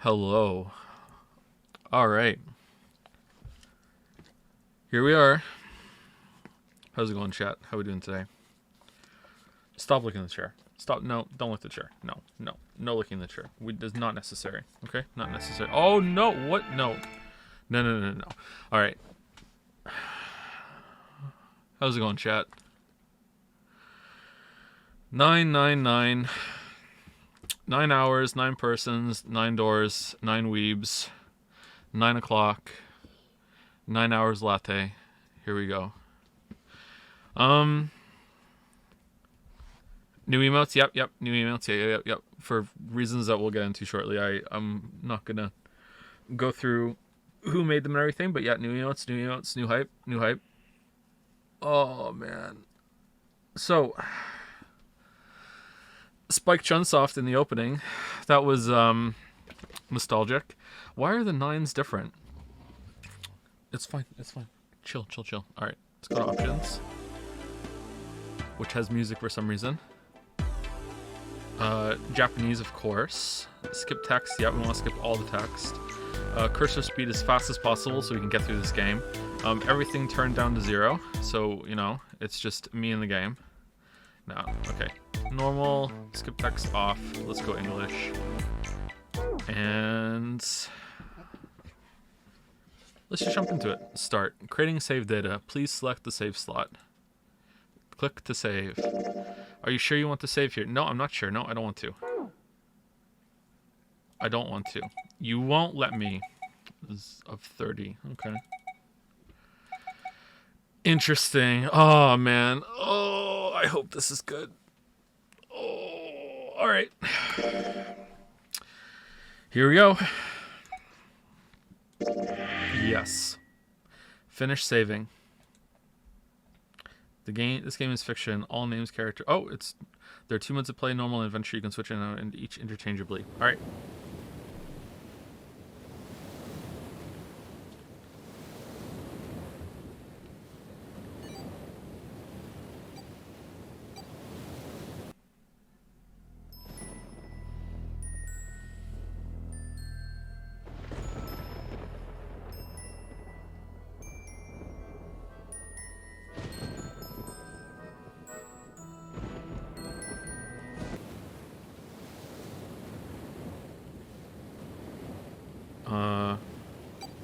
Hello. All right. Here we are. How's it going, chat? How we doing today? Stop looking at the chair. Stop. No, don't look at the chair. No, no. No looking at the chair. It's not necessary. Okay? Not necessary. Oh, no. What? No. No, no, no, no. All right. How's it going, chat? 999. 9 hours, 9 persons, 9 doors, 9 weebs, 9 o'clock, 9 hours latte. Here we go. New emotes, yep. New emotes, yep. For reasons that we'll get into shortly, I'm not gonna go through who made them and everything, but yeah, new emotes, new hype. Oh man. So Spike Chunsoft in the opening, that was nostalgic. Why are the nines different? It's fine. Chill. Alright, let's go to options, which has music for some reason. Japanese, of course. Skip text. Yeah, we want to skip all the text. Cursor speed as fast as possible so we can get through this game. Everything turned down to 0, so, you know, it's just me in the game. No, okay. Normal, skip text off. Let's go English. And let's just jump into it. Start. Creating save data. Please select the save slot. Click to save. Are you sure you want to save here? No, I'm not sure. No, I don't want to. I don't want to. You won't let me. Of 30. Okay. Interesting. Oh, man. Oh, I hope this is good. Oh, all right. Here we go. Yes. Finish saving. This game is fiction. All names, character. Oh, there are 2 modes to play: normal and adventure. You can switch in and out into each interchangeably. All right.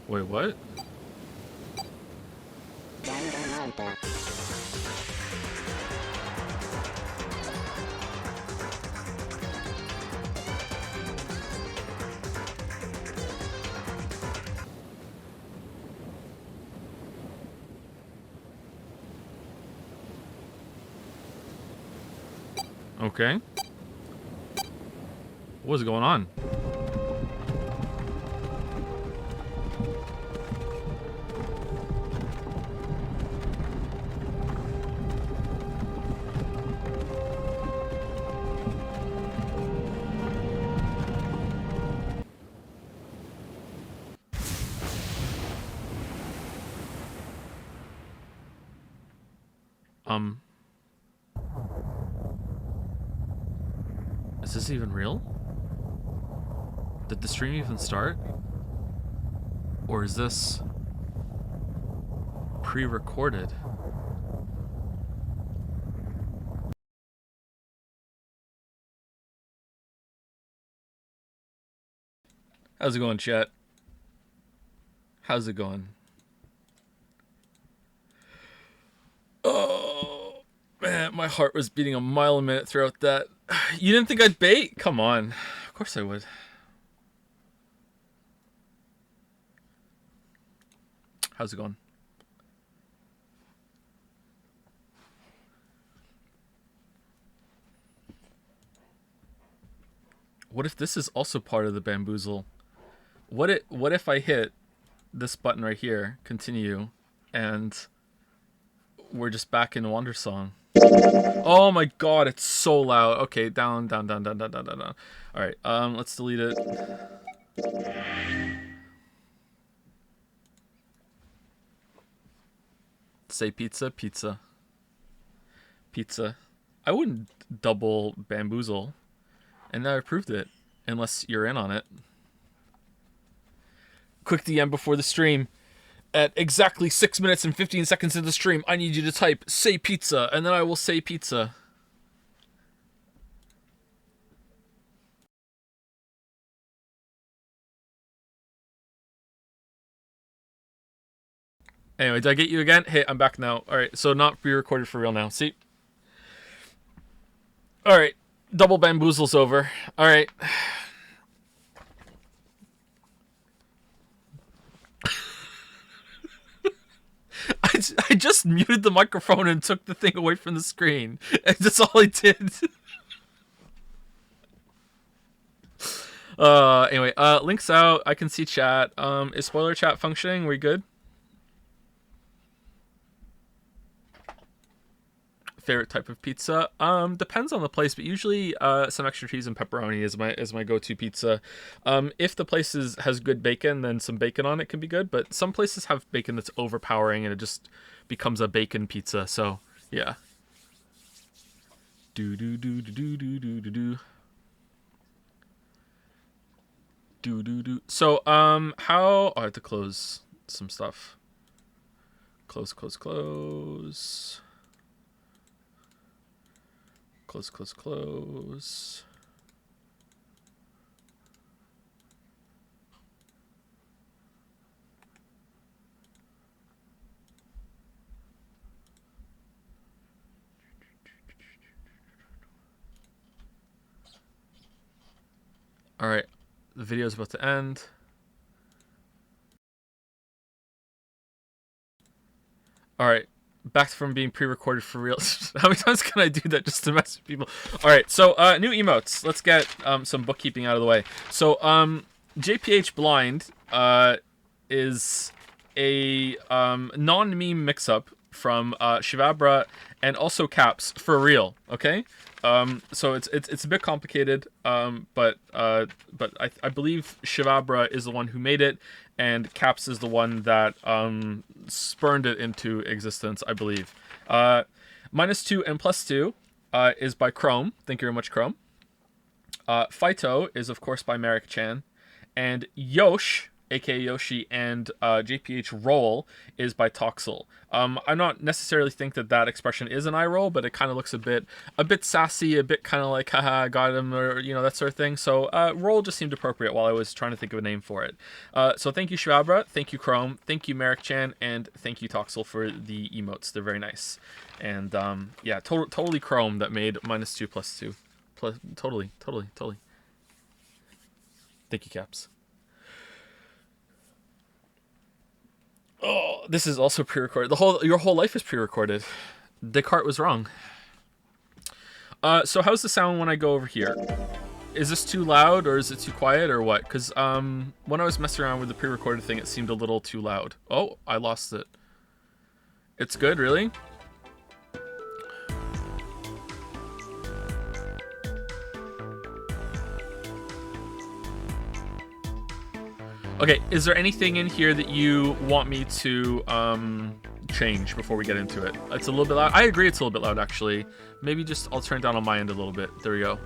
Wait, what? Okay. What's going on? Is this even real? Did the stream even start? Or is this pre-recorded? How's it going, chat? How's it going? Oh, man, my heart was beating a mile a minute throughout that. You didn't think I'd bait? Come on. Of course I would. How's it going? What if this is also part of the bamboozle? What if I hit this button right here, continue, and we're just back in Wandersong? Oh my god, it's so loud. Okay, down. Alright, let's delete it. Say pizza. I wouldn't double bamboozle. And now I proved it. Unless you're in on it. quick DM before the stream. At exactly 6 minutes and 15 seconds into the stream, I need you to type "say pizza," and then I will say pizza. Anyway, did I get you again? Hey, I'm back now. Alright, so not pre-recorded for real now. See? Alright, double bamboozle's over. Alright. I just muted the microphone and took the thing away from the screen. That's all I did. Anyway, links out. I can see chat. Is spoiler chat functioning? We good? Favorite type of pizza? Depends on the place, but usually some extra cheese and pepperoni is my go-to pizza. If the place has good bacon, then some bacon on it can be good, but some places have bacon that's overpowering and it just becomes a bacon pizza. So yeah. Do do do do do do do do do. Do do do. So how? Oh, I have to close some stuff. Close. Close. All right, the video is about to end. All right, back from being pre-recorded for real. How many times can I do that just to mess with people? All right, so new emotes. Let's get some bookkeeping out of the way. So JPH Blind is a non-meme mix-up from Shivabra and also Caps for real. Okay. So it's a bit complicated, but I believe Shivabra is the one who made it, and Caps is the one that spurned it into existence, I believe. -2 and +2 is by Chrome. Thank you very much, Chrome. Phyto is, of course, by Merrick Chan. And Yosh, aka Yoshi, and JPH Roll is by Toxel. I not necessarily think that expression is an eye roll, but it kind of looks a bit sassy, a bit kind of like, haha, got him, or, you know, that sort of thing. So Roll just seemed appropriate while I was trying to think of a name for it. So thank you, Shivabra, thank you, Chrome, thank you, Merrick Chan, and thank you, Toxel, for the emotes. They're very nice. And yeah, totally Chrome that made -2 +2. Totally. Thank you, Caps. Oh, this is also pre-recorded. Your whole life is pre-recorded. Descartes was wrong. So how's the sound when I go over here? Is this too loud or is it too quiet or what? Because when I was messing around with the pre-recorded thing, it seemed a little too loud. Oh, I lost it. It's good, really? Okay, is there anything in here that you want me to change before we get into it? It's a little bit loud. I agree it's a little bit loud, actually. Maybe just I'll turn it down on my end a little bit. There we go.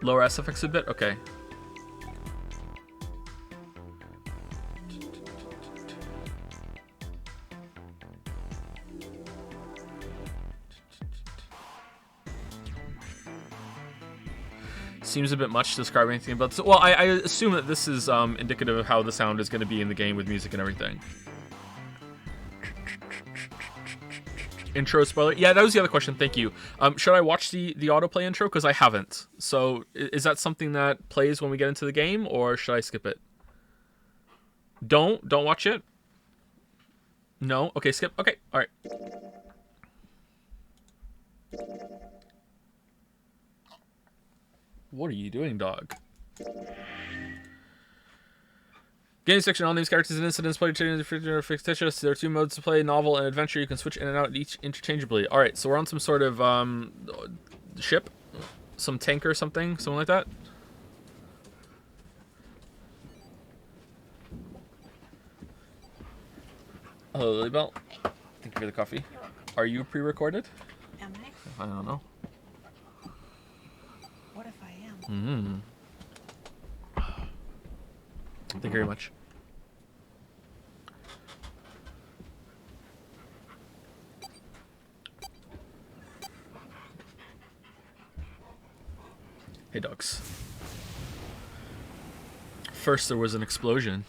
Lower SFX a bit? Okay. Seems a bit much to describe anything about this. Well, I assume that this is indicative of how the sound is going to be in the game with music and everything. Intro spoiler? Yeah, that was the other question. Thank you. Should I watch the autoplay intro? Because I haven't. So is that something that plays when we get into the game, or should I skip it? Don't watch it? No? Okay, skip. Okay, all right. What are you doing, dog? Game section, all names, characters, and incidents played fictitious. There are 2 modes to play, novel and adventure. You can switch in and out each interchangeably. Alright, so we're on some sort of ship? Some tanker or something like that? Hello, Lilybell. Thank you for the coffee. Are you pre-recorded? Am I? I don't know. What if I am? Thank you very much. Hey, dogs. First, there was an explosion.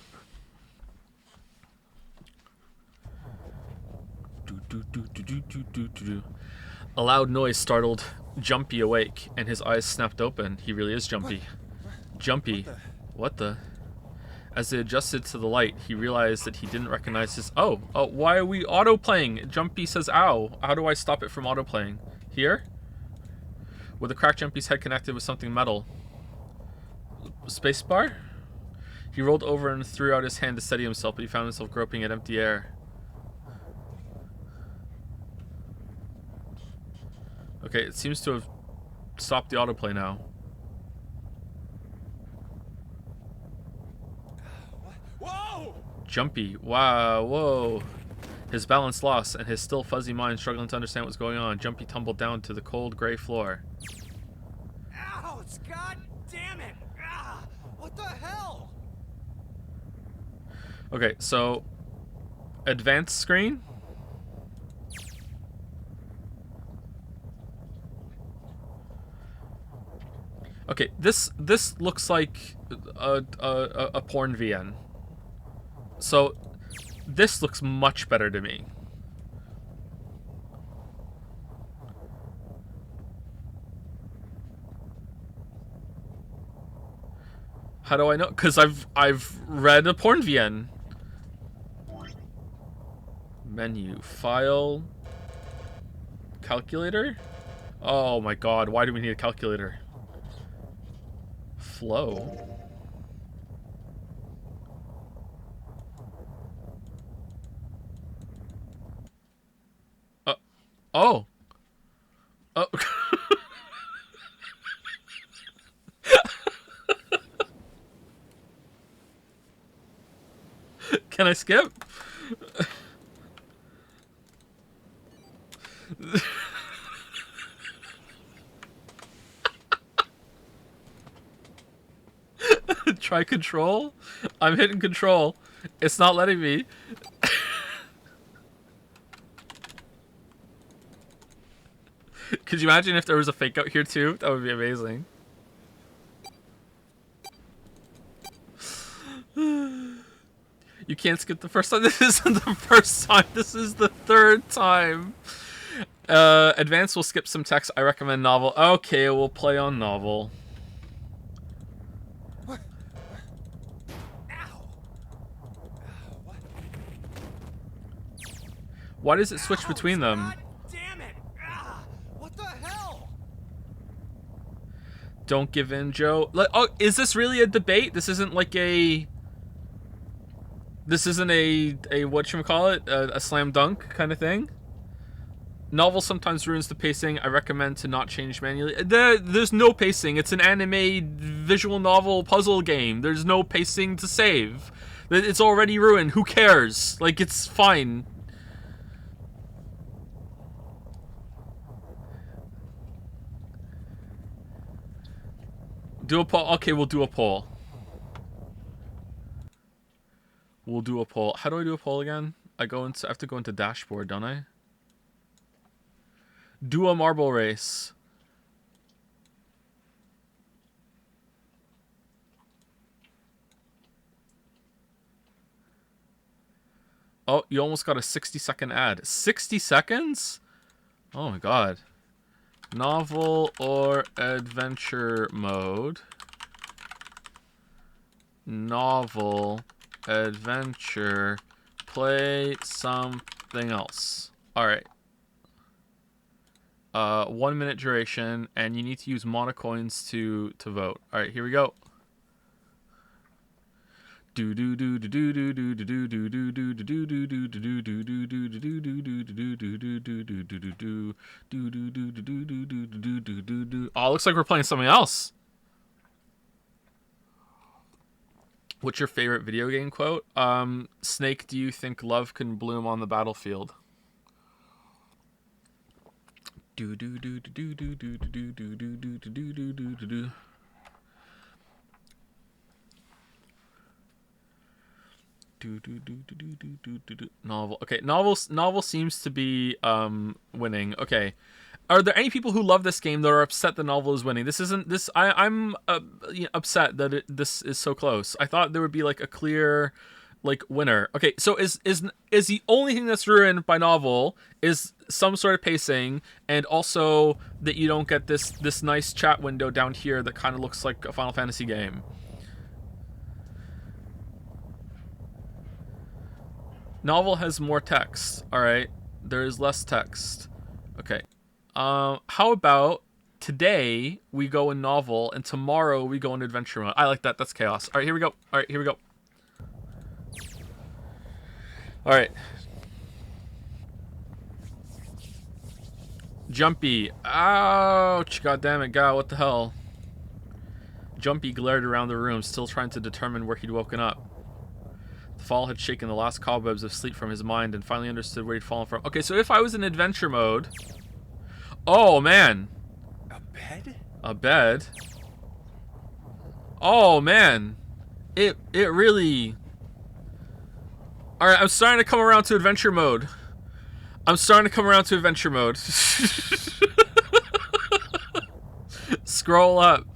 A loud noise startled Jumpy awake, and his eyes snapped open. He really is Jumpy. Jumpy. What the? As they adjusted to the light, he realized that he didn't recognize his... Oh, why are we auto-playing? Jumpy says, ow. How do I stop it from auto-playing? Here? With a cracked Jumpy's head connected with something metal. Spacebar? He rolled over and threw out his hand to steady himself, but he found himself groping at empty air. Okay, it seems to have stopped the autoplay now. Whoa! Jumpy. Wow, whoa. His balance lost, and his still fuzzy mind struggling to understand what's going on. Jumpy tumbled down to the cold gray floor. Ouch! God damn it! Ah, what the hell? Okay, so advanced screen. Okay, this looks like a porn VN. So this looks much better to me. How do I know? Because I've read a porn VN. Menu, file, calculator. Oh my god, why do we need a calculator? Flow. Oh. Oh. Can I skip? Try control? I'm hitting control. It's not letting me. Could you imagine if there was a fake out here too? That would be amazing. You can't skip the first time. This isn't the first time. This is the third time. Advanced will skip some text. I recommend novel. Okay, we'll play on novel. What? Ow! What? Why does it switch between them? God damn it! Ah, what the hell? Don't give in, Joe. Oh, is this really a debate? This isn't like a... This isn't a whatchamacallit, a slam dunk kind of thing? Novel sometimes ruins the pacing. I recommend to not change manually. There's no pacing. It's an anime visual novel puzzle game. There's no pacing to save. It's already ruined. Who cares? Like, it's fine. Do a poll. Okay, we'll do a poll. We'll do a poll. How do I do a poll again? I have to go into dashboard, don't I? Do a marble race. Oh, you almost got a 60-second ad. 60 seconds? Oh my god. Novel or adventure mode. Novel, adventure, play something else. Alright. 1 minute duration, and you need to use monocoins to vote. Alright, here we go. Oh, looks like we're playing something else. What's your favorite video game quote? Snake, do you think love can bloom on the battlefield? Novel. Okay, novel seems to be winning. Okay. Are there any people who love this game that are upset the novel is winning? This isn't this. I'm upset that this is so close. I thought there would be like a clear, like, winner. Okay, so is the only thing that's ruined by novel is some sort of pacing, and also that you don't get this nice chat window down here that kind of looks like a Final Fantasy game. Novel has more text. All right, there is less text. Okay. How about today we go in novel and tomorrow we go in adventure mode? I like that. That's chaos. All right, here we go. All right, here we go. All right. Jumpy. Ouch. God damn it, God. What the hell? Jumpy glared around the room, still trying to determine where he'd woken up. The fall had shaken the last cobwebs of sleep from his mind and finally understood where he'd fallen from. Okay, so if I was in adventure mode... Oh, man. A bed? A bed? Oh, man. It really... Alright, I'm starting to come around to adventure mode. Scroll up.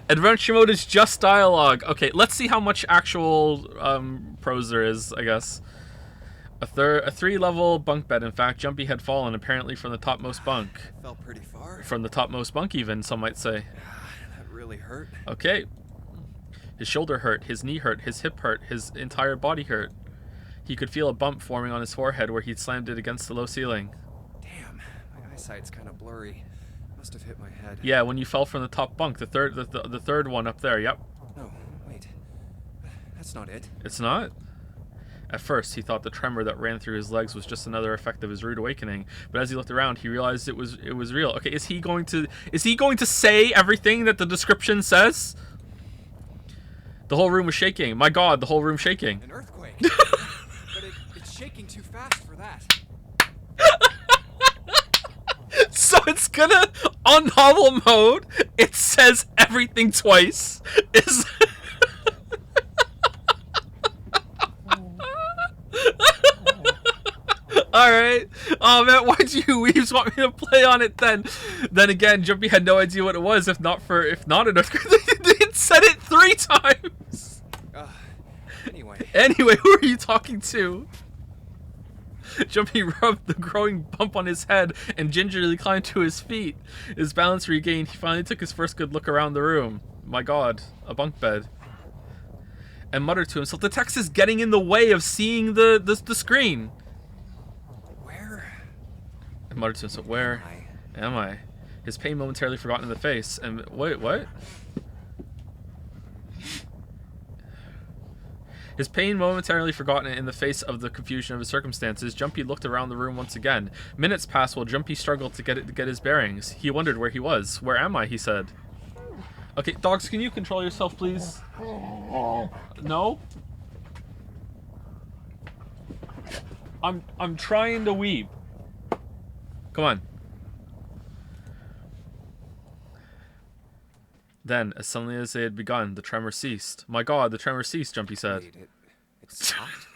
Adventure mode is just dialogue. Okay, let's see how much actual prose there is, I guess. A 3-level bunk bed. In fact, Jumpy had fallen, apparently from the topmost bunk. Fell pretty far. From the topmost bunk, even, some might say. That really hurt. Okay. His shoulder hurt, his knee hurt, his hip hurt, his entire body hurt. He could feel a bump forming on his forehead where he'd slammed it against the low ceiling. Damn, my eyesight's kind of blurry. Must have hit my head. Yeah, when you fell from the top bunk, the third one up there. Yep. No, wait. That's not it. It's not? At first, he thought the tremor that ran through his legs was just another effect of his rude awakening, but as he looked around, he realized it was real. Okay, is he going to say everything that the description says? The whole room was shaking. My God, the whole room shaking. An earthquake. But it's shaking too fast for that. So it's gonna, on novel mode, it says everything twice. Is Alright. Oh man, why'd you weebs want me to play on it then? Then again, Jumpy had no idea what it was, if not an earthquake. They said it 3 times. Anyway, who are you talking to? Jumpy rubbed the growing bump on his head and gingerly climbed to his feet. His balance regained, he finally took his first good look around the room. My God, a bunk bed. And muttered to himself, the text is getting in the way of seeing the screen. Where? And muttered to himself, where am I? His pain momentarily forgotten in the face. And wait, what? His pain momentarily forgotten in the face of the confusion of his circumstances, Jumpy looked around the room once again. Minutes passed while Jumpy struggled to get his bearings. He wondered where he was. Where am I? He said. Okay, dogs, can you control yourself, please? No? I'm trying to weep. Come on. Then, as suddenly as they had begun, the tremor ceased. My God, the tremor ceased, Jumpy said. Wait, it stopped?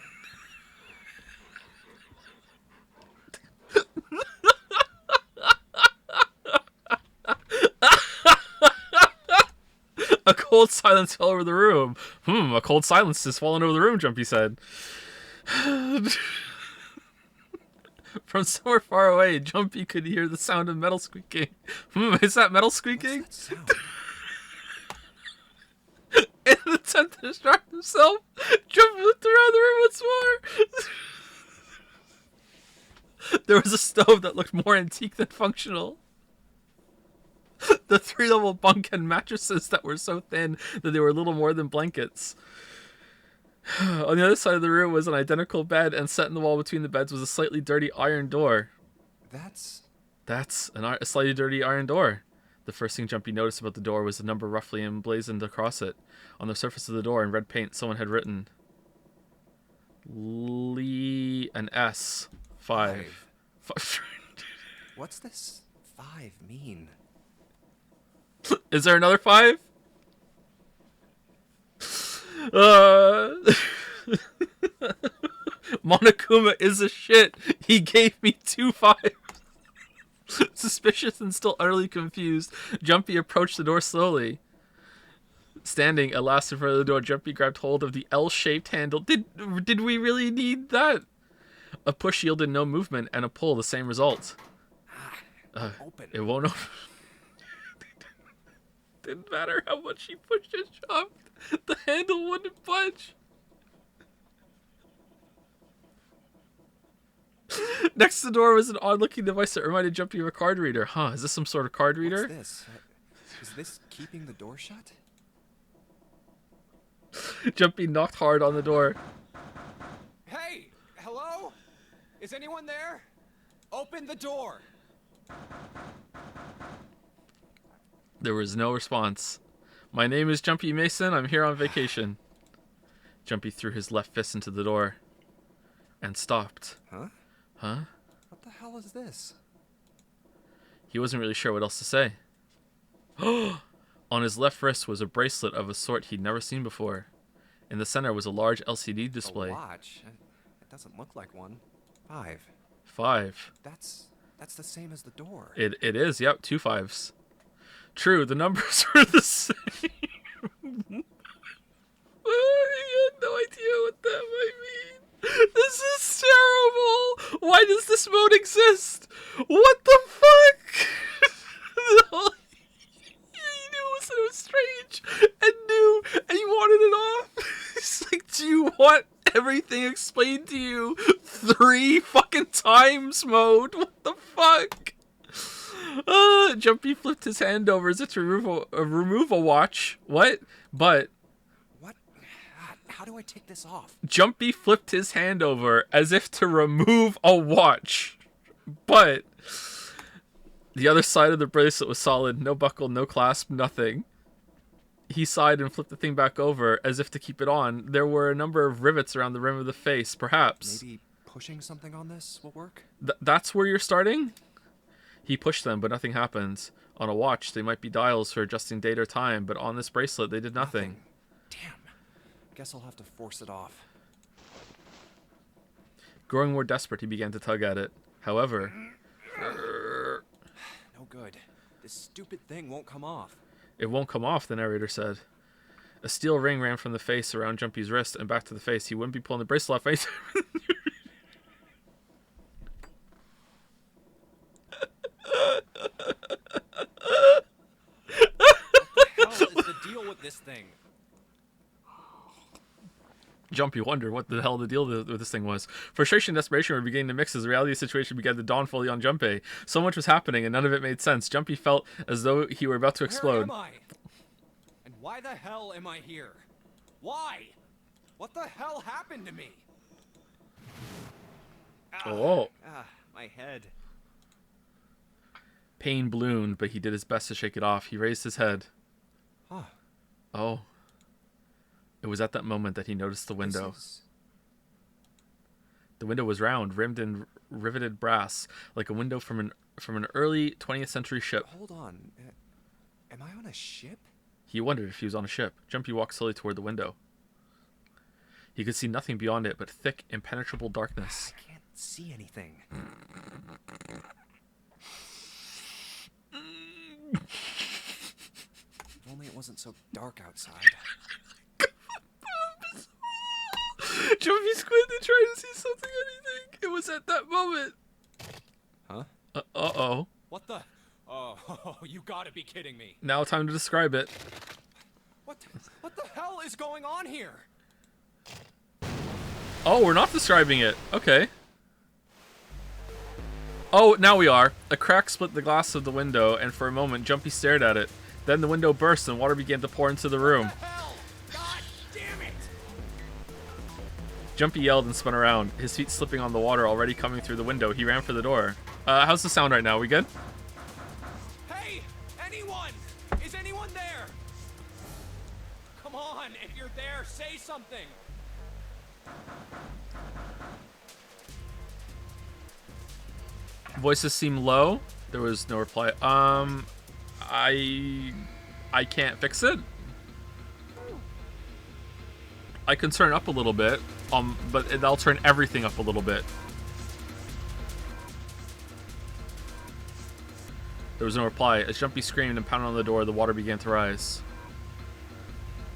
A cold silence fell over the room. A cold silence has fallen over the room, Jumpy said. From somewhere far away, Jumpy could hear the sound of metal squeaking. Is that metal squeaking? What's that sound? In an attempt to distract himself, Jumpy looked around the room once more. There was a stove that looked more antique than functional. The 3-level bunk had mattresses that were so thin that they were little more than blankets. On the other side of the room was an identical bed, and set in the wall between the beds was a slightly dirty iron door. That's A slightly dirty iron door. The first thing Jumpy noticed about the door was the number roughly emblazoned across it. On the surface of the door, in red paint, someone had written Lee an S 5. What's this 5 mean? Is there another 5? Uh, Monokuma is a shit. He gave me 2 5s. Suspicious and still utterly confused, Jumpy approached the door slowly. Standing at last in front of the door, Jumpy grabbed hold of the L-shaped handle. Did we really need that? A push yielded no movement, and a pull the same result. Open. It won't open. Didn't matter how much he pushed and shoved. The handle wouldn't budge. Next to the door was an odd-looking device that reminded Jumpy of a card reader. Huh, is this some sort of card reader? What's this? Is this keeping the door shut? Jumpy knocked hard on the door. Hey! Hello? Is anyone there? Open the door! There was no response. My name is Jumpy Mason. I'm here on vacation. Jumpy threw his left fist into the door. And stopped. Huh? What the hell is this? He wasn't really sure what else to say. On his left wrist was a bracelet of a sort he'd never seen before. In the center was a large LCD display. A watch? It doesn't look like one. 5. 5. That's the same as the door. It is, yep, 2 5s. True, the numbers were the same. I had no idea what that might mean. This is terrible. Why does this mode exist? What the fuck? He knew it was strange and new, and he wanted it off. He's like, do you want everything explained to you 3 fucking times mode? What the fuck? Jumpy flipped his hand over as if to remove a watch. What? But... What? How do I take this off? Jumpy flipped his hand over as if to remove a watch. But... the other side of the bracelet was solid. No buckle, no clasp, nothing. He sighed and flipped the thing back over as if to keep it on. There were a number of rivets around the rim of the face, perhaps. Maybe pushing something on this will work? That's where you're starting? He pushed them, but nothing happened. On a watch, they might be dials for adjusting date or time, but on this bracelet, they did nothing. Damn. Guess I'll have to force it off. Growing more desperate, he began to tug at it. However... No good. This stupid thing won't come off. It won't come off, the narrator said. A steel ring ran from the face around Jumpy's wrist and back to the face. He wouldn't be pulling the bracelet off anytime. What the hell is the deal with this thing? Jumpy wondered what the hell the deal with this thing was. Frustration and desperation were beginning to mix as the reality of the situation began to dawn fully on Jumpy. So much was happening and none of it made sense. Jumpy felt as though he were about to explode. Where am I? And why the hell am I here? Why? What the hell happened to me? Oh. My head. Pain ballooned, but he did his best to shake it off. He raised his head. Huh. Oh. It was at that moment that he noticed the window. The window was round, rimmed in riveted brass, like a window from an early 20th century ship. Hold on. Am I on a ship? He wondered if he was on a ship. Jumpy walked slowly toward the window. He could see nothing beyond it but thick, impenetrable darkness. I can't see anything. If only it wasn't so dark outside. Jumpy squinted, trying to see something, anything. It was at that moment. Huh? Uh-oh. What the? Oh, you gotta be kidding me. Now time to describe it. What the hell is going on here? Oh, we're not describing it. Okay. Oh, now we are. A crack split the glass of the window, and for a moment, Jumpy stared at it. Then the window burst, and water began to pour into the room. What the hell? God damn it! Jumpy yelled and spun around, his feet slipping on the water already coming through the window. He ran for the door. How's the sound right now? We good? Hey! Anyone! Is anyone there? Come on, if you're there, say something! Voices seem low. There was no reply. I can't fix it. I can turn it up a little bit, but that'll turn everything up a little bit. There was no reply. As Jumpy screamed and pounded on the door, the water began to rise.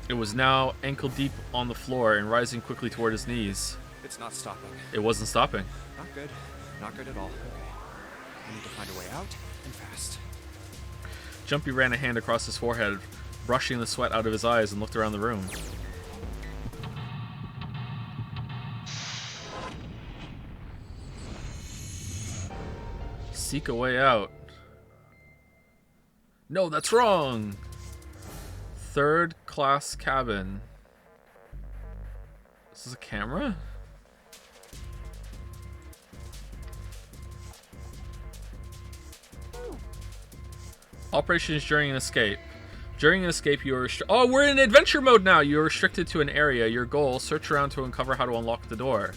It was now ankle deep on the floor and rising quickly toward his knees. It's not stopping. It wasn't stopping. Not good. Not good at all. Okay. I need to find a way out, and fast. Jumpy ran a hand across his forehead, brushing the sweat out of his eyes, and looked around the room. Seek a way out. No, that's wrong! Third class cabin. This is a camera? Operations during an escape. During an escape, you are oh, we're in adventure mode now! You are restricted to an area. Your goal, search around to uncover how to unlock the door.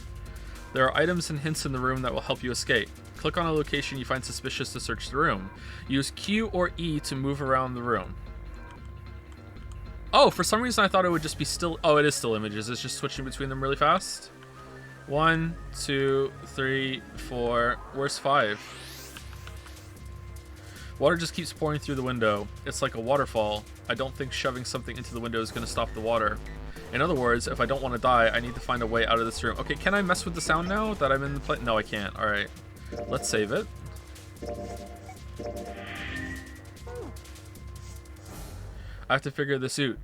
There are items and hints in the room that will help you escape. Click on a location you find suspicious to search the room. Use Q or E to move around the room. Oh, for some reason I thought it would just be still... Oh, it is still images. It's just switching between them really fast. 1, 2, 3, 4. Where's 5? Water just keeps pouring through the window. It's like a waterfall. I don't think shoving something into the window is going to stop the water. In other words, if I don't want to die, I need to find a way out of this room. Okay, can I mess with the sound now that I'm in the play? No, I can't. Alright. Let's save it. I have to figure this out.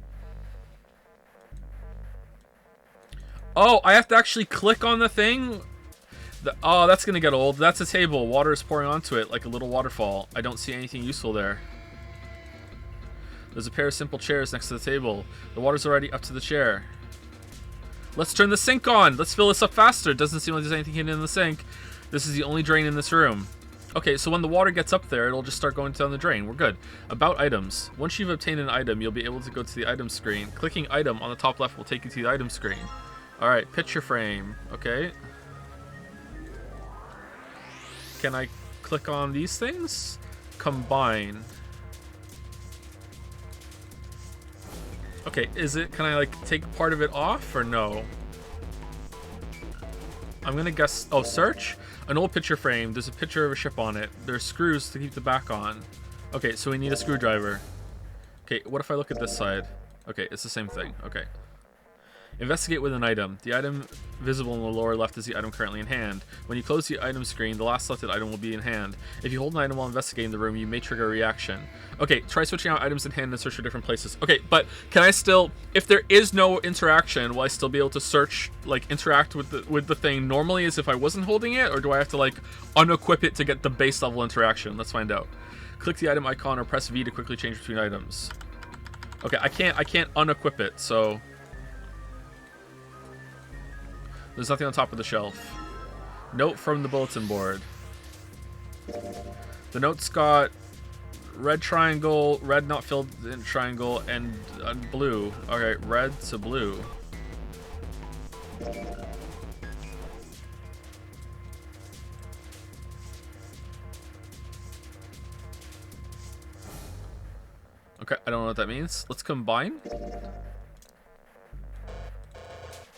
Oh, I have to actually click on the thing? Oh, that's going to get old. That's a table. Water is pouring onto it like a little waterfall. I don't see anything useful there. There's a pair of simple chairs next to the table. The water's already up to the chair. Let's turn the sink on. Let's fill this up faster. It doesn't seem like there's anything hidden in the sink. This is the only drain in this room. Okay, so when the water gets up there, it'll just start going down the drain. We're good. About items. Once you've obtained an item, you'll be able to go to the item screen. Clicking item on the top left will take you to the item screen. Alright, picture frame. Okay. Can I click on these things? Combine. Okay, can I like take part of it off or no? I'm gonna guess, oh, search? An old picture frame, there's a picture of a ship on it. There's screws to keep the back on. Okay, so we need a screwdriver. Okay, what if I look at this side? Okay, it's the same thing, okay. Investigate with an item. The item visible in the lower left is the item currently in hand. When you close the item screen, the last selected item will be in hand. If you hold an item while investigating the room, you may trigger a reaction. Okay, try switching out items in hand and search for different places. Okay, but can I still, if there is no interaction, will I still be able to search, like interact with the thing normally as if I wasn't holding it, or do I have to like unequip it to get the base level interaction? Let's find out. Click the item icon or press V to quickly change between items. Okay, I can't unequip it, so there's nothing on top of the shelf. Note from the bulletin board. The note's got red triangle, red not filled in triangle, and blue. Okay, red to blue. Okay, I don't know what that means. Let's combine.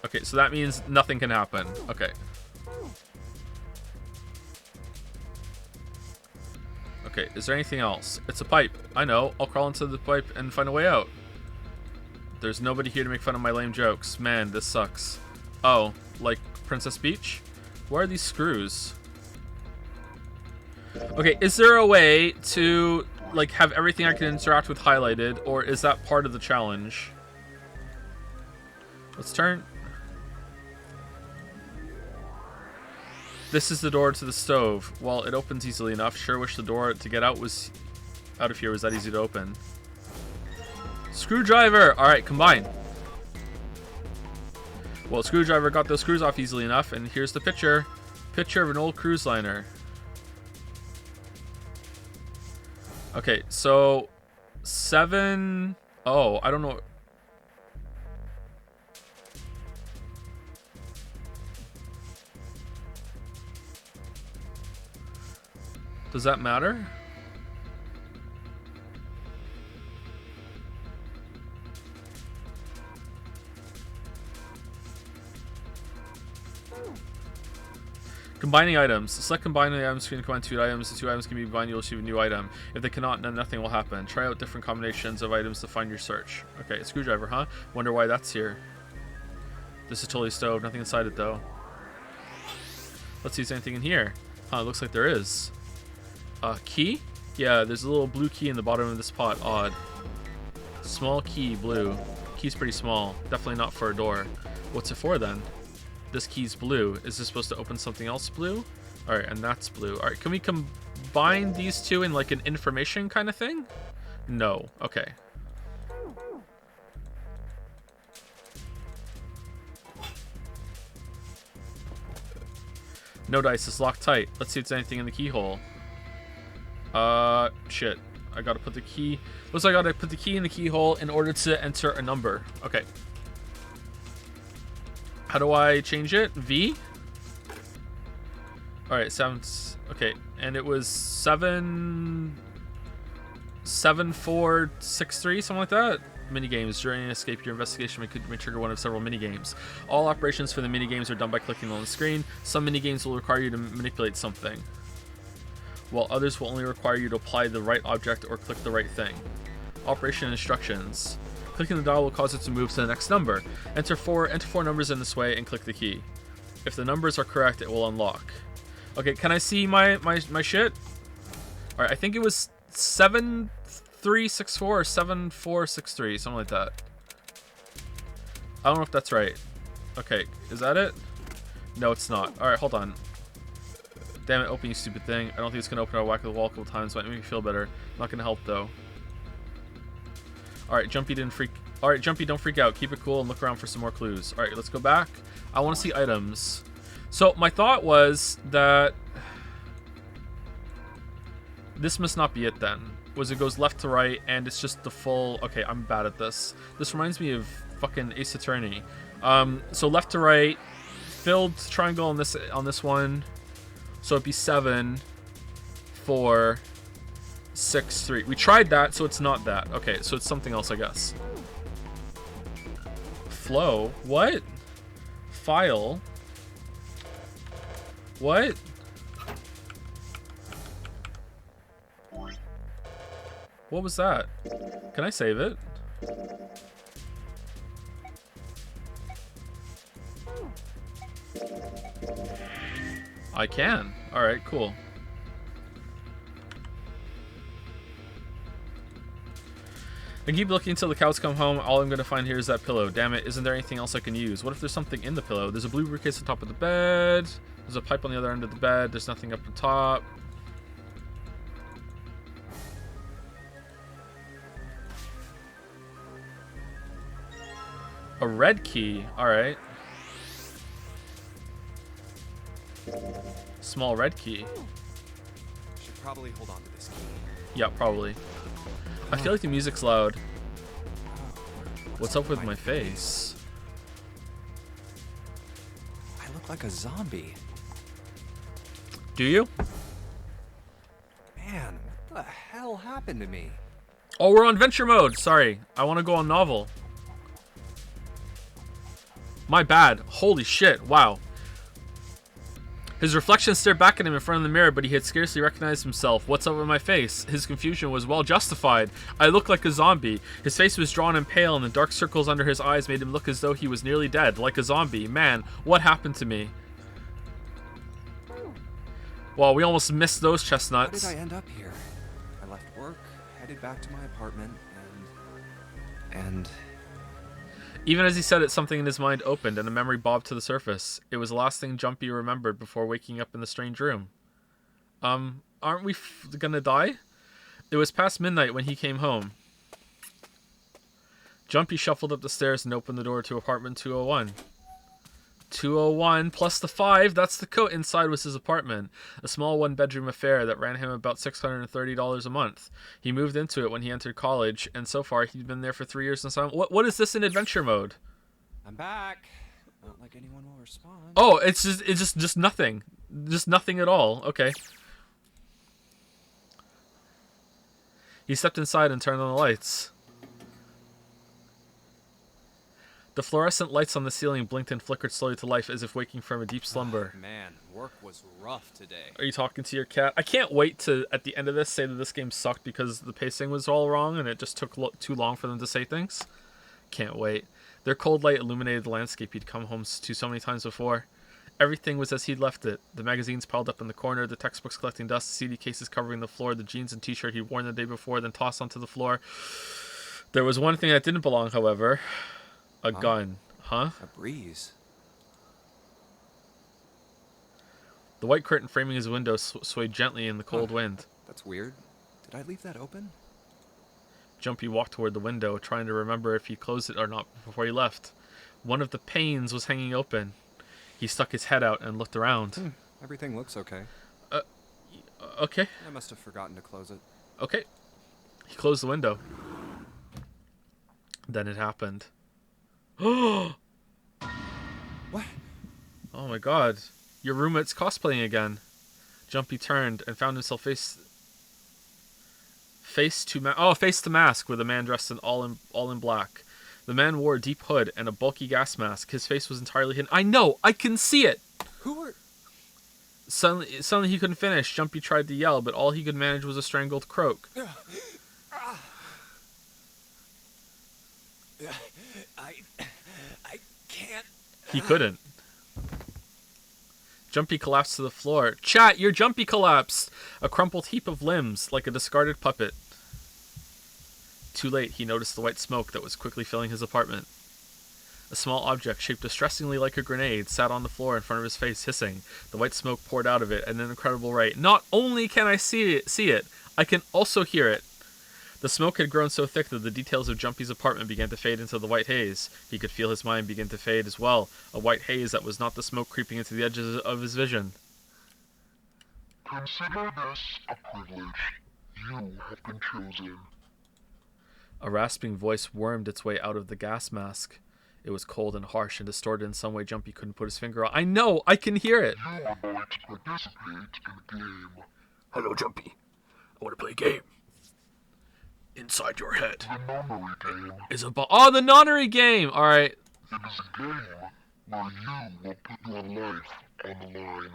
Okay, so that means nothing can happen. Okay. Okay, is there anything else? It's a pipe. I know. I'll crawl into the pipe and find a way out. There's nobody here to make fun of my lame jokes. Man, this sucks. Oh, like Princess Peach? Where are these screws? Okay, is there a way to like have everything I can interact with highlighted, or is that part of the challenge? Let's turn. This is the door to the stove. Well, it opens easily enough. Sure wish the door to get out of here was that easy to open. Screwdriver! Alright, combine. Well, screwdriver got those screws off easily enough, and here's the picture. Picture of an old cruise liner. Okay, so 7... Oh, I don't know. Does that matter? Combining items. Select combining items screen to combine two items. The two items can be combined. You'll receive a new item. If they cannot, then nothing will happen. Try out different combinations of items to find your search. Okay, a screwdriver, huh? Wonder why that's here. This is totally stove. Nothing inside it, though. Let's see if there's anything in here. Huh, it looks like there is. Key? Yeah, there's a little blue key in the bottom of this pot. Odd. Small key, blue. Key's pretty small. Definitely not for a door. What's it for, then? This key's blue. Is this supposed to open something else blue? Alright, and that's blue. Alright, can we combine these two in like an information kind of thing? No. Okay. No dice. It's locked tight. Let's see if there's anything in the keyhole. Shit. I gotta put the key... Looks like I gotta put the key in the keyhole in order to enter a number. Okay. How do I change it? V? Alright, okay. And it was 7463, something like that? Minigames. During an escape, your investigation may trigger one of several minigames. All operations for the minigames are done by clicking on the screen. Some minigames will require you to manipulate something, while others will only require you to apply the right object or click the right thing. Operation instructions. Clicking the dial will cause it to move to the next number. Enter four numbers in this way and click the key. If the numbers are correct, it will unlock. Okay, can I see my shit? Alright, I think it was 7364 or 7463, something like that. I don't know if that's right. Okay, is that it? No, it's not. Alright, hold on. Damn it, open, you stupid thing. I don't think it's gonna open our whack of the wall a couple times, might make me feel better. Not gonna help though. Alright, Jumpy don't freak out. Keep it cool and look around for some more clues. Alright, let's go back. I wanna see items. So my thought was that this must not be it then. Was it goes left to right and it's just the full... Okay, I'm bad at this. This reminds me of fucking Ace Attorney. So left to right, filled triangle on this one. So it'd be 7, 4, 6, 3. We tried that, so it's not that. Okay, so it's something else, I guess. Flow? What? File? What? What was that? Can I save it? I can. Alright, cool. I keep looking until the cows come home. All I'm going to find here is that pillow. Damn it, isn't there anything else I can use? What if there's something in the pillow? There's a blue briefcase on top of the bed. There's a pipe on the other end of the bed. There's nothing up the top. A red key. Alright. Small red key. Should probably hold on to this key. Yeah, probably. I feel like the music's loud. What's up with my face? I look like a zombie. Do you? Man, what the hell happened to me? Oh, we're on venture mode. Sorry. I want to go on novel. My bad. Holy shit. Wow. His reflection stared back at him in front of the mirror, but he had scarcely recognized himself. What's up with my face? His confusion was well justified. I looked like a zombie. His face was drawn and pale, and the dark circles under his eyes made him look as though he was nearly dead, like a zombie. Man, what happened to me? Well, we almost missed those chestnuts. How did I end up here? I left work, headed back to my apartment, and... Even as he said it, something in his mind opened, and a memory bobbed to the surface. It was the last thing Jumpy remembered before waking up in the strange room. Aren't we gonna die? It was past midnight when he came home. Jumpy shuffled up the stairs and opened the door to apartment 201. 201 plus the 5, that's the code. Inside was his apartment, a small one-bedroom affair that ran him about $630 a month. He moved into it when he entered college, and so far he'd been there for 3 years and so on. What is this in adventure mode? I'm back. Not like anyone will respond. Oh, it's just nothing. Just nothing at all. Okay. He stepped inside and turned on the lights. The fluorescent lights on the ceiling blinked and flickered slowly to life as if waking from a deep slumber. Man, work was rough today. Are you talking to your cat? I can't wait to, at the end of this, say that this game sucked because the pacing was all wrong and it just took too long for them to say things. Can't wait. Their cold light illuminated the landscape he'd come home to so many times before. Everything was as he'd left it. The magazines piled up in the corner, the textbooks collecting dust, the CD cases covering the floor, the jeans and t-shirt he'd worn the day before, then tossed onto the floor. There was one thing that didn't belong, however. A gun. Huh? A breeze. The white curtain framing his window swayed gently in the cold wind. That's weird. Did I leave that open? Jumpy walked toward the window, trying to remember if he closed it or not before he left. One of the panes was hanging open. He stuck his head out and looked around. Everything looks okay. Okay. I must have forgotten to close it. Okay. He closed the window. Then it happened. What? Oh my god. Your roommate's cosplaying again. Jumpy turned and found himself face to mask with a man dressed in all in black. The man wore a deep hood and a bulky gas mask. His face was entirely hidden. I know! I can see it! Who are... Suddenly he couldn't finish. Jumpy tried to yell, but all he could manage was a strangled croak. I can't... He couldn't. Jumpy collapsed to the floor. Chat, your Jumpy collapsed! A crumpled heap of limbs, like a discarded puppet. Too late, he noticed the white smoke that was quickly filling his apartment. A small object, shaped distressingly like a grenade, sat on the floor in front of his face, hissing. The white smoke poured out of it at an incredible rate. Not only can I see it, I can also hear it. The smoke had grown so thick that the details of Jumpy's apartment began to fade into the white haze. He could feel his mind begin to fade as well, a white haze that was not the smoke creeping into the edges of his vision. Consider this a privilege. You have been chosen. A rasping voice wormed its way out of the gas mask. It was cold and harsh and distorted in some way Jumpy couldn't put his finger on. I know! I can hear it! You are going to participate in a game. Hello, Jumpy. I want to play a game. Inside your head The nonary game. is a Oh, the nonary game! Alright. It is a game where you will put your life on the line.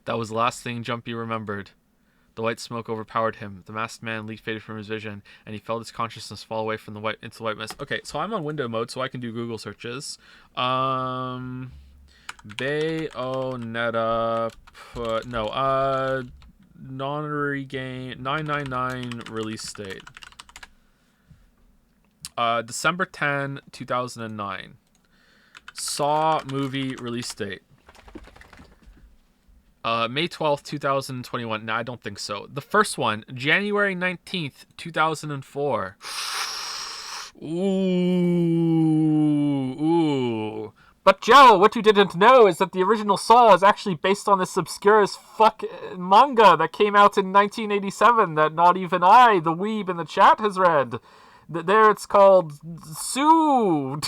That was the last thing Jumpy remembered. The white smoke overpowered him. The masked man leaped faded from his vision, and he felt his consciousness fall away from into the white mist. Okay, so I'm on window mode, so I can do Google searches. Bayonetta... Nonary game... 999 release date. December 10, 2009. Saw movie release date. May 12th, 2021. No, I don't think so. The first one, January 19th, 2004. Ooh. But Joe, what you didn't know is that the original Saw is actually based on this obscure as fuck manga that came out in 1987 that not even I, the weeb in the chat, has read. There it's called Sue.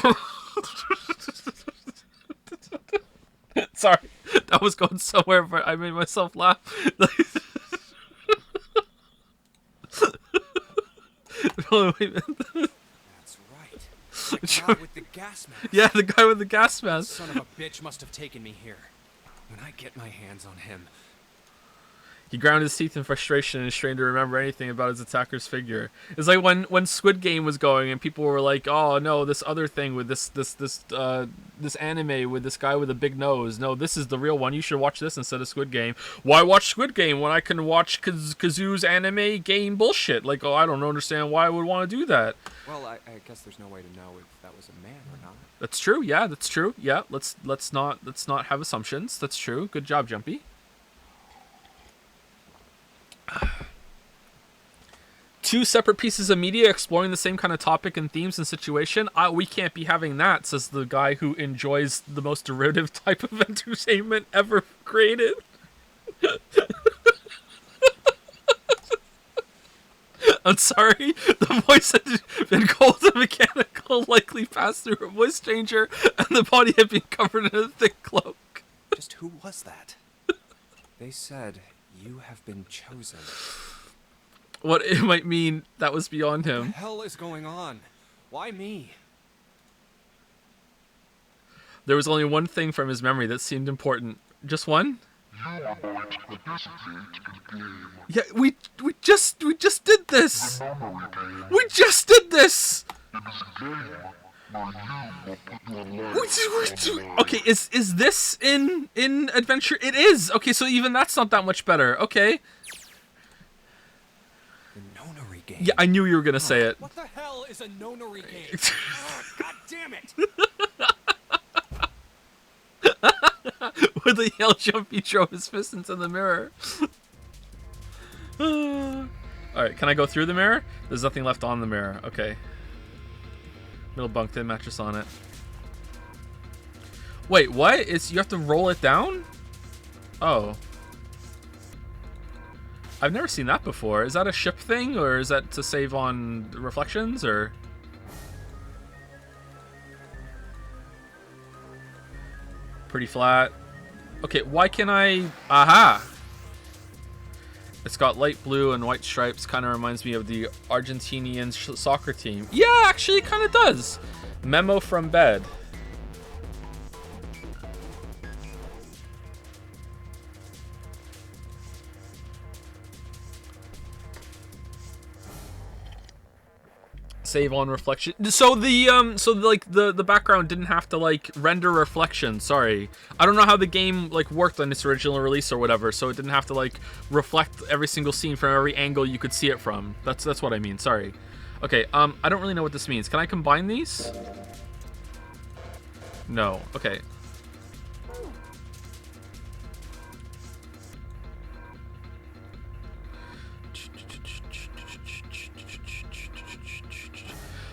Sorry, that was going somewhere, but I made myself laugh. That's right. The guy with the gas mask. Yeah, the guy with the gas mask. Son of a bitch must have taken me here. When I get my hands on him... He ground his teeth in frustration and strained to remember anything about his attacker's figure. It's like when Squid Game was going and people were like, "Oh no, this other thing with this anime with this guy with a big nose. No, this is the real one. You should watch this instead of Squid Game." Why watch Squid Game when I can watch Kazoo's anime game bullshit? Like, oh, I don't understand why I would want to do that. Well, I guess there's no way to know if that was a man or not. That's true. Yeah, that's true. Yeah, let's not have assumptions. That's true. Good job, Jumpy. Two separate pieces of media exploring the same kind of topic and themes and situation. We can't be having that, says the guy who enjoys the most derivative type of entertainment ever created. I'm sorry, the voice had been cold and mechanical, likely passed through a voice changer, and the body had been covered in a thick cloak. Just who was that? They said, "You have been chosen." What it might mean, that was beyond What him. the hell is going on? Why me? There was only one thing from his memory that seemed important. Just one? You are going to participate in a game. Yeah, we just did this. The memory game. We just did this. It is a game where you will put your life on the line. Okay, is this in Adventure? It is. Okay, so even that's not that much better. Okay. The nonary game. Yeah, I knew you were gonna say it. What the hell is a nonary game? Oh, God damn it! With a yell jump, he drove his fist into the mirror. Alright, can I go through the mirror? There's nothing left on the mirror. Okay. Middle bunk, thin mattress on it. Wait, what? You have to roll it down? Oh. I've never seen that before. Is that a ship thing, or is that to save on reflections, or? Pretty flat. Okay, why can I... Aha! It's got light blue and white stripes. Kind of reminds me of the Argentinian soccer team. Yeah, actually, it kind of does. Memo from bed. Save on reflection. So the background didn't have to like render reflection. Sorry, I don't know how the game like worked on its original release or whatever. So it didn't have to like reflect every single scene from every angle you could see it from. That's what I mean. Sorry. Okay. I don't really know what this means. Can I combine these? No. Okay.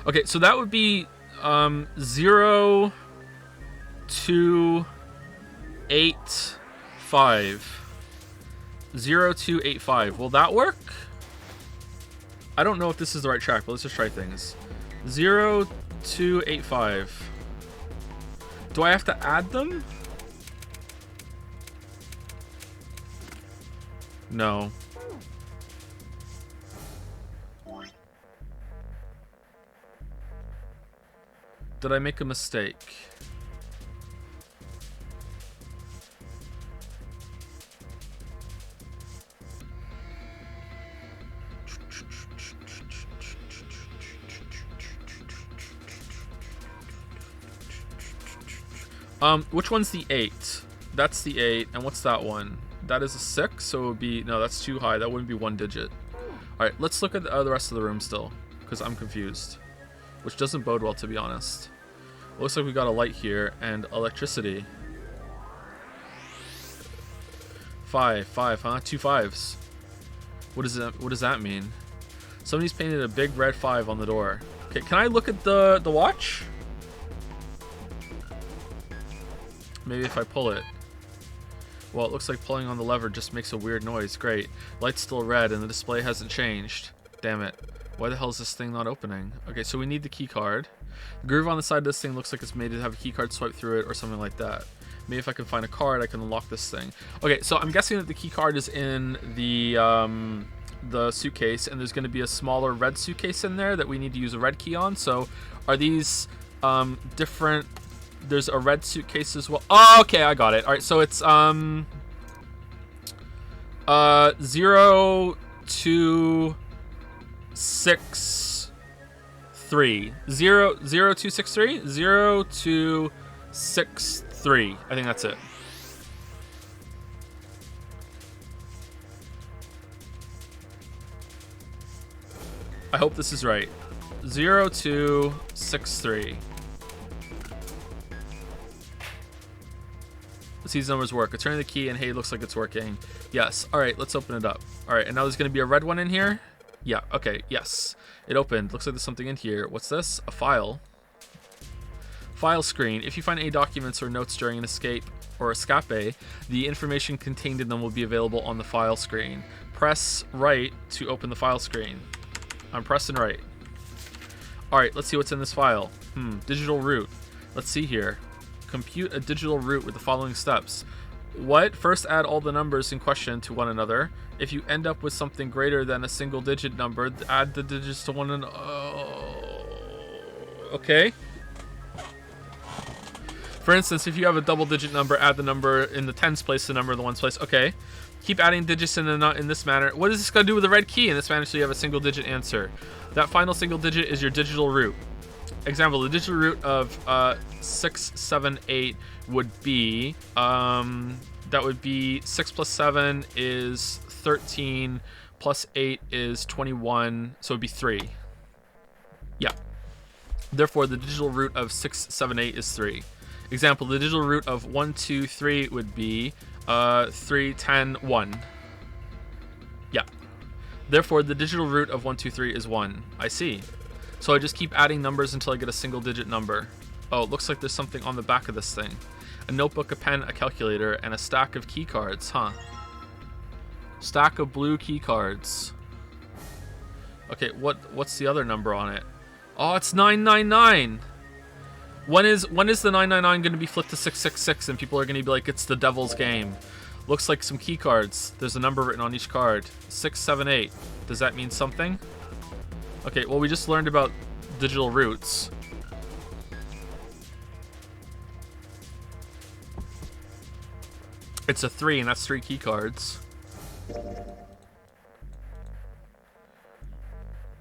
Okay, so that would be 0, 2, 8, 5. 0, 2, 8, 5. Will that work? I don't know if this is the right track, but let's just try things. 0, 2, 8, 5. Do I have to add them? No. Did I make a mistake? Which one's the 8? That's the 8, and what's that one? That is a 6, so it would be... No, that's too high. That wouldn't be one digit. Alright, let's look at the rest of the room still, because I'm confused. Which doesn't bode well, to be honest. Looks like we got a light here and electricity. 5, huh? 2 5s. What does that mean? Somebody's painted a big red 5 on the door. Okay, can I look at the watch? Maybe if I pull it. Well, it looks like pulling on the lever just makes a weird noise. Great. Light's still red and the display hasn't changed. Damn it. Why the hell is this thing not opening? Okay, so we need the key card. The groove on the side of this thing looks like it's made to have a key card swipe through it or something like that. Maybe if I can find a card, I can unlock this thing. Okay, so I'm guessing that the key card is in the suitcase, and there's going to be a smaller red suitcase in there that we need to use a red key on. So are these different? There's a red suitcase as well. Oh, okay, I got it. All right, so it's 0, 2, 6, 3. 0, 0, 2, 6, 3? 0, 2, 6, 3. I think that's it. I hope this is right. 0, 2, 6, 3. Let's see these numbers work. I turn the key and hey, it looks like it's working. Yes. All right, let's open it up. All right, and now there's going to be a red one in here. Yeah, okay, yes. It opened. Looks like there's something in here. What's this? A file. File screen. If you find any documents or notes during an escape or escape, the information contained in them will be available on the file screen. Press right to open the file screen. I'm pressing right. All right, let's see what's in this file. Digital route. Let's see here. Compute a digital route with the following steps. What? First, add all the numbers in question to one another. If you end up with something greater than a single digit number, add the digits to one another. Oh. Okay. For instance, if you have a double-digit number, add the number in the tens place, the number in the ones place. Okay. Keep adding digits in this manner. What is this going to do with the red key in this manner so you have a single-digit answer? That final single digit is your digital root. Example, the digital root of 6, 7, 8 would be, that would be 6 plus 7 is 13, plus 8 is 21, so it would be 3. Yeah. Therefore, the digital root of 6, 7, 8 is 3. Example, the digital root of 1, 2, 3 would be 3, 10, 1. Yeah. Therefore, the digital root of 1, 2, 3 is 1. I see. So I just keep adding numbers until I get a single digit number. Oh, it looks like there's something on the back of this thing. A notebook, a pen, a calculator, and a stack of key cards, huh? Stack of blue key cards. Okay, what's the other number on it? Oh, it's 999. When is the 999 going to be flipped to 666 and people are going to be like, it's the devil's game? Looks like some key cards. There's a number written on each card. 6, 7, 8. Does that mean something? Okay, well, we just learned about digital roots. It's a 3, and that's 3 key cards.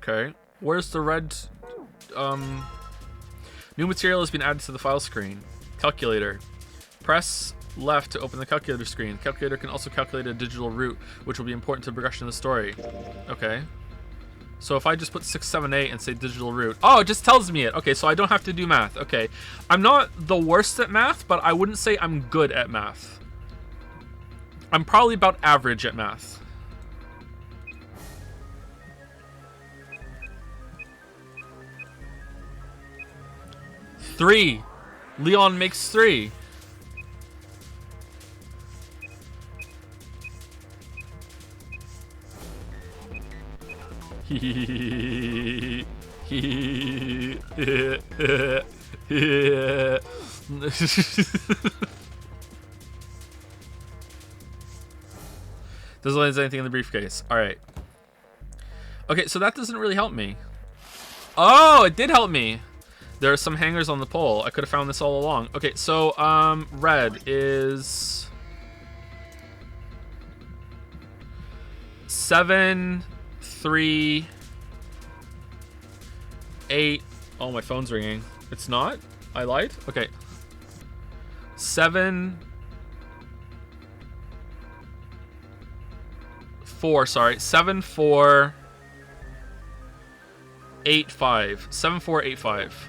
Okay. Where's the red... New material has been added to the file screen. Calculator. Press left to open the calculator screen. The calculator can also calculate a digital root, which will be important to the progression of the story. Okay. So if I just put 6, 7, 8 and say digital root... Oh, it just tells me it. Okay, so I don't have to do math. Okay. I'm not the worst at math, but I wouldn't say I'm good at math. I'm probably about average at math. Three. Leon makes 3. Doesn't let us anything in the briefcase. All right. Okay, so that doesn't really help me. Oh, it did help me. There are some hangers on the pole. I could have found this all along. Okay, so red is 7, 3, 8. Oh, my phone's ringing. It's not? I lied? Okay. 7, 4, sorry. 7, 4, 8, 5. 7, 4, 8, 5.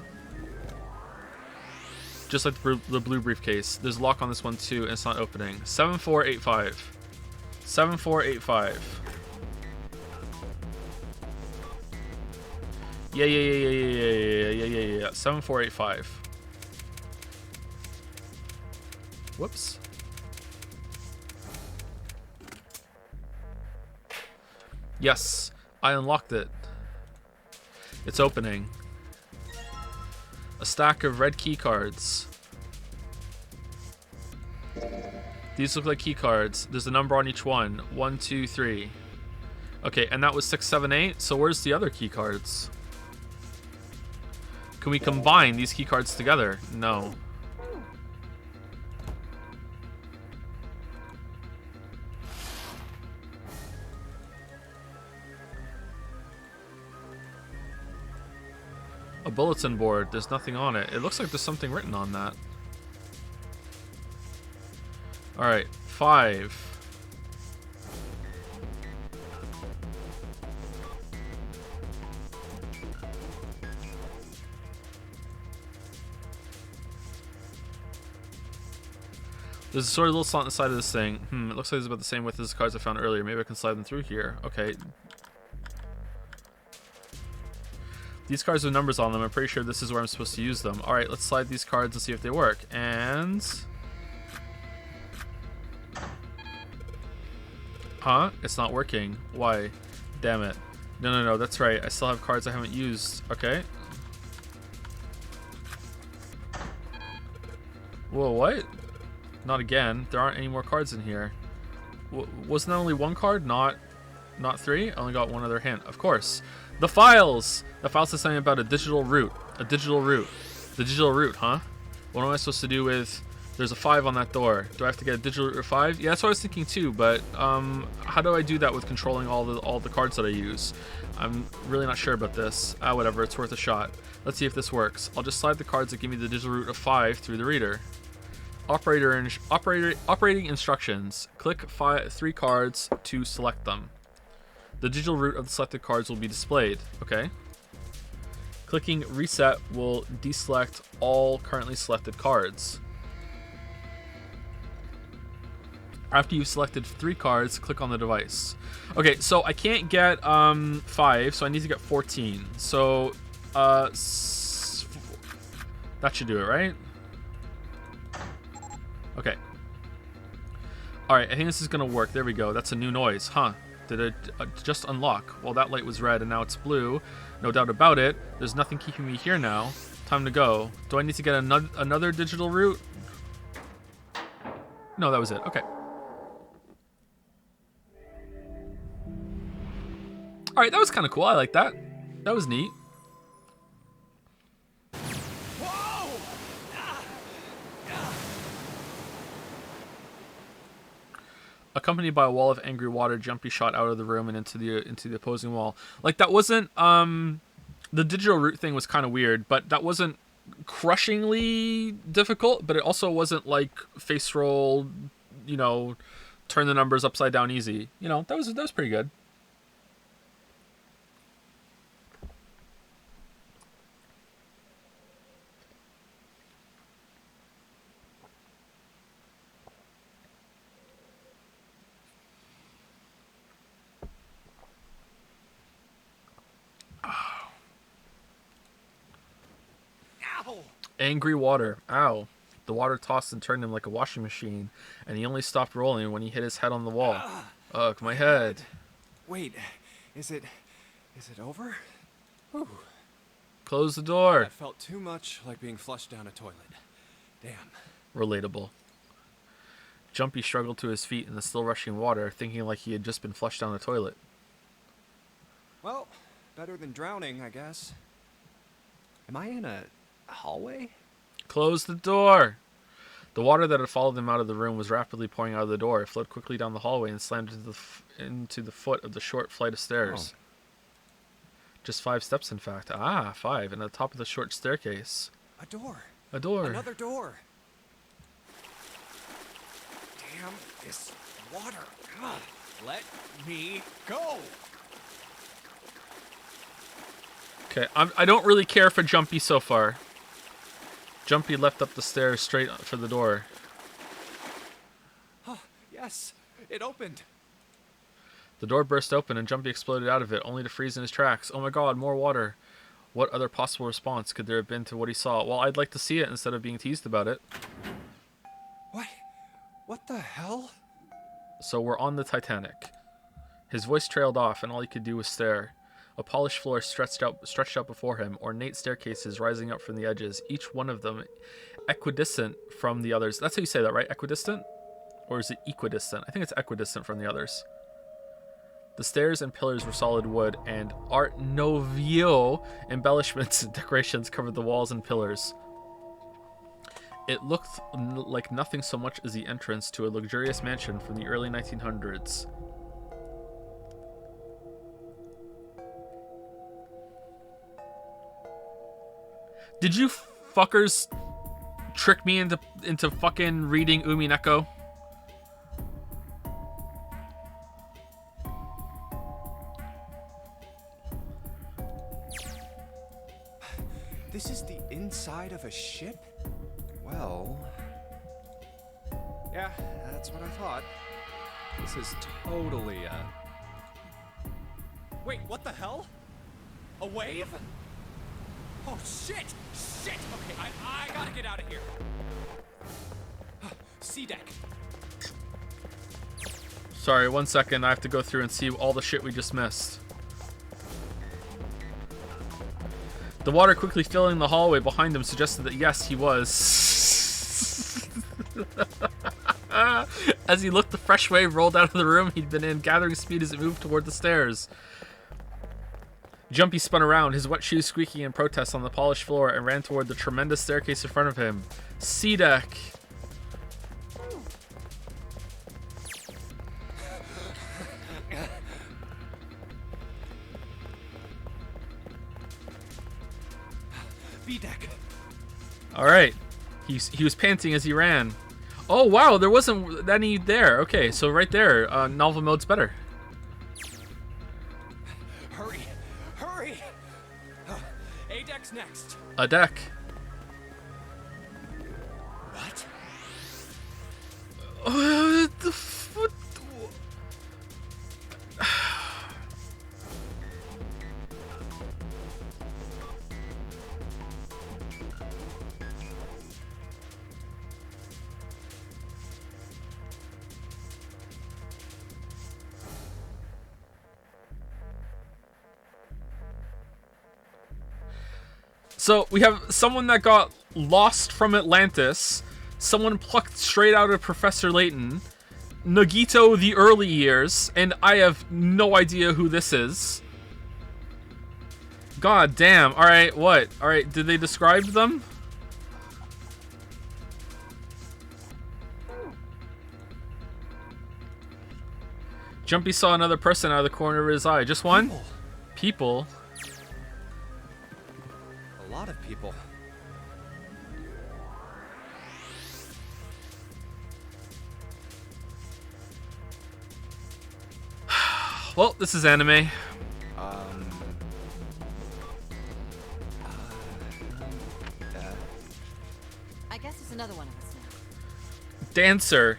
Just like the blue briefcase. There's a lock on this one too, and it's not opening. 7, 4, 8, 5. 7, 4, 8, 5. Yeah. 7, 4, 8, 5. Whoops. Yes, I unlocked it. It's opening. A stack of red key cards. These look like key cards. There's a number on each one. 1, 2, 3. Okay, and that was 6, 7, 8. So where's the other key cards? Can we combine these key cards together? No. A bulletin board. There's nothing on it. It looks like there's something written on that. Alright, 5. There's a sort of little slot on the side of this thing. It looks like it's about the same width as the cards I found earlier. Maybe I can slide them through here. Okay. These cards have numbers on them. I'm pretty sure this is where I'm supposed to use them. Alright, let's slide these cards and see if they work. And... Huh? It's not working. Why? Damn it. No, that's right. I still have cards I haven't used. Okay. Whoa, what? Not again. There aren't any more cards in here. Wasn't there only one card? Not 3? I only got one other hint. Of course. The files! The file says something about a digital route. A digital route. The digital route, huh? What am I supposed to do with... There's a 5 on that door. Do I have to get a digital route 5? Yeah, that's what I was thinking too, but how do I do that with controlling all the cards that I use? I'm really not sure about this. Whatever, it's worth a shot. Let's see if this works. I'll just slide the cards that give me the digital route of 5 through the reader. Operating instructions. Click 3 cards to select them. The digital route of the selected cards will be displayed. Okay. Clicking reset will deselect all currently selected cards. After you've selected 3 cards, click on the device. Okay, so I can't get 5, so I need to get 14. So that should do it, right? Okay. Alright, I think this is gonna work. There we go. That's a new noise. Huh. Did it just unlock? Well, that light was red and now it's blue. No doubt about it. There's nothing keeping me here now. Time to go. Do I need to get another digital route? No, that was it. Okay. Alright, that was kind of cool. I like that. That was neat. Whoa! Accompanied by a wall of angry water, Jumpy shot out of the room and into the opposing wall. Like, that wasn't... the digital route thing was kind of weird, but that wasn't crushingly difficult, but it also wasn't like face roll, you know, turn the numbers upside down easy. You know, that was pretty good. Angry water. Ow. The water tossed and turned him like a washing machine, and he only stopped rolling when he hit his head on the wall. Ugh, my head. Wait, is it over? Whew. Close the door. That felt too much like being flushed down a toilet. Damn. Relatable. Jumpy struggled to his feet in the still rushing water, thinking like he had just been flushed down a toilet. Well, better than drowning, I guess. Am I in a hallway? Close the door. The water that had followed him out of the room was rapidly pouring out of the door. It flowed quickly down the hallway and slammed into the foot of the short flight of stairs. Oh. Just 5 steps, in fact. 5. And at the top of the short staircase. A door. A door. Another door. Damn this water. Ugh. Let me go. Okay, I don't really care for Jumpy so far. Jumpy leapt up the stairs straight for the door. Oh, yes, it opened. The door burst open and Jumpy exploded out of it, only to freeze in his tracks. Oh my god, more water. What other possible response could there have been to what he saw? Well, I'd like to see it instead of being teased about it. What the hell? So we're on the Titanic. His voice trailed off and all he could do was stare. A polished floor stretched out before him, ornate staircases rising up from the edges, each one of them equidistant from the others. That's how you say that, right? Equidistant? Or is it equidistant? I think it's equidistant from the others. The stairs and pillars were solid wood, and Art Nouveau embellishments and decorations covered the walls and pillars. It looked like nothing so much as the entrance to a luxurious mansion from the early 1900s. Did you fuckers trick me into fucking reading Umineko? This is the inside of a ship? Well... yeah, that's what I thought. This is totally Wait, what the hell? A wave? Oh, shit! Shit! Okay, I gotta get out of here. Sea deck. Sorry, 1 second. I have to go through and see all the shit we just missed. The water quickly filling the hallway behind him suggested that yes, he was. As he looked, the fresh wave rolled out of the room he'd been in, gathering speed as it moved toward the stairs. Jumpy spun around, his wet shoes squeaking in protest on the polished floor, and ran toward the tremendous staircase in front of him. C-deck. B-deck. All right. He was panting as he ran. Oh, wow, there wasn't any there. Okay, so right there, novel mode's better. Hurry. Hurry. A-deck's next. A deck. What? What? So we have someone that got lost from Atlantis, someone plucked straight out of Professor Layton, Nagito the early years, and I have no idea who this is. God damn. Alright, what? Alright, did they describe them? Jumpy saw another person out of the corner of his eye. Just one? People? A lot of people. Well, this is anime. I guess it's another one of us now. Dancer.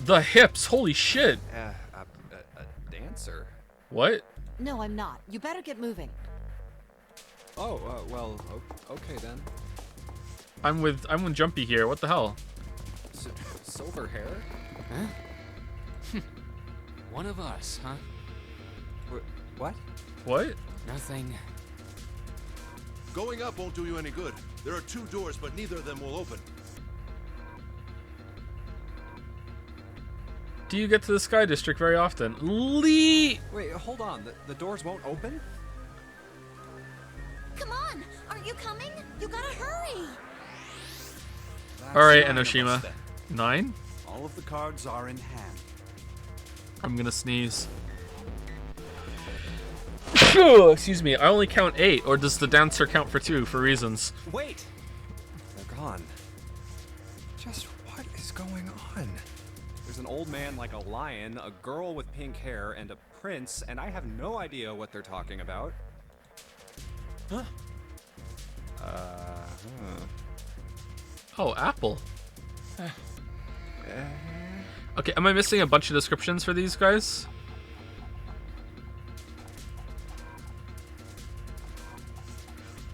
The hips. Holy shit. A dancer? What? No, I'm not. You better get moving. Oh, well, okay then. I'm with Jumpy here. What the hell? Silver hair? Huh? One of us, huh? What? What? Nothing. Going up won't do you any good. There are 2 doors, but neither of them will open. Do you get to the Sky District very often? Lee! Wait, hold on. The doors won't open? Come on! Aren't you coming? You gotta hurry! Alright, 9 of us Enoshima. then. 9? All of the cards are in hand. I'm gonna sneeze. Excuse me, I only count 8, or does the dancer count for 2 for reasons? Wait! They're gone. Just what is going on? There's an old man like a lion, a girl with pink hair, and a prince, and I have no idea what they're talking about. Huh? Oh, Apple. Okay, am I missing a bunch of descriptions for these guys?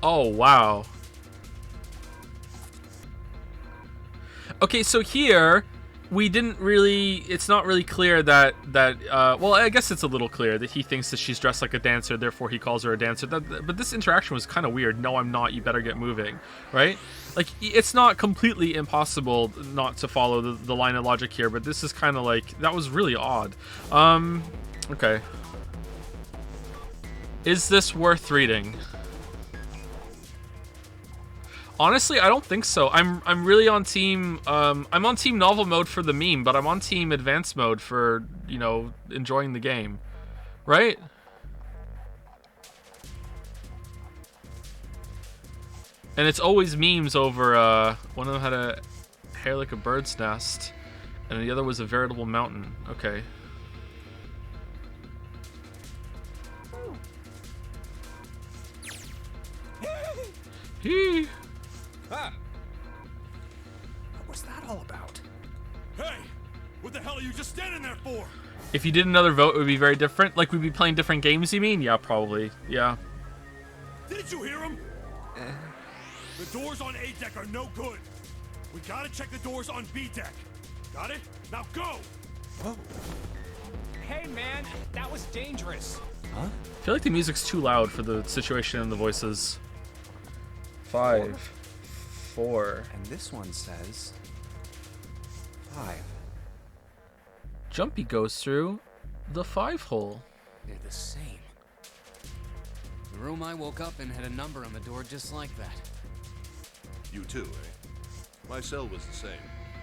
Oh, wow. Okay, so here we didn't really, it's not really clear that well, I guess it's a little clear that he thinks that she's dressed like a dancer, therefore he calls her a dancer. But this interaction was kind of weird. No, I'm not, you better get moving, right? Like, it's not completely impossible not to follow the line of logic here, but this is kind of like, that was really odd. Okay. Is this worth reading? Honestly, I don't think so. I'm really on team I'm on team novel mode for the meme, but I'm on team advanced mode for, you know, enjoying the game. Right? And it's always memes over one of them had a hair like a bird's nest and the other was a veritable mountain. Okay. Hee. Ah! What was that all about? Hey! What the hell are you just standing there for? If you did another vote, it would be very different. Like, we'd be playing different games, you mean? Yeah, probably. Yeah. Didn't you hear him? The doors on A deck are no good. We gotta check the doors on B deck. Got it? Now go! Hey man, that was dangerous. I feel like the music's too loud for the situation and the voices. 5, 4. And this one says 5. Jumpy goes through the 5 hole. They're the same. The room I woke up in had a number on the door just like that. You too, eh? My cell was the same.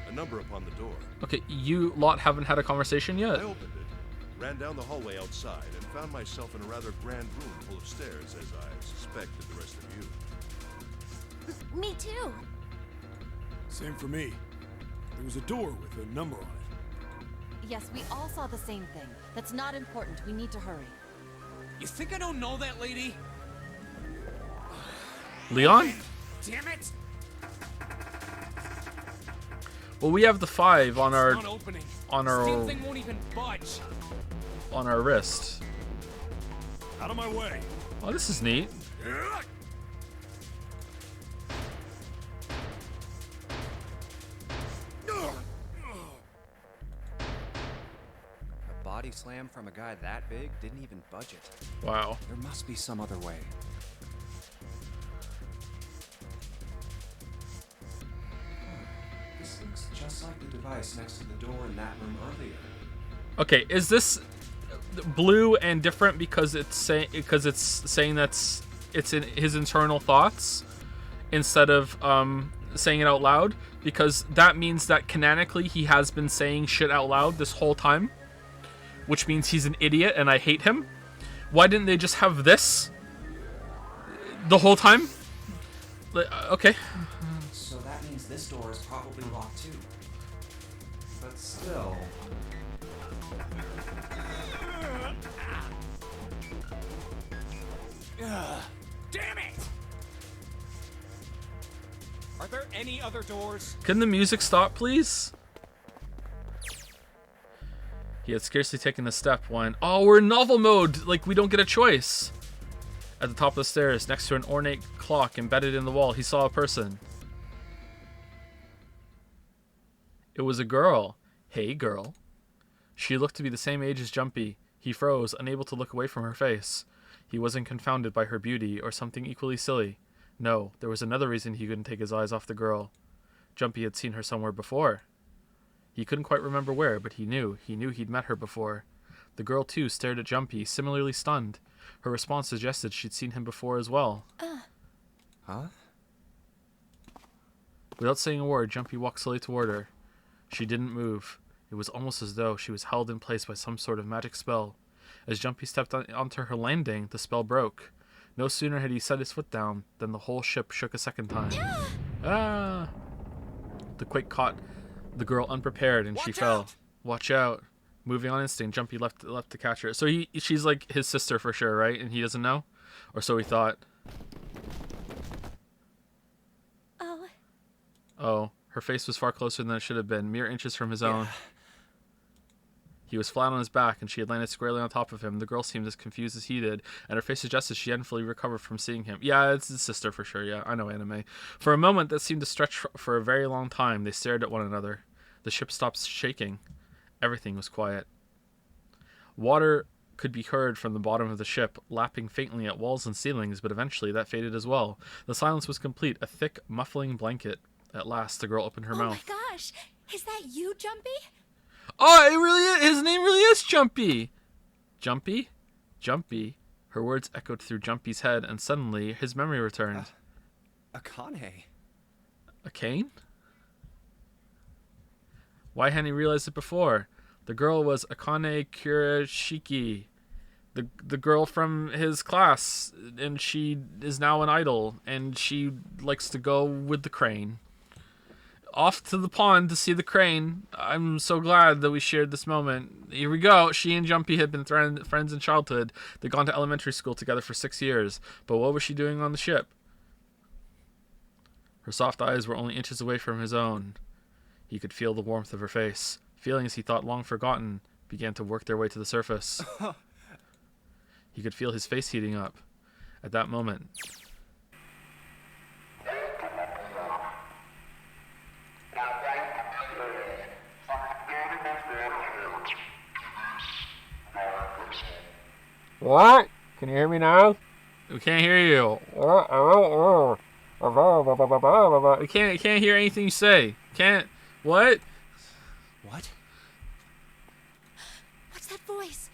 A number upon the door. Okay, you lot haven't had a conversation yet. I opened it, ran down the hallway outside, and found myself in a rather grand room full of stairs, as I suspected the rest of you. Me too. Same for me. There was a door with a number on it. Yes, we all saw the same thing. That's not important. We need to hurry. You think I don't know that lady? Leon? Damn it! Well, we have the 5 on our Not opening. on our Steel thing won't even budge. on our wrist. Out of my way. Oh, this is neat. A body slam from a guy that big didn't even budge it. Wow. There must be some other way. This looks just like the device next to the door in that room earlier. Okay, is this blue and different because it's saying that's it's in his internal thoughts instead of saying it out loud? Because that means that canonically he has been saying shit out loud this whole time, which means he's an idiot and I hate him. Why didn't they just have this the whole time? Okay. So that means this door is probably locked too. But still. Damn it! Are there any other doors? Can the music stop, please? He had scarcely taken a step when... Oh, we're in novel mode! Like, we don't get a choice. At the top of the stairs, next to an ornate clock embedded in the wall, he saw a person. It was a girl. Hey, girl. She looked to be the same age as Jumpy. He froze, unable to look away from her face. He wasn't confounded by her beauty, or something equally silly. No, there was another reason he couldn't take his eyes off the girl. Jumpy had seen her somewhere before. He couldn't quite remember where, but he knew he'd met her before. The girl, too, stared at Jumpy, similarly stunned. Her response suggested she'd seen him before as well. Huh? Without saying a word, Jumpy walked slowly toward her. She didn't move. It was almost as though she was held in place by some sort of magic spell. As Jumpy stepped onto her landing, the spell broke. No sooner had he set his foot down than the whole ship shook a second time. Ah! The quake caught the girl unprepared, and she fell. Watch out! Moving on instinct, Jumpy left to catch her. So she's like his sister for sure, right? And he doesn't know, or so he thought. Oh. Oh, her face was far closer than it should have been, mere inches from his own. He was flat on his back, and she had landed squarely on top of him. The girl seemed as confused as he did, and her face suggested she hadn't fully recovered from seeing him. Yeah, it's his sister for sure, yeah, I know anime. For a moment that seemed to stretch for a very long time, they stared at one another. The ship stopped shaking. Everything was quiet. Water could be heard from the bottom of the ship, lapping faintly at walls and ceilings, but eventually that faded as well. The silence was complete, a thick, muffling blanket. At last, the girl opened her mouth. Oh my gosh! Is that you, Jumpy? Oh, it really is. His name really is Jumpy. Jumpy? Jumpy. Her words echoed through Jumpy's head, and suddenly his memory returned. Akane. A cane? Why hadn't he realized it before? The girl was Akane Kurashiki, the girl from his class, and she is now an idol, and she likes to go with the crane. Off to the pond to see the crane. I'm so glad that we shared this moment. Here we go. She and Jumpy had been friends in childhood. They'd gone to elementary school together for 6 years. But what was she doing on the ship? Her soft eyes were only inches away from his own. He could feel the warmth of her face. Feelings he thought long forgotten began to work their way to the surface. He could feel his face heating up. At that moment... What? Can you hear me now? We can't hear you. We can't hear anything you say. Can't. What? What? What's that voice?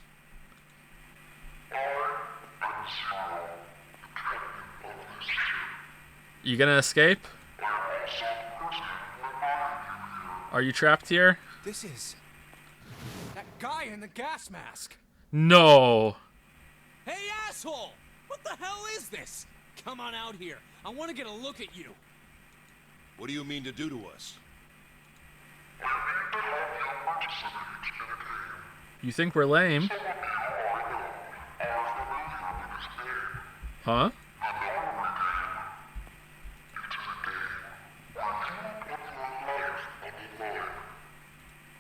You gonna escape? Are you trapped here? This is... that guy in the gas mask. No. Hey, asshole! What the hell is this? Come on out here. I want to get a look at you. What do you mean to do to us? You think we're lame? Huh?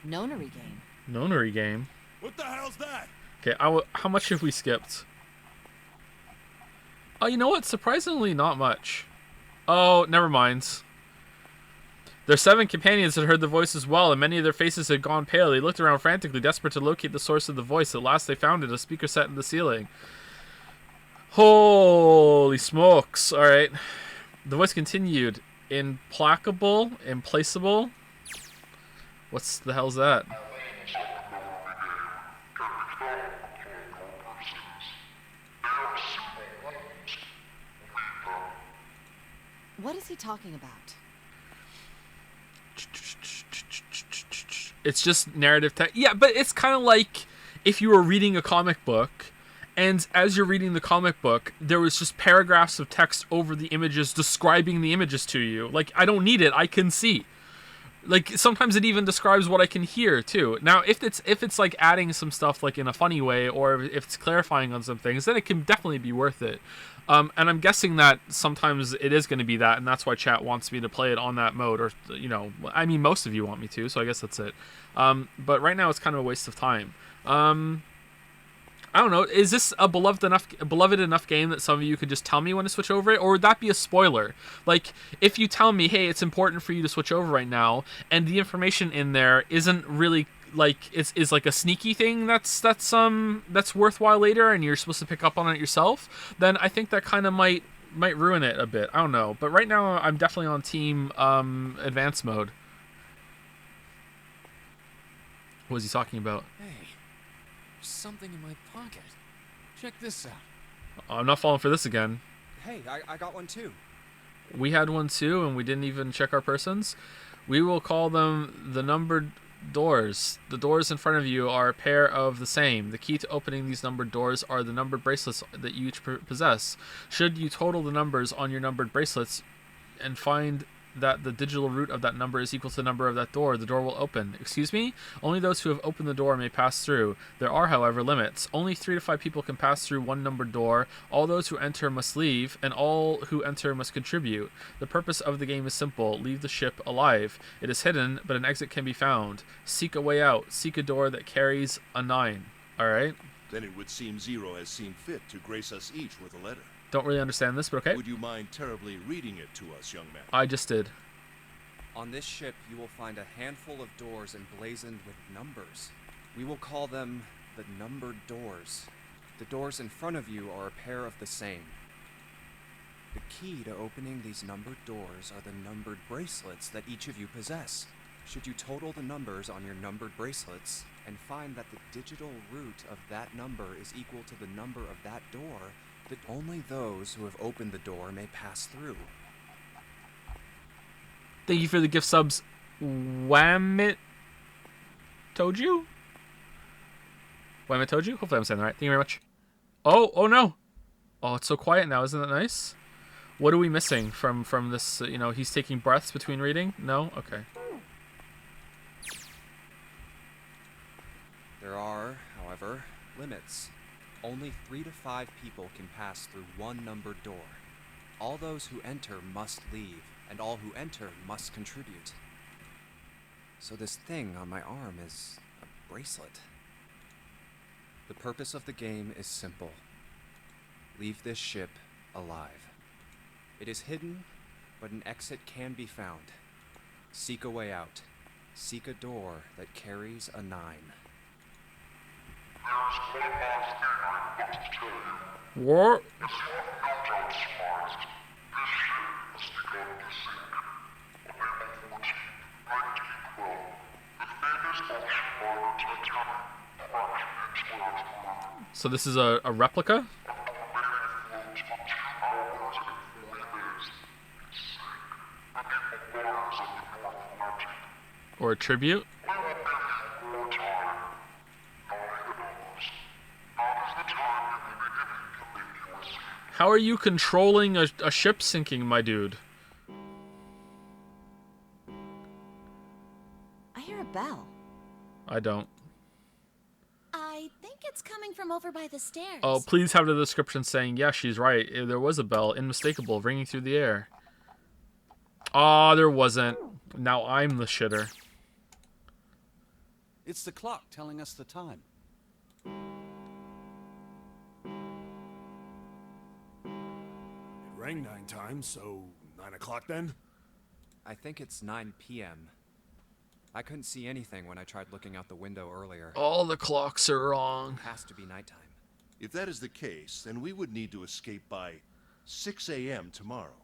Nonary game. Nonary game. What the hell's that? Okay, how much have we skipped? Oh, you know what? Surprisingly, not much. Oh, never mind. Their 7 companions had heard the voice as well, and many of their faces had gone pale. They looked around frantically, desperate to locate the source of the voice. At last they found it, a speaker set in the ceiling. Holy smokes. Alright. The voice continued. Implacable? Implaceable? What's the hell's that? What is he talking about? It's just narrative text. Yeah, but it's kind of like if you were reading a comic book, and as you're reading the comic book, there was just paragraphs of text over the images describing the images to you. Like, I don't need it. I can see. Like, sometimes it even describes what I can hear, too. Now, if it's like adding some stuff, like, in a funny way, or if it's clarifying on some things, then it can definitely be worth it. And I'm guessing that sometimes it is going to be that, and that's why chat wants me to play it on that mode, or, you know, I mean, most of you want me to, so I guess that's it. But right now it's kind of a waste of time. I don't know, is this a beloved enough game that some of you could just tell me when to switch over it, or would that be a spoiler? Like, if you tell me, hey, it's important for you to switch over right now, and the information in there isn't really like is like a sneaky thing that's worthwhile later, and you're supposed to pick up on it yourself, then I think that kind of might ruin it a bit. I don't know, but right now I'm definitely on team advanced mode. What was he talking about? Hey, there's something in my pocket. Check this out. I'm not falling for this again. Hey, I got one too. We had one too, and we didn't even check our persons. We will call them the numbered doors. The doors in front of you are a pair of the same. The key to opening these numbered doors are the numbered bracelets that you each possess. Should you total the numbers on your numbered bracelets and find that the digital root of that number is equal to the number of that door, the door will open. Excuse me? Only those who have opened the door may pass through. There are, however, limits. Only 3 to 5 people can pass through one numbered door. All those who enter must leave, and all who enter must contribute. The purpose of the game is simple. Leave the ship alive. It is hidden, but an exit can be found. Seek a way out. Seek a door that carries a 9. Alright? Then it would seem Zero has seen fit to grace us each with a letter. Don't really understand this, but okay. Would you mind terribly reading it to us, young man? I just did. On this ship, you will find a handful of doors emblazoned with numbers. We will call them the numbered doors. The doors in front of you are a pair of the same. The key to opening these numbered doors are the numbered bracelets that each of you possess. Should you total the numbers on your numbered bracelets and find that the digital root of that number is equal to the number of that door, that only those who have opened the door may pass through. Thank you for the gift subs, Whamit Toju? Whamit Toju? Hopefully I'm saying that right. Thank you very much. Oh no! Oh, it's so quiet now. Isn't that nice? What are we missing from this? You know, he's taking breaths between reading? No? Okay. There are, however, limits. Only 3 to 5 people can pass through one numbered door. All those who enter must leave, and all who enter must contribute. So this thing on my arm is a bracelet. The purpose of the game is simple. Leave this ship alive. It is hidden, but an exit can be found. Seek a way out. Seek a door that carries a 9. What? So this is a replica? for a tribute. How are you controlling a ship sinking, my dude? I hear a bell. I don't. I think it's coming from over by the stairs. Oh, please have the description saying, yeah, she's right. There was a bell, unmistakable, ringing through the air. Ah, there wasn't. Now I'm the shitter. It's the clock telling us the time. It rang 9 times, so 9 o'clock then? I think it's 9 p.m. I couldn't see anything when I tried looking out the window earlier. All the clocks are wrong. It has to be nighttime. If that is the case, then we would need to escape by 6 a.m. tomorrow.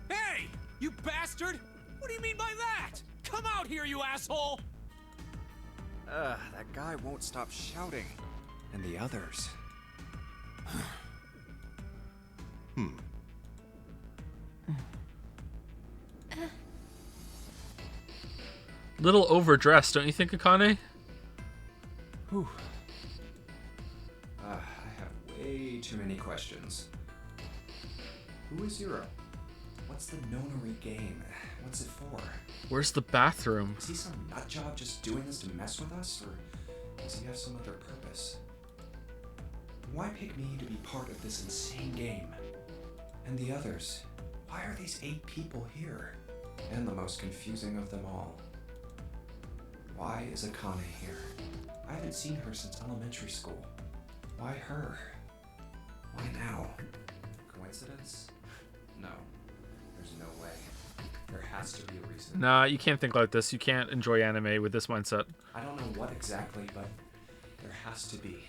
Hey! You bastard! What do you mean by that? Come out here, you asshole! That guy won't stop shouting. And the others. Little overdressed, don't you think, Akane? Whew. I have way too many questions. Who is Zero? What's the nonary game? What's it for? Where's the bathroom? Is he some nutjob just doing this to mess with us, or does he have some other purpose? Why pick me to be part of this insane game? And the others? Why are these 8 people here? And the most confusing of them all. Why is Akane here? I haven't seen her since elementary school. Why her? Why now? Coincidence? No. There's no way. There has to be a reason. Nah, you can't think like this. You can't enjoy anime with this mindset. I don't know what exactly, but there has to be.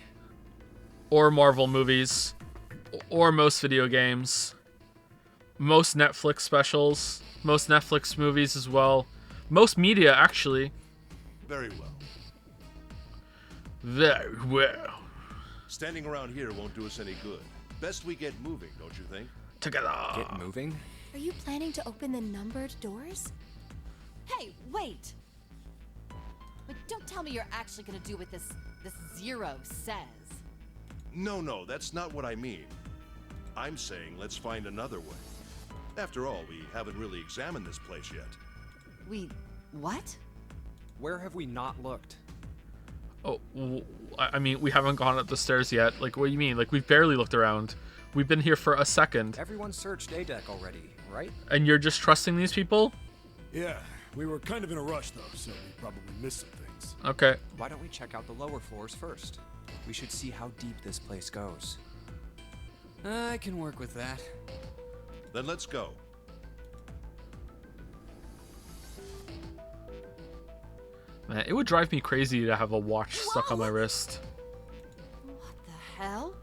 Or Marvel movies. Or most video games. Most Netflix specials. Most Netflix movies as well. Most media, actually. Very well. Very well. Standing around here won't do us any good. Best we get moving, don't you think? Together. Get moving? Are you planning to open the numbered doors? Hey, wait! But don't tell me you're actually gonna do what this Zero says. No, that's not what I mean. I'm saying let's find another way. After all, we haven't really examined this place yet. What? Where have we not looked? Oh, I mean, we haven't gone up the stairs yet. Like, what do you mean? Like, we've barely looked around. We've been here for a second. Everyone searched A deck already, right? And you're just trusting these people? Yeah, we were kind of in a rush though, so we probably missed some things. Okay. Why don't we check out the lower floors first? We should see how deep this place goes. I can work with that. Then let's go. Man, it would drive me crazy to have a watch stuck on my wrist. What the hell?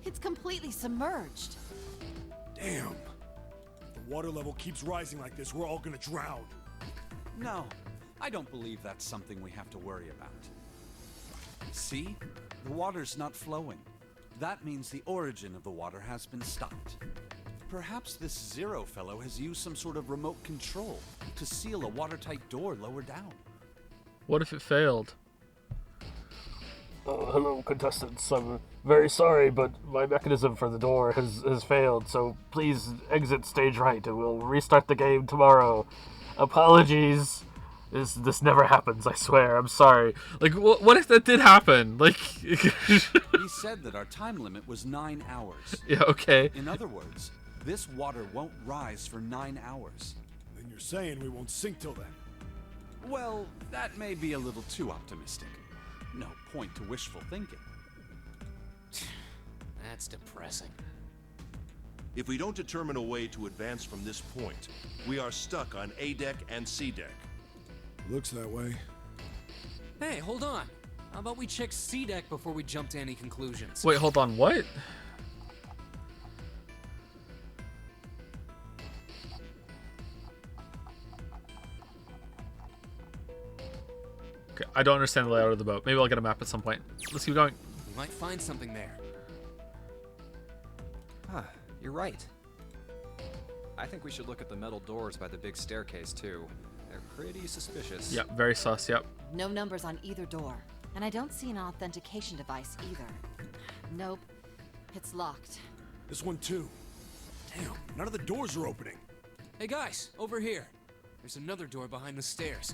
It's completely submerged. Damn. If the water level keeps rising like this, we're all gonna drown. No, I don't believe that's something we have to worry about. See? The water's not flowing. That means the origin of the water has been stopped. Perhaps this Zero fellow has used some sort of remote control to seal a watertight door lower down. What if it failed? Hello, contestants. I'm very sorry, but my mechanism for the door has failed, so please exit stage right and we'll restart the game tomorrow. Apologies. This never happens, I swear. I'm sorry. Like, what if that did happen? Like... He said that our time limit was 9 hours. Yeah, okay. In other words, this water won't rise for 9 hours. Then you're saying we won't sink till then. Well, that may be a little too optimistic. No point to wishful thinking. That's depressing. If we don't determine a way to advance from this point, we are stuck on A deck and C deck. Looks that way. Hey, hold on. How about we check C deck before we jump to any conclusions? Wait, hold on, what? Okay, I don't understand the layout of the boat. Maybe I'll get a map at some point. Let's keep going. We might find something there. Huh, you're right. I think we should look at the metal doors by the big staircase, too. They're pretty suspicious. Yep, very sus, yep. No numbers on either door. And I don't see an authentication device either. Nope. It's locked. This one too. Damn, none of the doors are opening. Hey guys, over here. There's another door behind the stairs.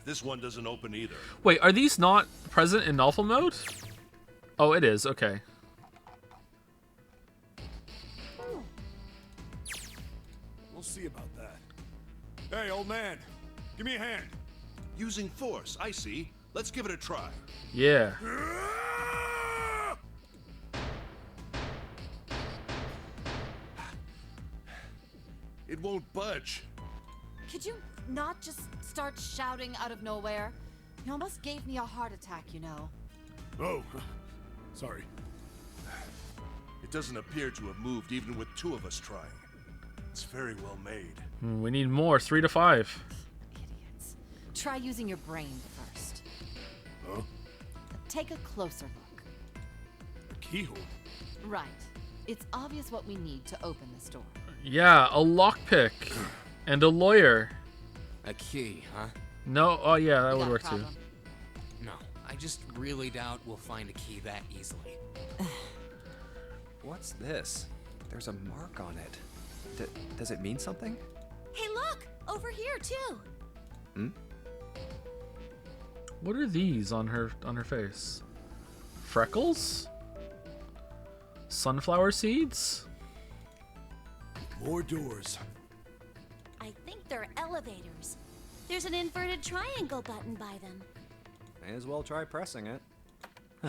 This one doesn't open either. Wait, are these not present in novel mode? Oh, it is. Okay. We'll see about that. Hey, old man, give me a hand. Using force, I see. Let's give it a try. Yeah. It won't budge. Could you not just start shouting out of nowhere? You almost gave me a heart attack, you know. Oh, sorry. It doesn't appear to have moved even with two of us trying. It's very well made. We need more. 3 to 5. Idiots. Try using your brain first. Huh? Take a closer look. A keyhole? Right. It's obvious what we need to open this door. Yeah, a lockpick. And a lawyer. A key, huh? No, oh yeah, that You would got a work too. problem? No, I just really doubt we'll find a key that easily. What's this? There's a mark on it. Does it mean something? Hey, look! Over here, too! What are these on her face? Freckles? Sunflower seeds? More doors. I think they're elevators. There's an inverted triangle button by them. May as well try pressing it.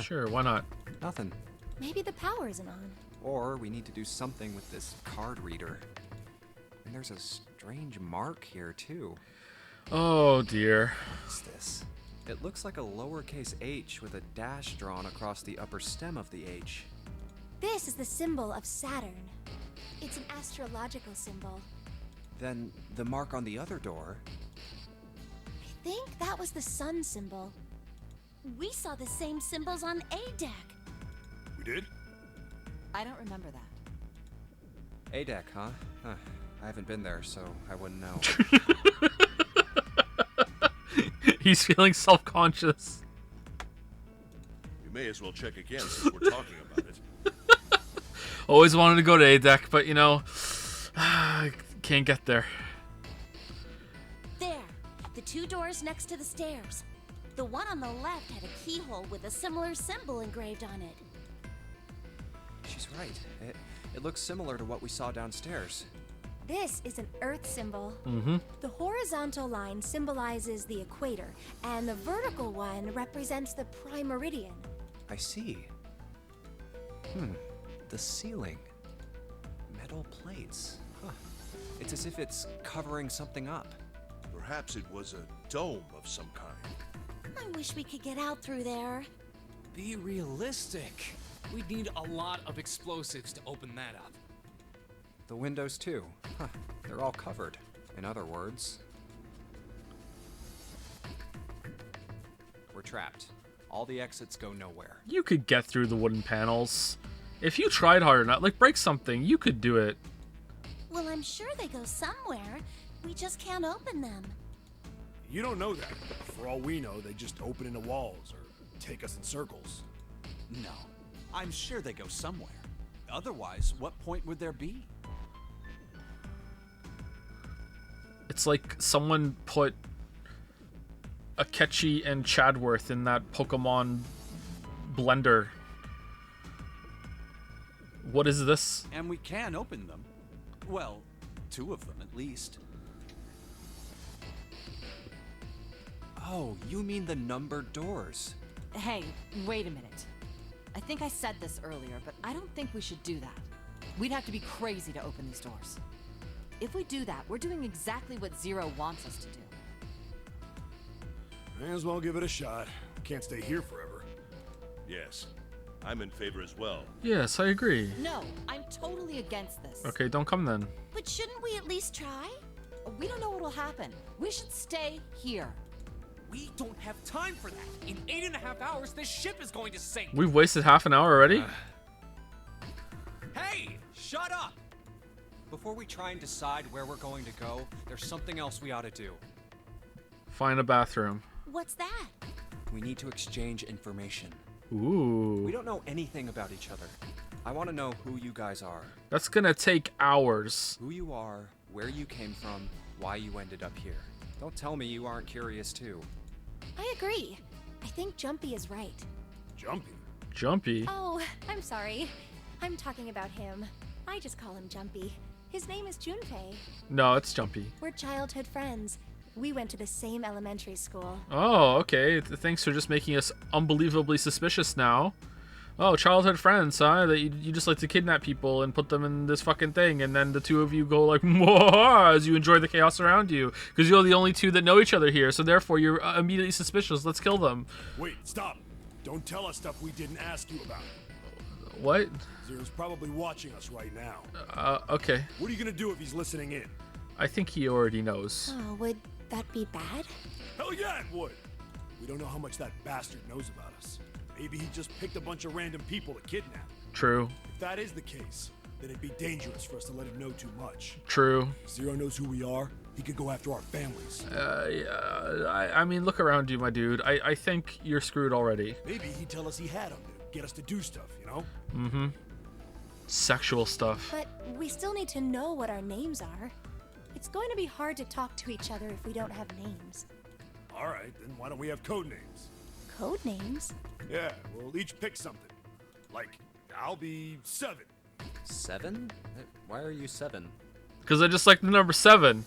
Sure, why not? Nothing. Maybe the power isn't on. Or we need to do something with this card reader. And there's a strange mark here, too. Oh dear. What's this? It looks like a lowercase h with a dash drawn across the upper stem of the H. This is the symbol of Saturn. It's an astrological symbol. Then the mark on the other door. I think that was the sun symbol. We saw the same symbols on A deck. We did? I don't remember that. A deck, huh? I haven't been there, so I wouldn't know. He's feeling self-conscious. We may as well check again since we're talking about it. Always wanted to go to A-Deck, but you know, can't get there. There, the two doors next to the stairs. The one on the left had a keyhole with a similar symbol engraved on it. She's right. It looks similar to what we saw downstairs. This is an Earth symbol. Mm-hmm. The horizontal line symbolizes the equator, and the vertical one represents the prime meridian. I see. The ceiling. Metal plates. Huh. It's as if it's covering something up. Perhaps it was a dome of some kind. I wish we could get out through there. Be realistic. We'd need a lot of explosives to open that up. The windows, too. Huh. They're all covered. In other words, we're trapped. All the exits go nowhere. You could get through the wooden panels. If you tried hard enough, like break something, you could do it. Well, I'm sure they go somewhere. We just can't open them. You don't know that. For all we know, they just open into walls or take us in circles. No, I'm sure they go somewhere. Otherwise, what point would there be? It's like someone put Akechi and Chadworth in that Pokemon blender. What is this? And we can open them. Well, two of them at least. Oh, you mean the numbered doors. Hey, wait a minute. I think I said this earlier, but I don't think we should do that. We'd have to be crazy to open these doors. If we do that, we're doing exactly what Zero wants us to do. May as well give it a shot. Can't stay here forever. Yes, I'm in favor as well. Yes, I agree. No, I'm totally against this. Okay, don't come then. But shouldn't we at least try? We don't know what'll happen. We should stay here. We don't have time for that. In 8.5 hours, this ship is going to sink. We've wasted half an hour already? Hey, shut up! Before we try and decide where we're going to go, there's something else we ought to do. Find a bathroom. What's that? We need to exchange information. Ooh. We don't know anything about each other. I want to know who you guys are. That's gonna take hours. Who you are, where you came from, why you ended up here. Don't tell me you aren't curious too. I agree. I think Jumpy is right. Jumpy? Jumpy? Oh, I'm sorry. I'm talking about him. I just call him Jumpy. His name is Junpei. No, it's Jumpy. We're childhood friends. We went to the same elementary school. Oh, okay. Thanks for just making us unbelievably suspicious now. Oh, childhood friends, huh? That you just like to kidnap people and put them in this fucking thing, and then the two of you go like, "Mwah," as you enjoy the chaos around you, because you're the only two that know each other here, so therefore you're immediately suspicious. Let's kill them. Wait, stop. Don't tell us stuff we didn't ask you about. What? Zero's probably watching us right now. Okay. What are you gonna do if he's listening in? I think he already knows. Oh, would that be bad? Hell yeah, it would. We don't know how much that bastard knows about us. Maybe he just picked a bunch of random people to kidnap. True. If that is the case, then it'd be dangerous for us to let him know too much. True. Zero knows who we are. He could go after our families. Yeah, I mean, look around you, my dude. I think you're screwed already. Maybe he'd tell us he had him to get us to do stuff, you know? Mm-hmm. Sexual stuff. But we still need to know what our names are. It's going to be hard to talk to each other if we don't have names. All right, then why don't we have code names? Code names? Yeah, we'll each pick something. Like, I'll be 7. 7? Why are you 7? Because I just like the number 7.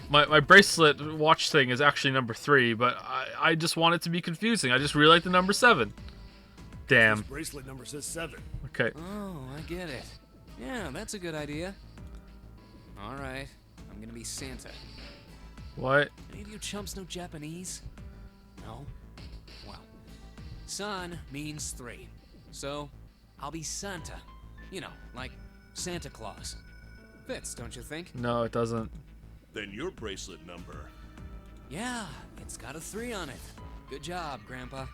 My bracelet watch thing is actually number 3, but I just want it to be confusing. I just really like the number 7. Damn. This bracelet number says 7. Okay. Oh, I get it. Yeah, that's a good idea. All right, I'm gonna be Santa. What? Any of you chumps know Japanese? No? Well, San means 3. So, I'll be Santa. You know, like Santa Claus. Fits, don't you think? No, it doesn't. Then your bracelet number. Yeah, it's got a 3 on it. Good job, Grandpa.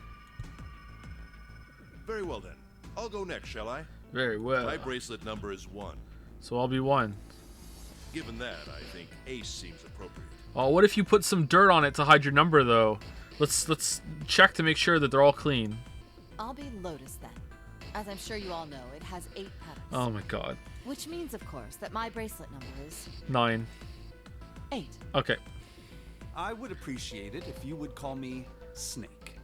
Very well then. I'll go next, shall I? Very well. My bracelet number is 1. So I'll be 1. Given that, I think Ace seems appropriate. Oh, what if you put some dirt on it to hide your number, though? Let's check to make sure that they're all clean. I'll be Lotus then. As I'm sure you all know, it has 8 petals. Oh my god. Which means, of course, that my bracelet number is 9. 8. Okay. I would appreciate it if you would call me Snake.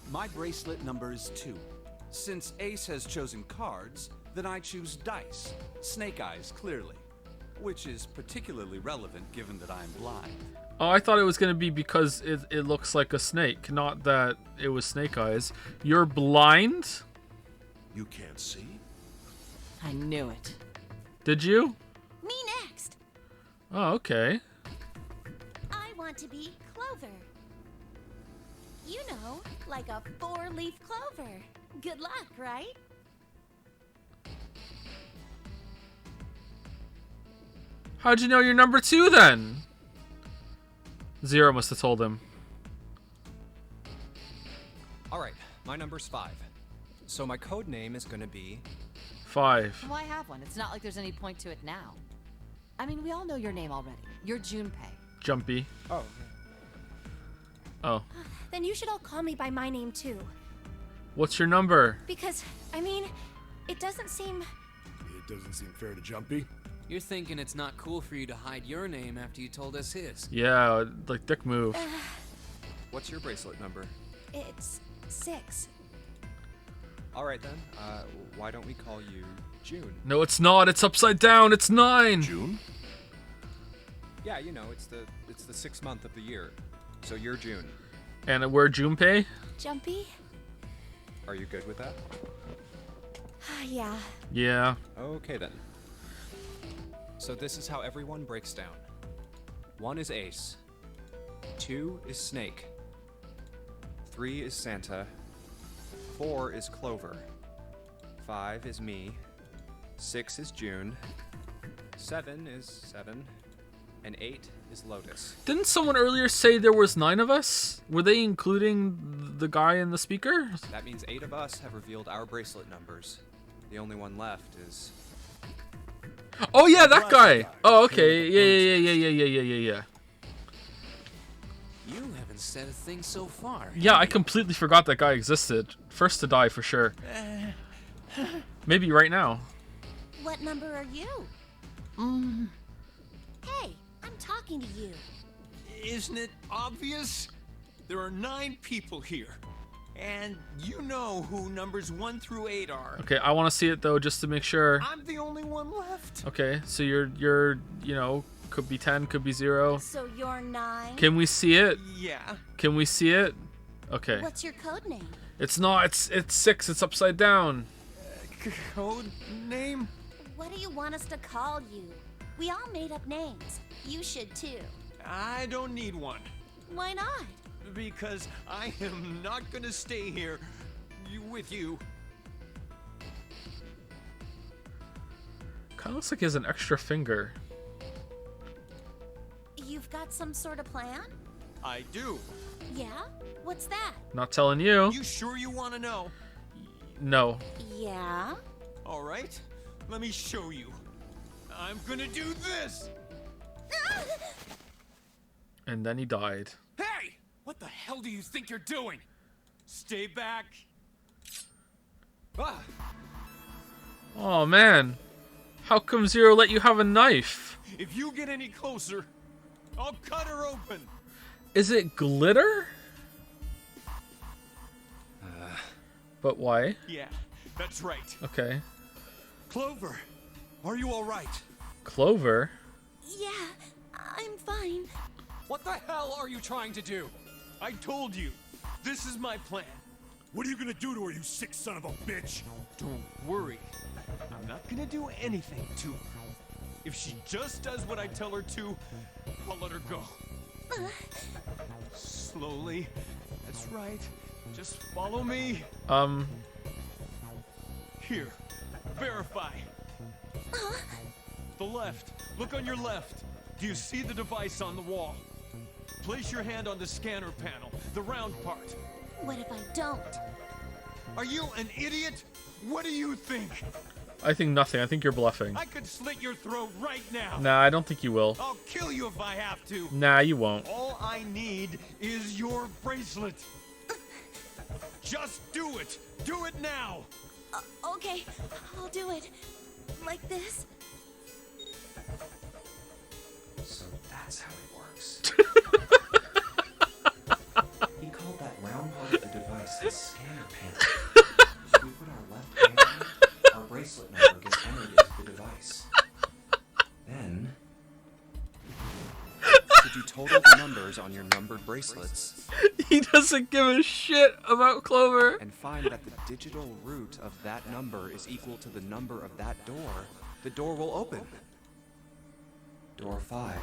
My bracelet number is 2. Since Ace has chosen cards, then I choose dice. Snake eyes, clearly. Which is particularly relevant given that I'm blind. Oh, I thought it was going to be because it looks like a snake, not that it was snake eyes. You're blind? You can't see? I knew it. Did you? Me next. Oh, okay. I want to be Clover. You know, like a 4-leaf clover. Good luck, right? How'd you know you're number 2 then? Zero must have told him. All right, my number's 5. So my code name is gonna be 5. Why have one? It's not like there's any point to it now. I mean, we all know your name already. You're Junpei. Jumpy. Oh. Oh. Then you should all call me by my name too. What's your number? Because, I mean, it doesn't seem... It doesn't seem fair to Jumpy. You're thinking it's not cool for you to hide your name after you told us his. Yeah, like dick move. What's your bracelet number? It's 6. All right then. Why don't we call you June? No, it's not. It's upside down. It's 9. June? Yeah, you know, it's the 6th month of the year. So you're June. And we're Junpei? Jumpy? Are you good with that? Yeah. Yeah. Okay then. So this is how everyone breaks down. 1 is Ace. 2 is Snake. 3 is Santa. 4 is Clover. 5 is me. 6 is June. 7 is 7. and 8 is Lotus. Didn't someone earlier say there was 9 of us? Were they including the guy in the speaker? That means 8 of us have revealed our bracelet numbers. The only one left is... Oh yeah, that guy. Oh okay. Yeah. You haven't said a thing so far. Yeah, I completely forgot that guy existed. First to die for sure. Maybe right now. What number are you? Hey, I'm talking to you. Isn't it obvious? There are 9 people here. And you know who numbers 1 through 8 are. Okay, I want to see it though, just to make sure. I'm the only one left. Okay, so you're you know, could be 10, could be 0. So you're 9? Can we see it? Yeah. Can we see it? Okay. What's your code name? It's not. It's 6. It's upside down. Code name? What do you want us to call you? We all made up names. You should too. I don't need one. Why not? Because I am not gonna stay here with you. Kind of looks like he has an extra finger. You've got some sort of plan? I do. Yeah? What's that? Not telling you. You sure you want to know? No. Yeah? All right. Let me show you. I'm gonna do this. And then he died. Hey! What the hell do you think you're doing? Stay back. Ah! Oh man. How come Zero let you have a knife? If you get any closer, I'll cut her open. Is it glitter? But why? Yeah, that's right. Okay. Clover, are you all right? Clover? Yeah, I'm fine. What the hell are you trying to do? I told you, this is my plan. What are you gonna do to her, you sick son of a bitch? Don't worry. I'm not gonna do anything to her. If she just does what I tell her to, I'll let her go. Slowly. That's right. Just follow me. Here. Verify. The left. Look on your left. Do you see the device on the wall? Place your hand on the scanner panel, the round part. What if I don't? Are you an idiot? What do you think? I think nothing. I think you're bluffing. I could slit your throat right now. Nah, I don't think you will. I'll kill you if I have to. Nah, you won't. All I need is your bracelet. Just do it. Do it now. Okay, I'll do it. Like this. So that's how it works. He called that round part of the device the scanner panel. If we put our left hand on it, our bracelet number gets entered into the device. Then... Did you total the numbers on your numbered bracelets? He doesn't give a shit about Clover. And find that the digital root of that number is equal to the number of that door, the door will open. Door 5.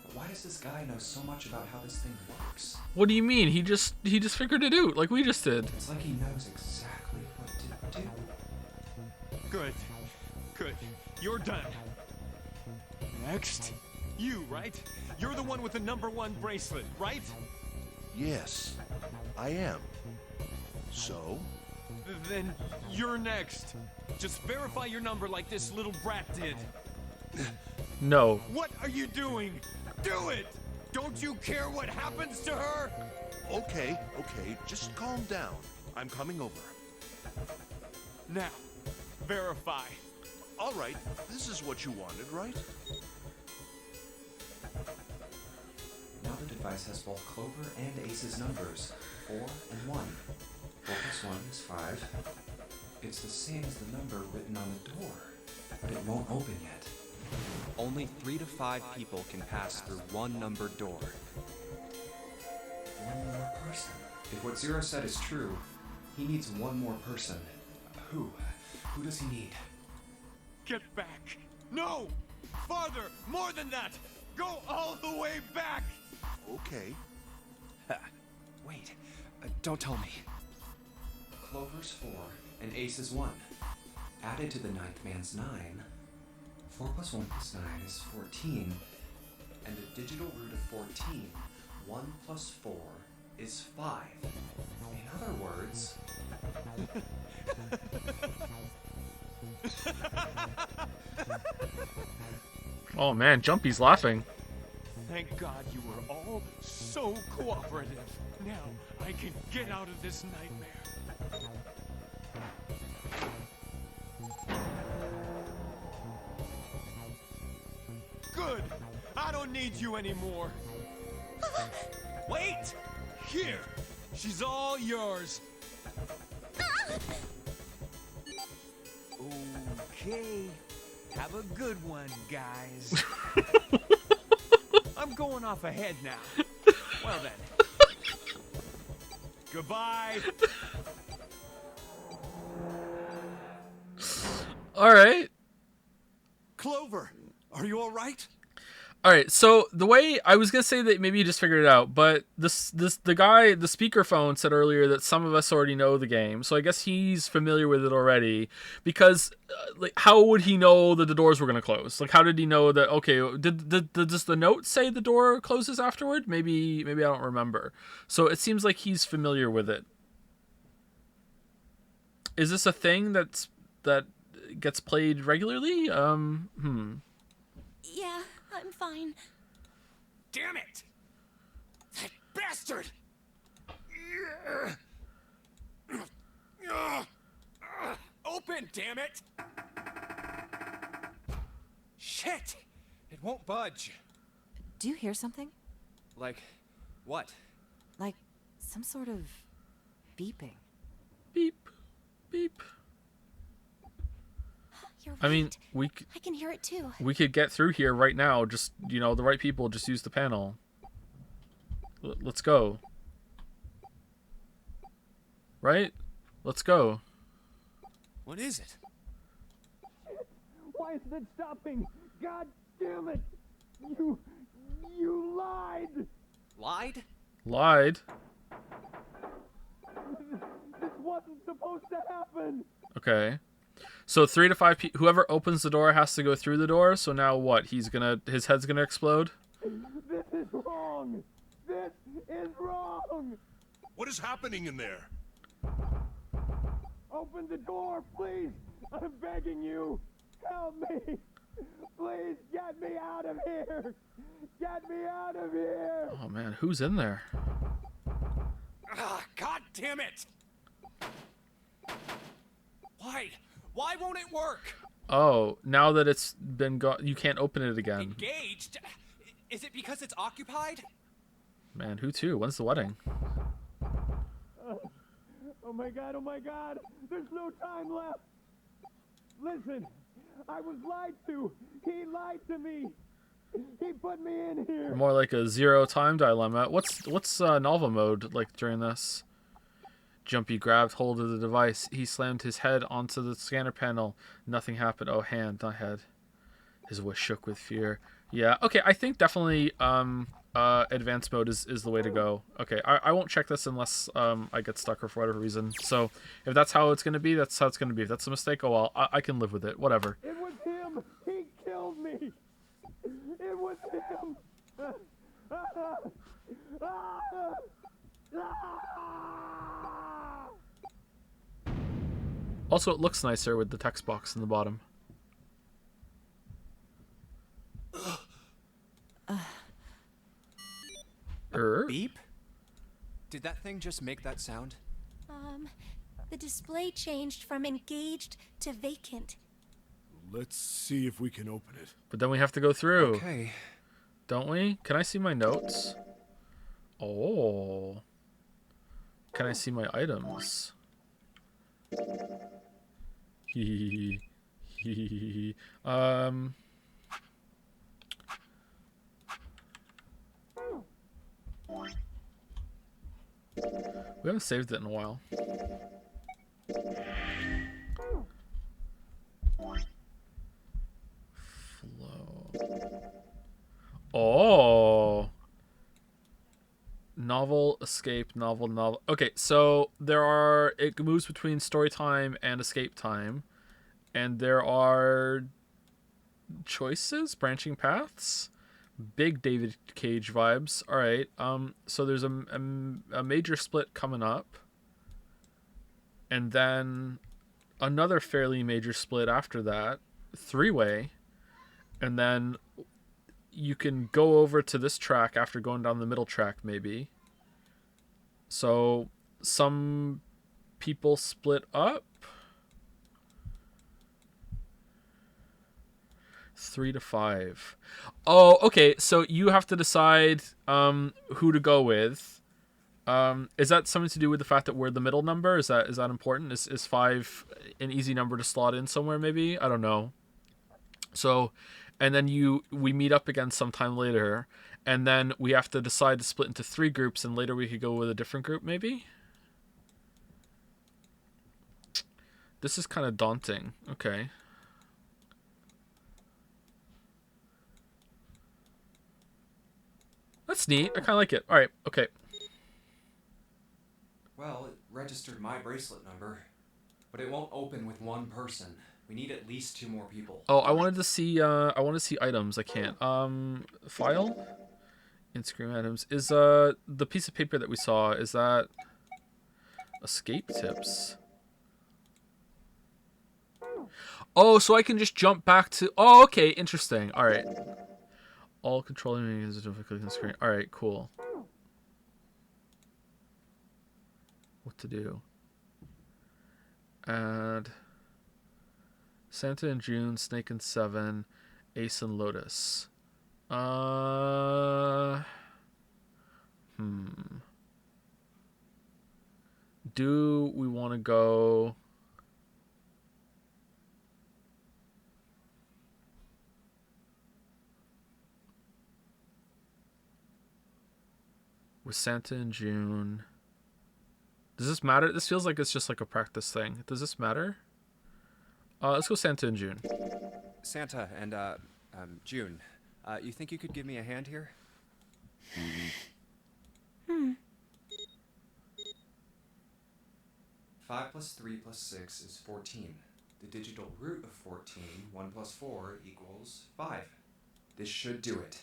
But why does this guy know so much about how this thing works? What do you mean? He just figured it out like we just did. It's like he knows exactly what to do. Good. Good. You're done. Next. You, right? You're the one with the number 1 bracelet, right? Yes, I am. So? Then you're next. Just verify your number like this little brat did. No. What are you doing? Do it! Don't you care what happens to her? Okay, just calm down. I'm coming over. Now, verify. All right, this is what you wanted, right? Now the device has both Clover and Ace's numbers, 4 and 1. 4 plus 1 is 5. It's the same as the number written on the door, but it won't open yet. Only 3 to 5 people can pass through one numbered door. One more person. If what Zero said is true, he needs one more person. Who? Who does he need? Get back. No! Farther! More than that! Go all the way back! Okay. Wait. Don't tell me. Clover's 4 and Ace's 1. Added to the ninth man's 9. 4 plus 1 plus 9 is 14. and a digital root of 14, 1 plus 4 is 5. In other words... Oh man, Jumpy's laughing. Thank God you were all so cooperative. Now I can get out of this nightmare. Good. I don't need you anymore. Wait! Here. She's all yours. Okay. Have a good one, guys. I'm going off ahead now. Well then. Goodbye. All right. Clover, are you all right? All right, so the way I was gonna say that maybe you just figured it out, but the speakerphone said earlier that some of us already know the game, so I guess he's familiar with it already. Because, like, how would he know that the doors were gonna close? Like, how did he know that? Okay, does the note say the door closes afterward? Maybe I don't remember. So it seems like he's familiar with it. Is this a thing that gets played regularly? Yeah, I'm fine. Damn it! That bastard! Open, damn it! Shit! It won't budge. Do you hear something? Like, what? Like some sort of beeping. Beep, beep. You're right. I mean, I can hear it too. we could get through here right now. Just, the right people just use the panel. Let's go. Right? Let's go. What is it? Why isn't it stopping? God damn it! You lied! Lied? Lied? This wasn't supposed to happen! Okay. So 3 to 5 people, whoever opens the door has to go through the door. So now what? His head's gonna explode? This is wrong! This is wrong! What is happening in there? Open the door, please! I'm begging you! Help me! Please get me out of here! Get me out of here! Oh man, who's in there? God damn it! Why won't it work? Oh, now that it's been you can't open it again. Engaged? Is it because it's occupied? Man, who to? When's the wedding? Oh my god! There's no time left! Listen, I was lied to! He lied to me! He put me in here! More like a 0 time dilemma. What's novel mode like during this? Jumpy grabbed hold of the device. He slammed his head onto the scanner panel. Nothing happened. Oh, hand, not head. His voice shook with fear. Yeah, okay, I think definitely advanced mode is the way to go. Okay, I won't check this unless I get stuck or for whatever reason. So if that's how it's going to be, that's how it's going to be. If that's a mistake, oh well, I can live with it. Whatever. It was him! He killed me! It was him! Also, it looks nicer with the text box in the bottom. Beep? Did that thing just make that sound? The display changed from engaged to vacant. Let's see if we can open it. But then we have to go through. Okay. Don't we? Can I see my notes? Oh. Can I see my items? We haven't saved it in a while. Flow. Oh. Novel, escape, novel. Okay, so it moves between story time and escape time. And there are choices, branching paths. Big David Cage vibes. All right. So there's a major split coming up, and then another fairly major split after that, 3-way, and then you can go over to this track after going down the middle track, maybe. So some people split up. 3 to 5. Oh, okay. So you have to decide who to go with. Is that something to do with the fact that we're the middle number? Is that important? Is 5 an easy number to slot in somewhere? Maybe, I don't know. So, and then we meet up again sometime later, and then we have to decide to split into 3 groups, and later we could go with a different group. Maybe. This is kind of daunting. Okay. That's neat. I kind of like it. All right. Okay. Well, it registered my bracelet number, but it won't open with one person. We need at least 2 more people. Oh, I wanted to see. I want to see items. I can't. File. Instagram items. Is the piece of paper that we saw, is that escape tips? Oh, so I can just jump back to. Oh, okay. Interesting. All right. All controlling menus are difficult on the screen. All right, cool. What to do? Add Santa and June, Snake and Seven, Ace and Lotus. Do we want to go? With Santa in June. Does this matter? This feels like it's just like a practice thing. Does this matter? Let's go Santa in June. Santa and June, you think you could give me a hand here? 5 plus 3 plus 6 is 14. The digital root of 14, 1 plus 4 equals 5. This should do it.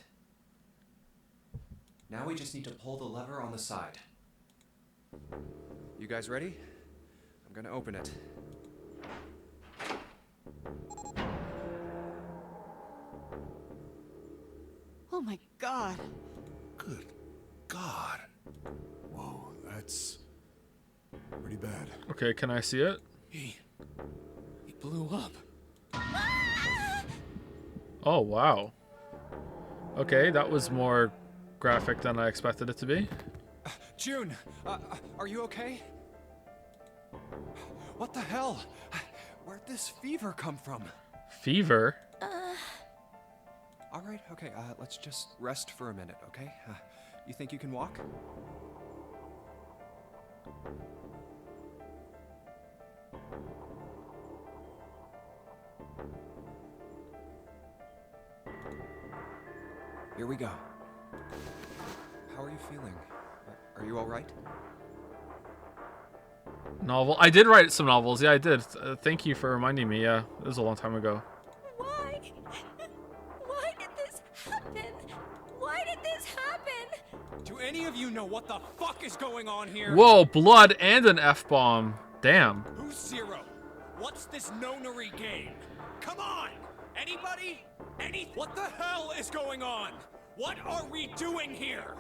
Now we just need to pull the lever on the side. You guys ready? I'm gonna open it. Oh my god. Good God. Whoa, that's pretty bad. Okay, can I see it? He blew up. Oh, wow. Okay, that was more graphic than I expected it to be. June, are you okay? What the hell? Where'd this fever come from? Fever? All right, okay, let's just rest for a minute, okay? You think you can walk? Here we go. How are you feeling? Are you all right? Novel. I did write some novels. Yeah, I did. Thank you for reminding me. Yeah, it was a long time ago. Why? Why did this happen? Why did this happen? Do any of you know what the fuck is going on here? Whoa, blood and an F-bomb. Damn. Who's Zero? What's this nonary game? Come on! Anybody? What the hell is going on? What are we doing here?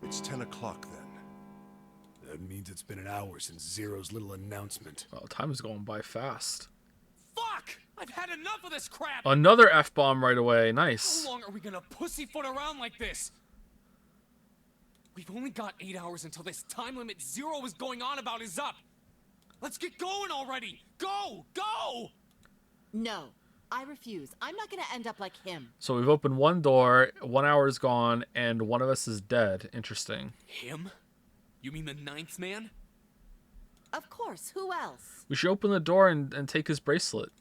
It's 10 o'clock then. That means it's been an hour since Zero's little announcement. Well, time is going by fast. Fuck! I've had enough of this crap! Another F-bomb right away. Nice. How long are we gonna pussyfoot around like this? We've only got 8 hours until this time limit Zero was going on about is up. Let's get going already. Go! Go! No, I refuse. I'm not gonna end up like him. So we've opened one door, 1 hour is gone, and one of us is dead. Interesting. Him? You mean the ninth man? Of course, who else? We should open the door and take his bracelet.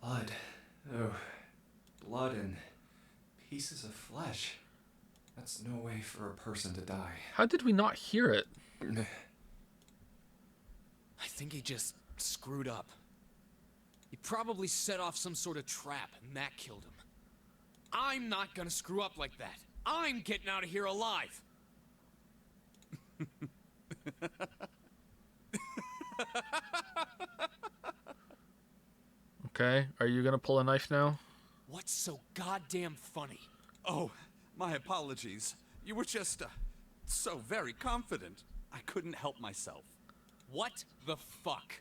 Blood. Oh, blood and pieces of flesh. That's no way for a person to die. How did we not hear it? I think he just screwed up. He probably set off some sort of trap, and that killed him. I'm not gonna screw up like that. I'm getting out of here alive. Okay, are you gonna pull a knife now? What's so goddamn funny? Oh, my apologies. You were just, so very confident. I couldn't help myself. What the fuck?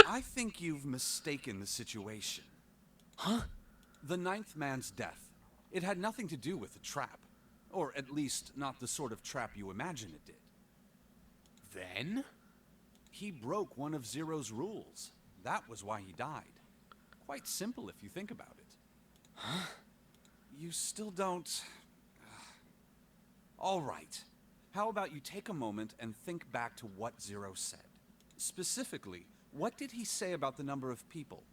I think you've mistaken the situation. Huh? The ninth man's death. It had nothing to do with the trap. Or at least, not the sort of trap you imagine it did. Then? He broke one of Zero's rules. That was why he died. Quite simple if you think about it. Huh? You still don't... All right. How about you take a moment and think back to what Zero said? Specifically, what did he say about the number of people?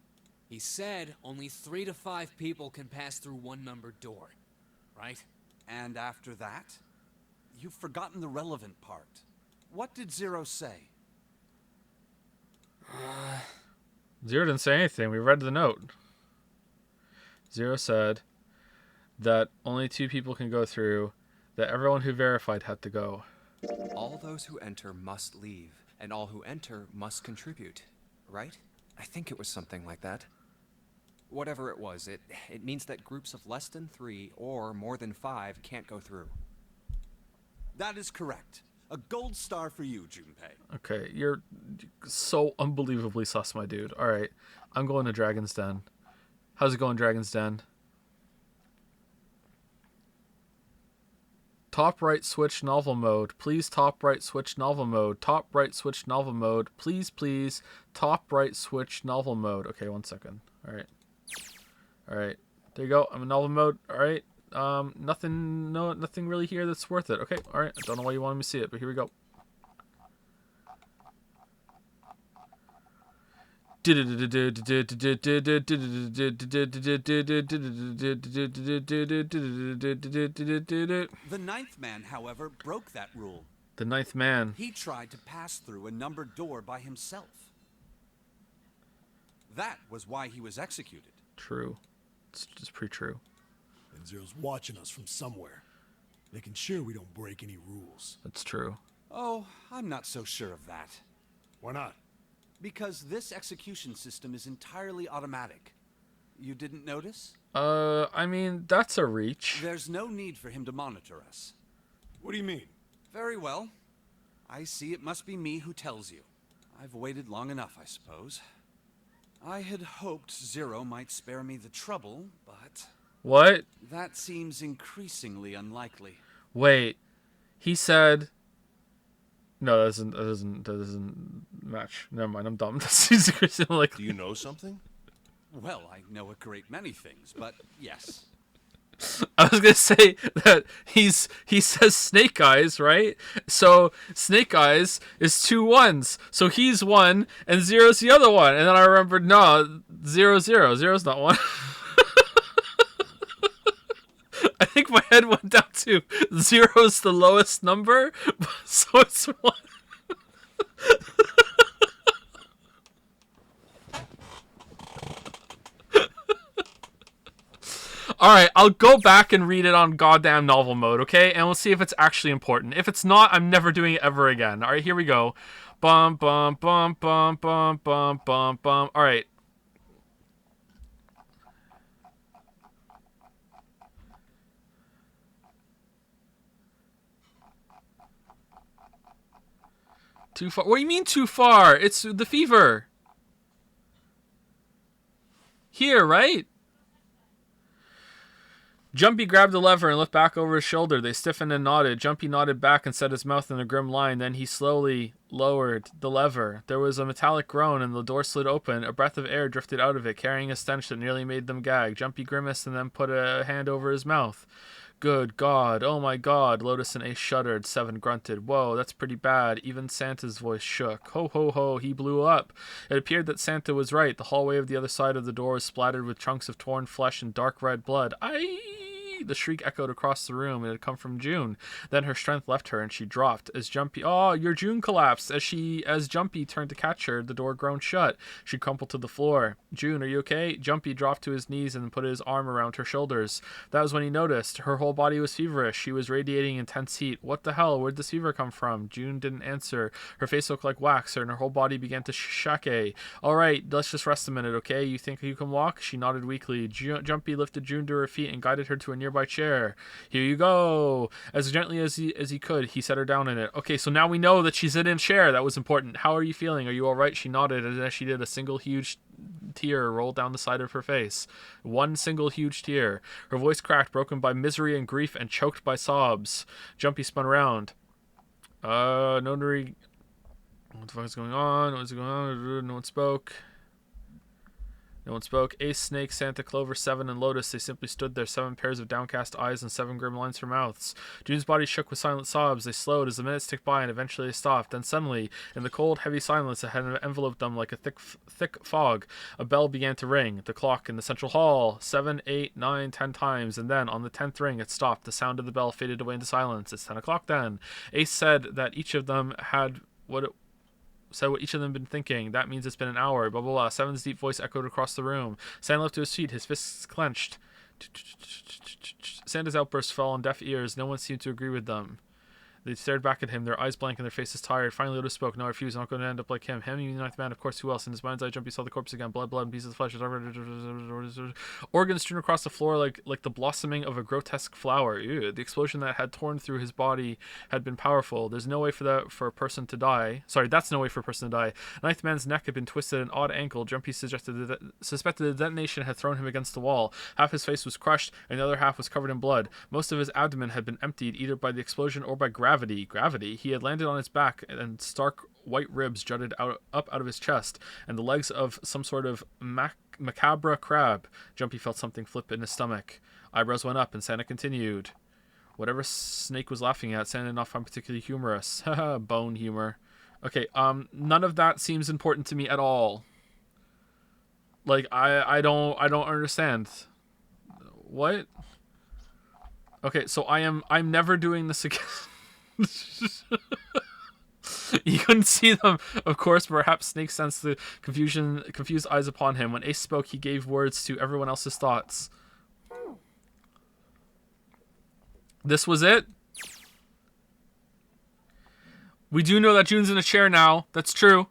He said only 3 to 5 people can pass through one numbered door, right? And after that? You've forgotten the relevant part. What did Zero say? Zero didn't say anything. We read the note. Zero said that only 2 people can go through, that everyone who verified had to go. All those who enter must leave, and all who enter must contribute, right? I think it was something like that. Whatever it was, it means that groups of less than 3 or more than 5 can't go through. That is correct. A gold star for you, Junpei. Okay, you're so unbelievably sus, my dude. Alright, I'm going to Dragon's Den. How's it going, Dragon's Den? Top right switch novel mode. Please top right switch novel mode. Top right switch novel mode. Please, please. Top right switch novel mode. Okay, 1 second. Alright. Alright. There you go. I'm in novel mode. Alright. Nothing really here that's worth it. Okay, alright. I don't know why you wanted me to see it, but here we go. The ninth man, however, broke that rule. The ninth man. He tried to pass through a numbered door by himself. That was why he was executed. True. It's just pretty true. And Zero's watching us from somewhere, making sure we don't break any rules. That's true. Oh, I'm not so sure of that. Why not? Because this execution system is entirely automatic. You didn't notice? I mean, that's a reach. There's no need for him to monitor us. What do you mean? Very well. I see it must be me who tells you. I've waited long enough, I suppose. I had hoped Zero might spare me the trouble, but... What? That seems increasingly unlikely. Wait. He said... No, that doesn't match. Never mind, I'm dumb. That seems increasingly unlikely. Do you know something? Well, I know a great many things, but yes. I was gonna say that he says Snake Eyes, right? So Snake Eyes is 2 1s. So he's 1 and Zero's the other one. And then I remembered, no, 0 0. Zero's not 1. I think my head went down to 0's the lowest number, so it's 1. Alright, I'll go back and read it on goddamn novel mode, okay? And we'll see if it's actually important. If it's not, I'm never doing it ever again. Alright, here we go. Bum, bum, bum, bum, bum, bum, bum, bum. Alright. Too far? What do you mean too far? It's the fever. Here, right? Jumpy grabbed the lever and looked back over his shoulder. They stiffened and nodded. Jumpy nodded back and set his mouth in a grim line. Then he slowly lowered the lever. There was a metallic groan and the door slid open. A breath of air drifted out of it, carrying a stench that nearly made them gag. Jumpy grimaced and then put a hand over his mouth. Good God. Oh my God. Lotus and Ace shuddered. Seven grunted. Whoa, that's pretty bad. Even Santa's voice shook. Ho, ho, ho. He blew up. It appeared that Santa was right. The hallway of the other side of the door was splattered with chunks of torn flesh and dark red blood. Jumpy? The shriek echoed across the room. It had come from June. Then her strength left her, and she dropped. As Jumpy... Oh, your June collapsed. As Jumpy turned to catch her, the door groaned shut. She crumpled to the floor. June, are you okay? Jumpy dropped to his knees and put his arm around her shoulders. That was when he noticed. Her whole body was feverish. She was radiating intense heat. What the hell? Where'd this fever come from? June didn't answer. Her face looked like wax, and her whole body began to shake. All right, let's just rest a minute, okay? You think you can walk? She nodded weakly. Jumpy lifted June to her feet and guided her to a nearby chair. Here you go. As gently as he could, he set her down in it. Okay, so now we know that she's in a chair. That was important. How are you feeling? Are you all right? She nodded, and as she did, a single huge tear rolled down the side of her face. One single huge tear. Her voice cracked, broken by misery and grief and choked by sobs. Jumpy spun around. Notary... What the fuck is going on? What is going on? No one spoke. No one spoke. Ace, Snake, Santa, Clover, Seven, and Lotus. They simply stood there, 7 pairs of downcast eyes and 7 grim lines for mouths. June's body shook with silent sobs. They slowed as the minutes ticked by, and eventually they stopped. Then suddenly, in the cold, heavy silence that had enveloped them like a thick fog, a bell began to ring. The clock in the central hall. 7, 8, 9, 10 times, and then, on the 10th ring, it stopped. The sound of the bell faded away into silence. It's 10 o'clock then. Ace said that each of them had what each of them had been thinking. That means it's been an hour. Blah, blah, blah. Seven's deep voice echoed across the room. Santa leapt to his feet, his fists clenched. Santa's outbursts fell on deaf ears. No one seemed to agree with them. They stared back at him, their eyes blank and their faces tired. Finally, Lotus spoke. No, I refuse. I'm not going to end up like him. Him, you ninth man, of course, who else? In his mind's eye, Jumpy saw the corpse again. Blood, and pieces of flesh. Organs strewn across the floor like the blossoming of a grotesque flower. Ew. The explosion that had torn through his body had been powerful. There's no way for a person to die. Sorry, that's no way for a person to die. Ninth man's neck had been twisted at an odd angle. Jumpy suspected the detonation had thrown him against the wall. Half his face was crushed, and the other half was covered in blood. Most of his abdomen had been emptied, either by the explosion or by gravity. He had landed on his back, and stark white ribs jutted up out of his chest, and the legs of some sort of macabre crab. Jumpy felt something flip in his stomach. Eyebrows went up, and Santa continued. Whatever Snake was laughing at, Santa did not find particularly humorous. Haha, bone humor. Okay, none of that seems important to me at all. Like, I don't understand. What? Okay, so I'm never doing this again. You couldn't see them, of course. Perhaps Snake sensed the confused eyes upon him. When Ace spoke, he gave words to everyone else's thoughts. This was it? We do know that June's in a chair now. That's true.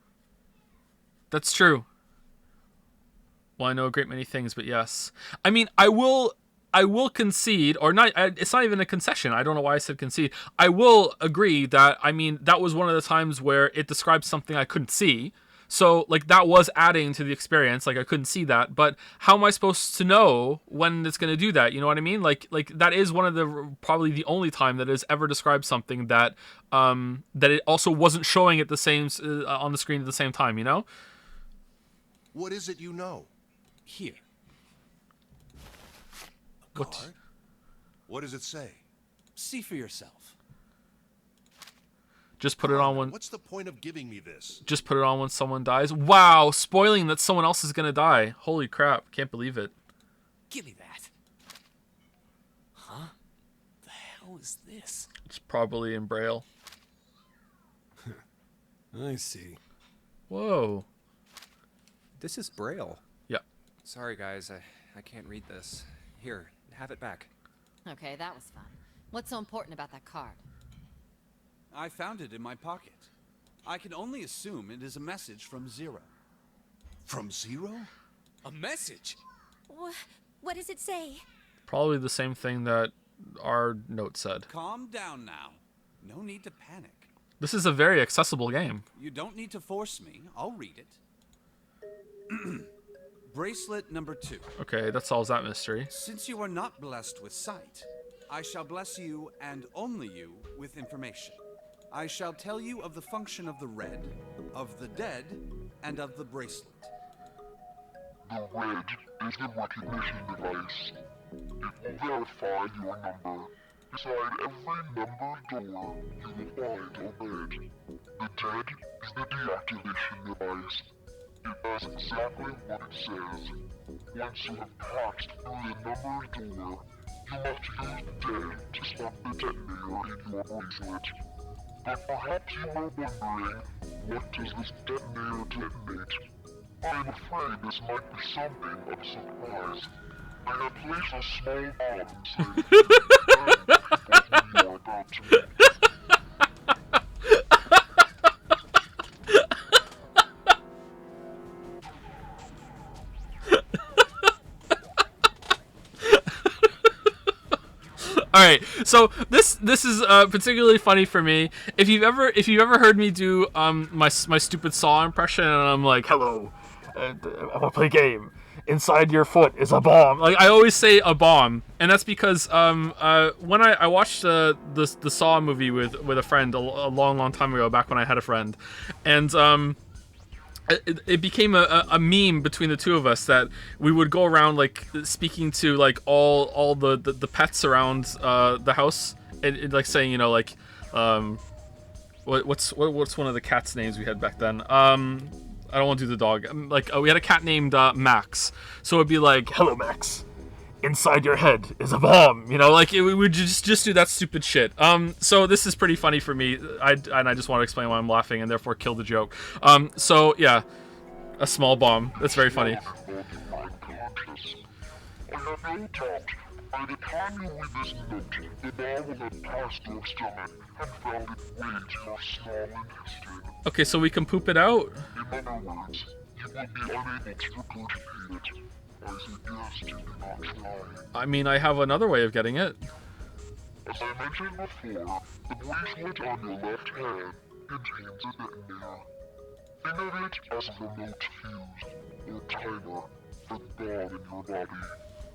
That's true. Well, I know a great many things, but yes. I mean, I will concede, or not, it's not even a concession. I don't know why I said concede. I will agree that, I mean, that was one of the times where it described something I couldn't see. So, like, that was adding to the experience. Like, I couldn't see that. But how am I supposed to know when it's going to do that? You know what I mean? Like that is one of the, probably the only time that has ever described something that, that it also wasn't showing at the same, on the screen at the same time, you know? What is it you know? Here. Card? What does it say? See for yourself. Just put it on when... What's the point of giving me this? Just put it on when someone dies. Wow, spoiling that someone else is gonna die. Holy crap, can't believe it. Give me that. Huh? The hell is this? It's probably in Braille. I see. Whoa. This is Braille. Yeah. Sorry, guys. I can't read this. Here, have it back. Okay, that was fun. What's so important about that card? I found it in my pocket. I can only assume it is a message from Zero. From Zero? A message? What does it say? Probably the same thing that our note said. Calm down now. No need to panic. This is a very accessible game. You don't need to force me. I'll read it. Bracelet number 2. Okay, that solves that mystery. Since you are not blessed with sight, I shall bless you, and only you, with information. I shall tell you of the function of the red, of the dead, and of the bracelet. The red is the recognition device. It will verify your number. Beside every numbered door, you will find a red. The dead is the deactivation device. It does exactly what it says. Once you have passed through the numbered door, you must use dead to stop the detonator in your bracelet. But perhaps you are wondering, what does this detonator detonate? I'm afraid this might be something of a surprise. I have placed a small bomb inside the people you are about to meet. All right, so this is particularly funny for me. If you've ever heard me do my stupid Saw impression, and I'm like, Hello, I want to play a game. Inside your foot is a bomb. like I always say a bomb, and that's because when I watched the Saw movie with a friend a long time ago, back when I had a friend, and it became a meme between the two of us that we would go around like speaking to like all the pets around the house, and like saying, you know, like what's one of the cats' names we had back then? I don't want to do the dog. Like we had a cat named Max, so it'd be like, Hello, Max. Inside your head is a bomb. you know, like we would just do that stupid shit. So this is pretty funny for me. I just want to explain why I'm laughing and therefore kill the joke. So yeah, a small bomb. That's very funny. I have no doubt, by the time you read this note, the bomb will have passed your stomach and found its way to your small intestine. Okay, so we can poop it out. In other words, you will be unable to regurgitate it. I suggest you do not try. I mean, I have another way of getting it. As I mentioned before, the bracelet on your left hand contains a detonator. Think of it as a remote fuse, or timer, for the bomb in your body.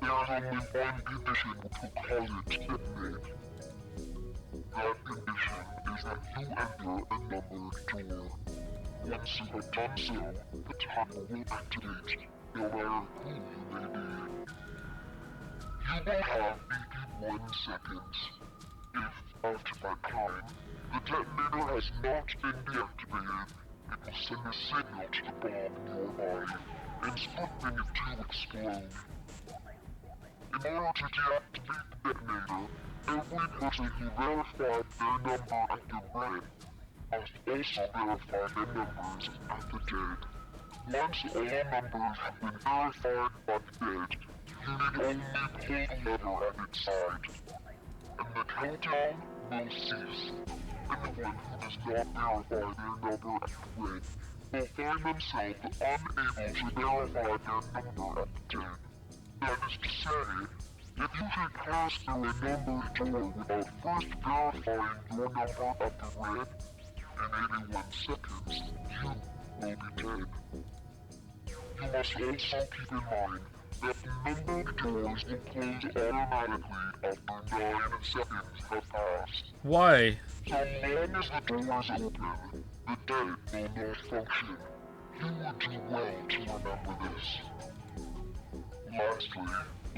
There is only one condition which will cause it to detonate. That condition is that you enter a numbered door. Once you have done so, the timer will activate, no matter who you may be. You will have 81 seconds. If, after that time, the detonator has not been deactivated, it will send a signal to the bomb in your body, instructing it to explode. In order to deactivate the detonator, every person who verified their number at the red must also verify their numbers at the dead. Once all numbers have been verified by the dead, you need only pull the lever at its side, and the countdown will cease. Anyone who does not verify their number at the red will find themselves unable to verify their number at the dead. That is to say, if you should pass through a numbered door without first verifying your number at the red, in 81 seconds, you will be dead. You must also keep in mind that numbered doors will close automatically after 9 seconds have passed. Why? So long as the doors open, the dead will not function. You would do well to remember this. Lastly,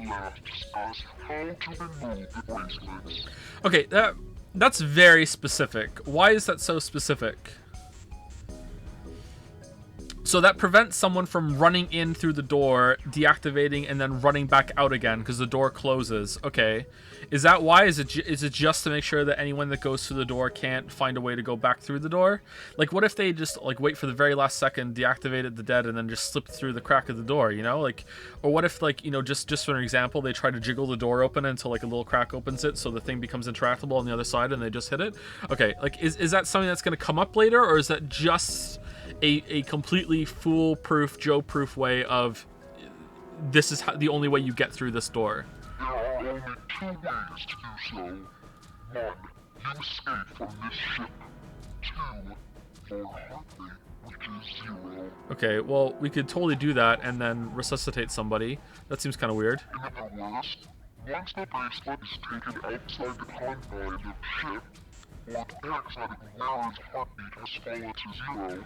let's discuss how to remove the bracelets. Okay, that's very specific. Why is that so specific? So that prevents someone from running in through the door, deactivating, and then running back out again because the door closes. Okay. Is that why? Is it just to make sure that anyone that goes through the door can't find a way to go back through the door? Like, what if they just, like, wait for the very last second, deactivated the dead, and then just slipped through the crack of the door, you know? Like, or what if, like, you know, just for an example, they try to jiggle the door open until, like, a little crack opens it so the thing becomes interactable on the other side and they just hit it? Okay, like, is that something that's going to come up later, or is that just a completely foolproof, Joe-proof way of this is the only way you get through this door? There are only 2 ways to do so. 1, you escape from this ship. 2, your heartbeat, which is 0. Okay, well, we could totally do that and then resuscitate somebody. That seems kind of weird. In other words, once the bracelet is taken outside the confines of the ship, or the parasitic wearer's heartbeat has fallen to 0,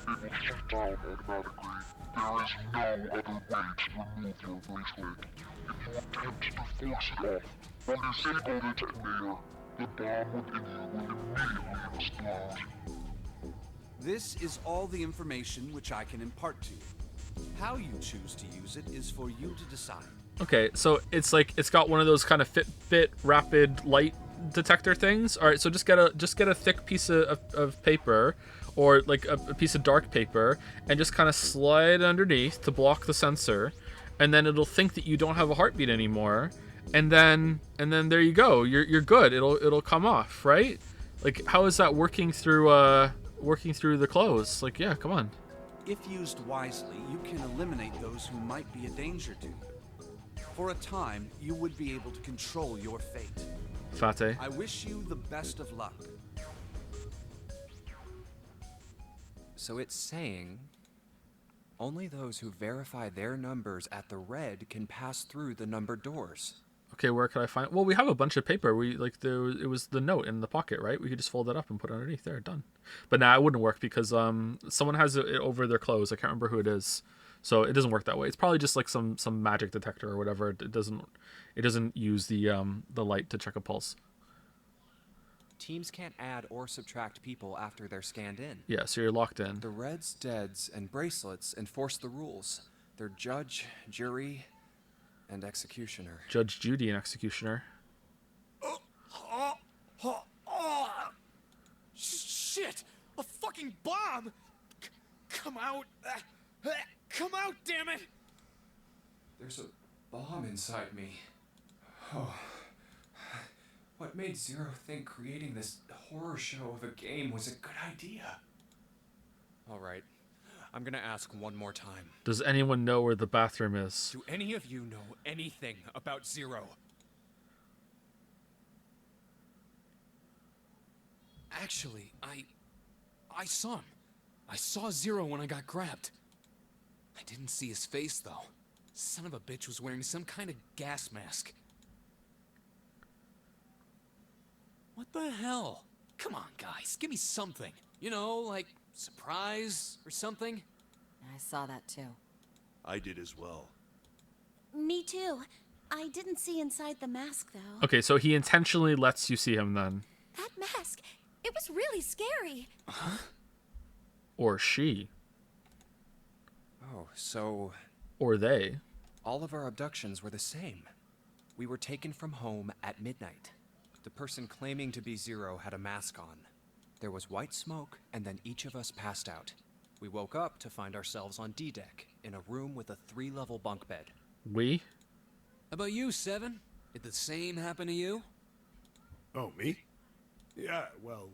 it will shut down automatically. There is no other way to remove your bracelet. If you attempt to force it off, or disable the detonator, the bomb within you will immediately explode. This is all the information which I can impart to you. How you choose to use it is for you to decide. Okay, so it's like it's got one of those kind of Fitbit rapid light detector things. All right, so just get a thick piece of paper, or like a piece of dark paper, and just kind of slide underneath to block the sensor, and then it'll think that you don't have a heartbeat anymore, and then there you go. You're good. It'll come off, right? Like, how is that working through the clothes? Like, yeah, come on. If used wisely, you can eliminate those who might be a danger to you. For a time, you would be able to control your fate. Fate. I wish you the best of luck. So it's saying only those who verify their numbers at the red can pass through the numbered doors. Okay, where could I find? Well, we have a bunch of paper. It was the note in the pocket, right? We could just fold it up and put it underneath there. Done. But now it wouldn't work because someone has it over their clothes. I can't remember who it is, so it doesn't work that way. It's probably just like some magic detector or whatever. It doesn't use the light to check a pulse. Teams can't add or subtract people after they're scanned in. Yeah, so you're locked in. The reds, deads, and bracelets enforce the rules. They're judge, jury, and executioner. Judge, Judy, and executioner. Shit! A fucking bomb! Come out! Come out, damn it! There's a bomb inside me. Oh. What made Zero think creating this horror show of a game was a good idea? Alright, I'm gonna ask one more time. Does anyone know where the bathroom is? Do any of you know anything about Zero? Actually, I saw him. I saw Zero when I got grabbed. I didn't see his face, though. Son of a bitch was wearing some kind of gas mask. What the hell? Come on, guys, give me something. You know, like surprise or something. I saw that too. I did as well. Me too. I didn't see inside the mask, though. Okay, so he intentionally lets you see him then. That mask, it was really scary. Huh? Or she. Oh, so... Or they. All of our abductions were the same. We were taken from home at midnight. The person claiming to be Zero had a mask on. There was white smoke, and then each of us passed out. We woke up to find ourselves on D-Deck, in a room with a 3-level bunk bed. We? How about you, Seven? Did the same happen to you? Oh, me? Yeah, well,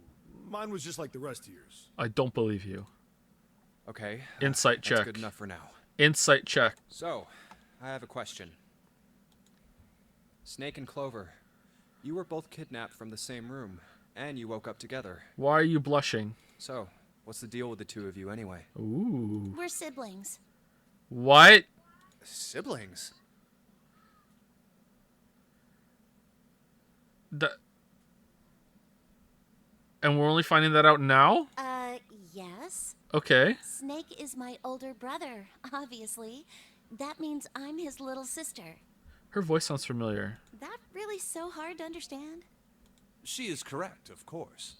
mine was just like the rest of yours. I don't believe you. Okay. Insight check. That's good enough for now. Insight check. So, I have a question. Snake and Clover, you were both kidnapped from the same room, and you woke up together. Why are you blushing? So, what's the deal with the two of you anyway? Ooh. We're siblings. What? Siblings? And we're only finding that out now? Yes. Okay. Snake is my older brother, obviously. That means I'm his little sister. Her voice sounds familiar. That really so hard to understand? She is correct, of course.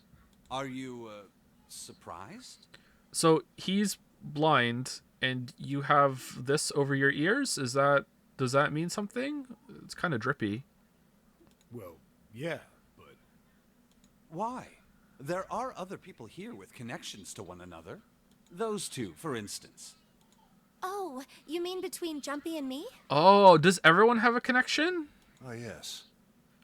Are you, surprised? So he's blind, and you have this over your ears? Does that mean something? It's kind of drippy. Well, yeah, but... Why? There are other people here with connections to one another. Those two, for instance. Oh, you mean between Jumpy and me? Oh, does everyone have a connection? Ah, yes.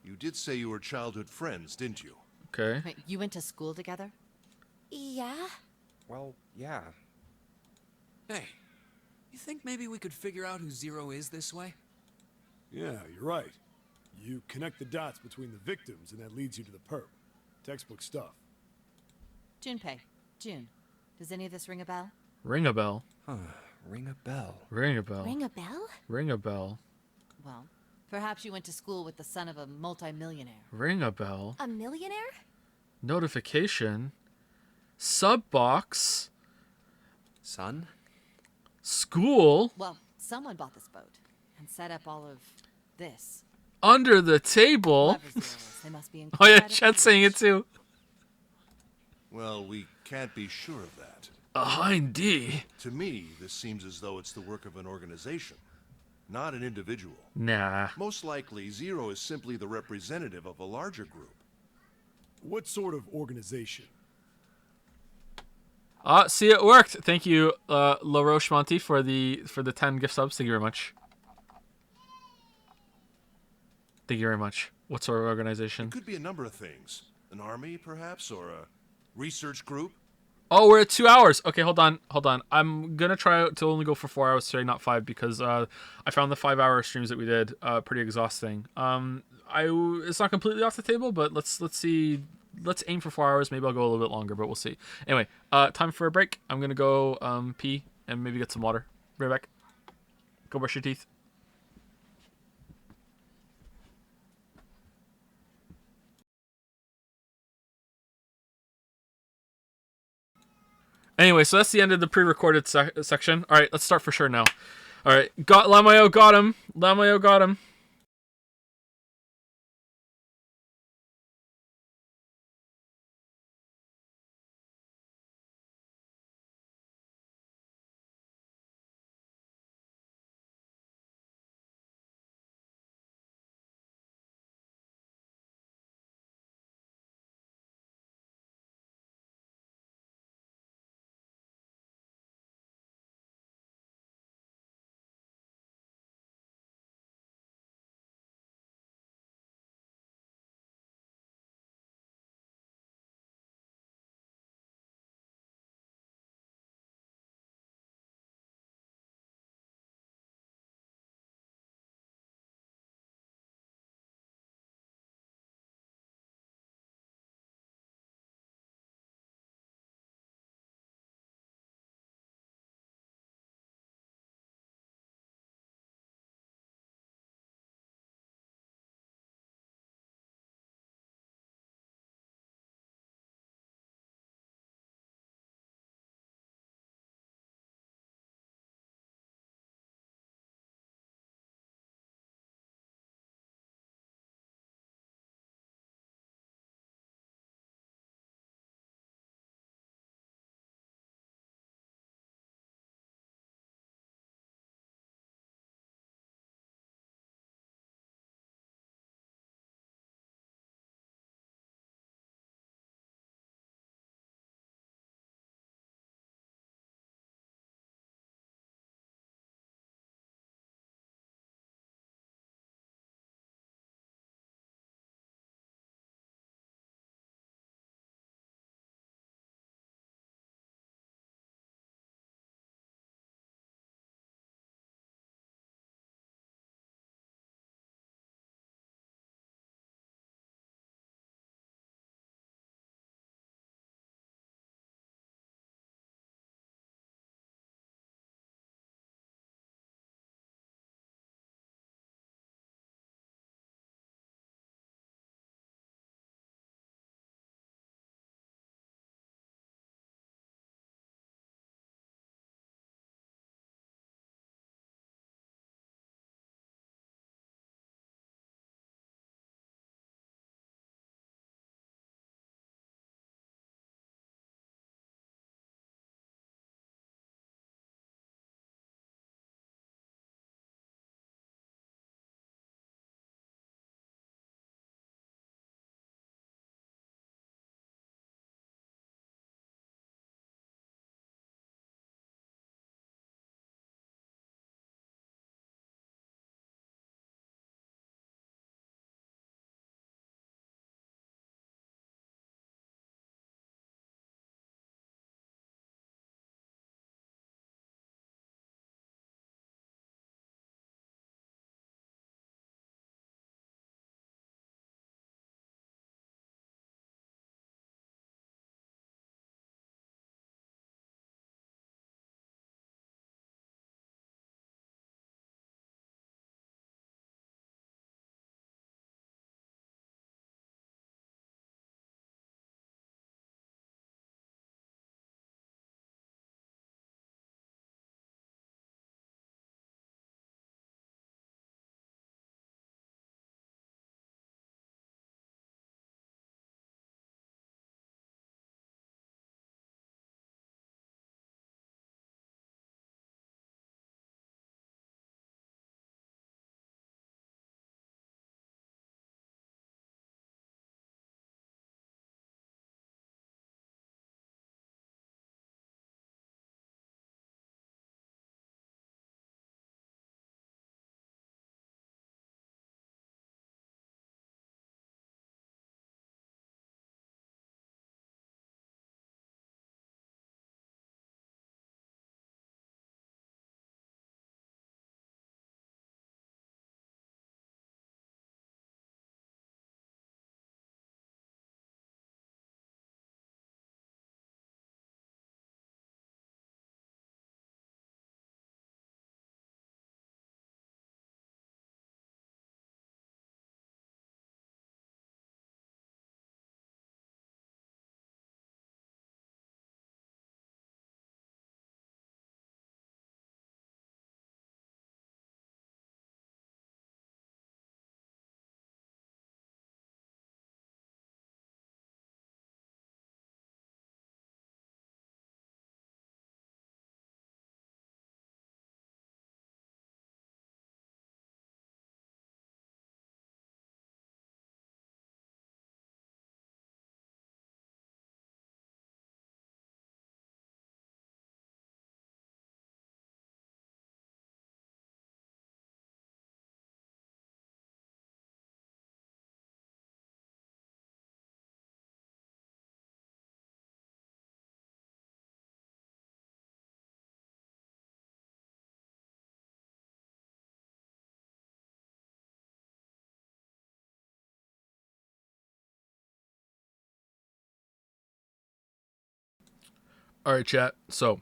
You did say you were childhood friends, didn't you? Okay. Wait, you went to school together? Yeah. Well, yeah. Hey, you think maybe we could figure out who Zero is this way? Yeah, you're right. You connect the dots between the victims, and that leads you to the perp. Textbook stuff. Junpei. June. Does any of this ring a bell? Ring a bell. Huh. Ring a bell. Ring a bell. Ring a bell? Ring a bell. Well, perhaps you went to school with the son of a multimillionaire. Ring a bell. A millionaire? Notification. Sub box. Son? School. Well, someone bought this boat and set up all of this. Under the table. They must be Oh yeah, incredibly Chet's saying it too. Well, we can't be sure of that. A hind D? To me, this seems as though it's the work of an organization, not an individual. Nah. Most likely, Zero is simply the representative of a larger group. What sort of organization? See, it worked. Thank you, La Roche Monty, for the 10 gift subs. Thank you very much. Thank you very much. What sort of organization? It could be a number of things. An army, perhaps, or a research group. Oh, we're at 2 hours. Okay, hold on. I'm gonna try to only go for 4 hours today, not 5, because I found the 5-hour streams that we did pretty exhausting. It's not completely off the table, but let's see. Let's aim for 4 hours. Maybe I'll go a little bit longer, but we'll see. Anyway, time for a break. I'm gonna go pee and maybe get some water. Be right back. Go brush your teeth. Anyway, so that's the end of the pre-recorded section. All right, let's start for sure now. All right, Lamayo got him. Lamayo got him. All right, chat. So,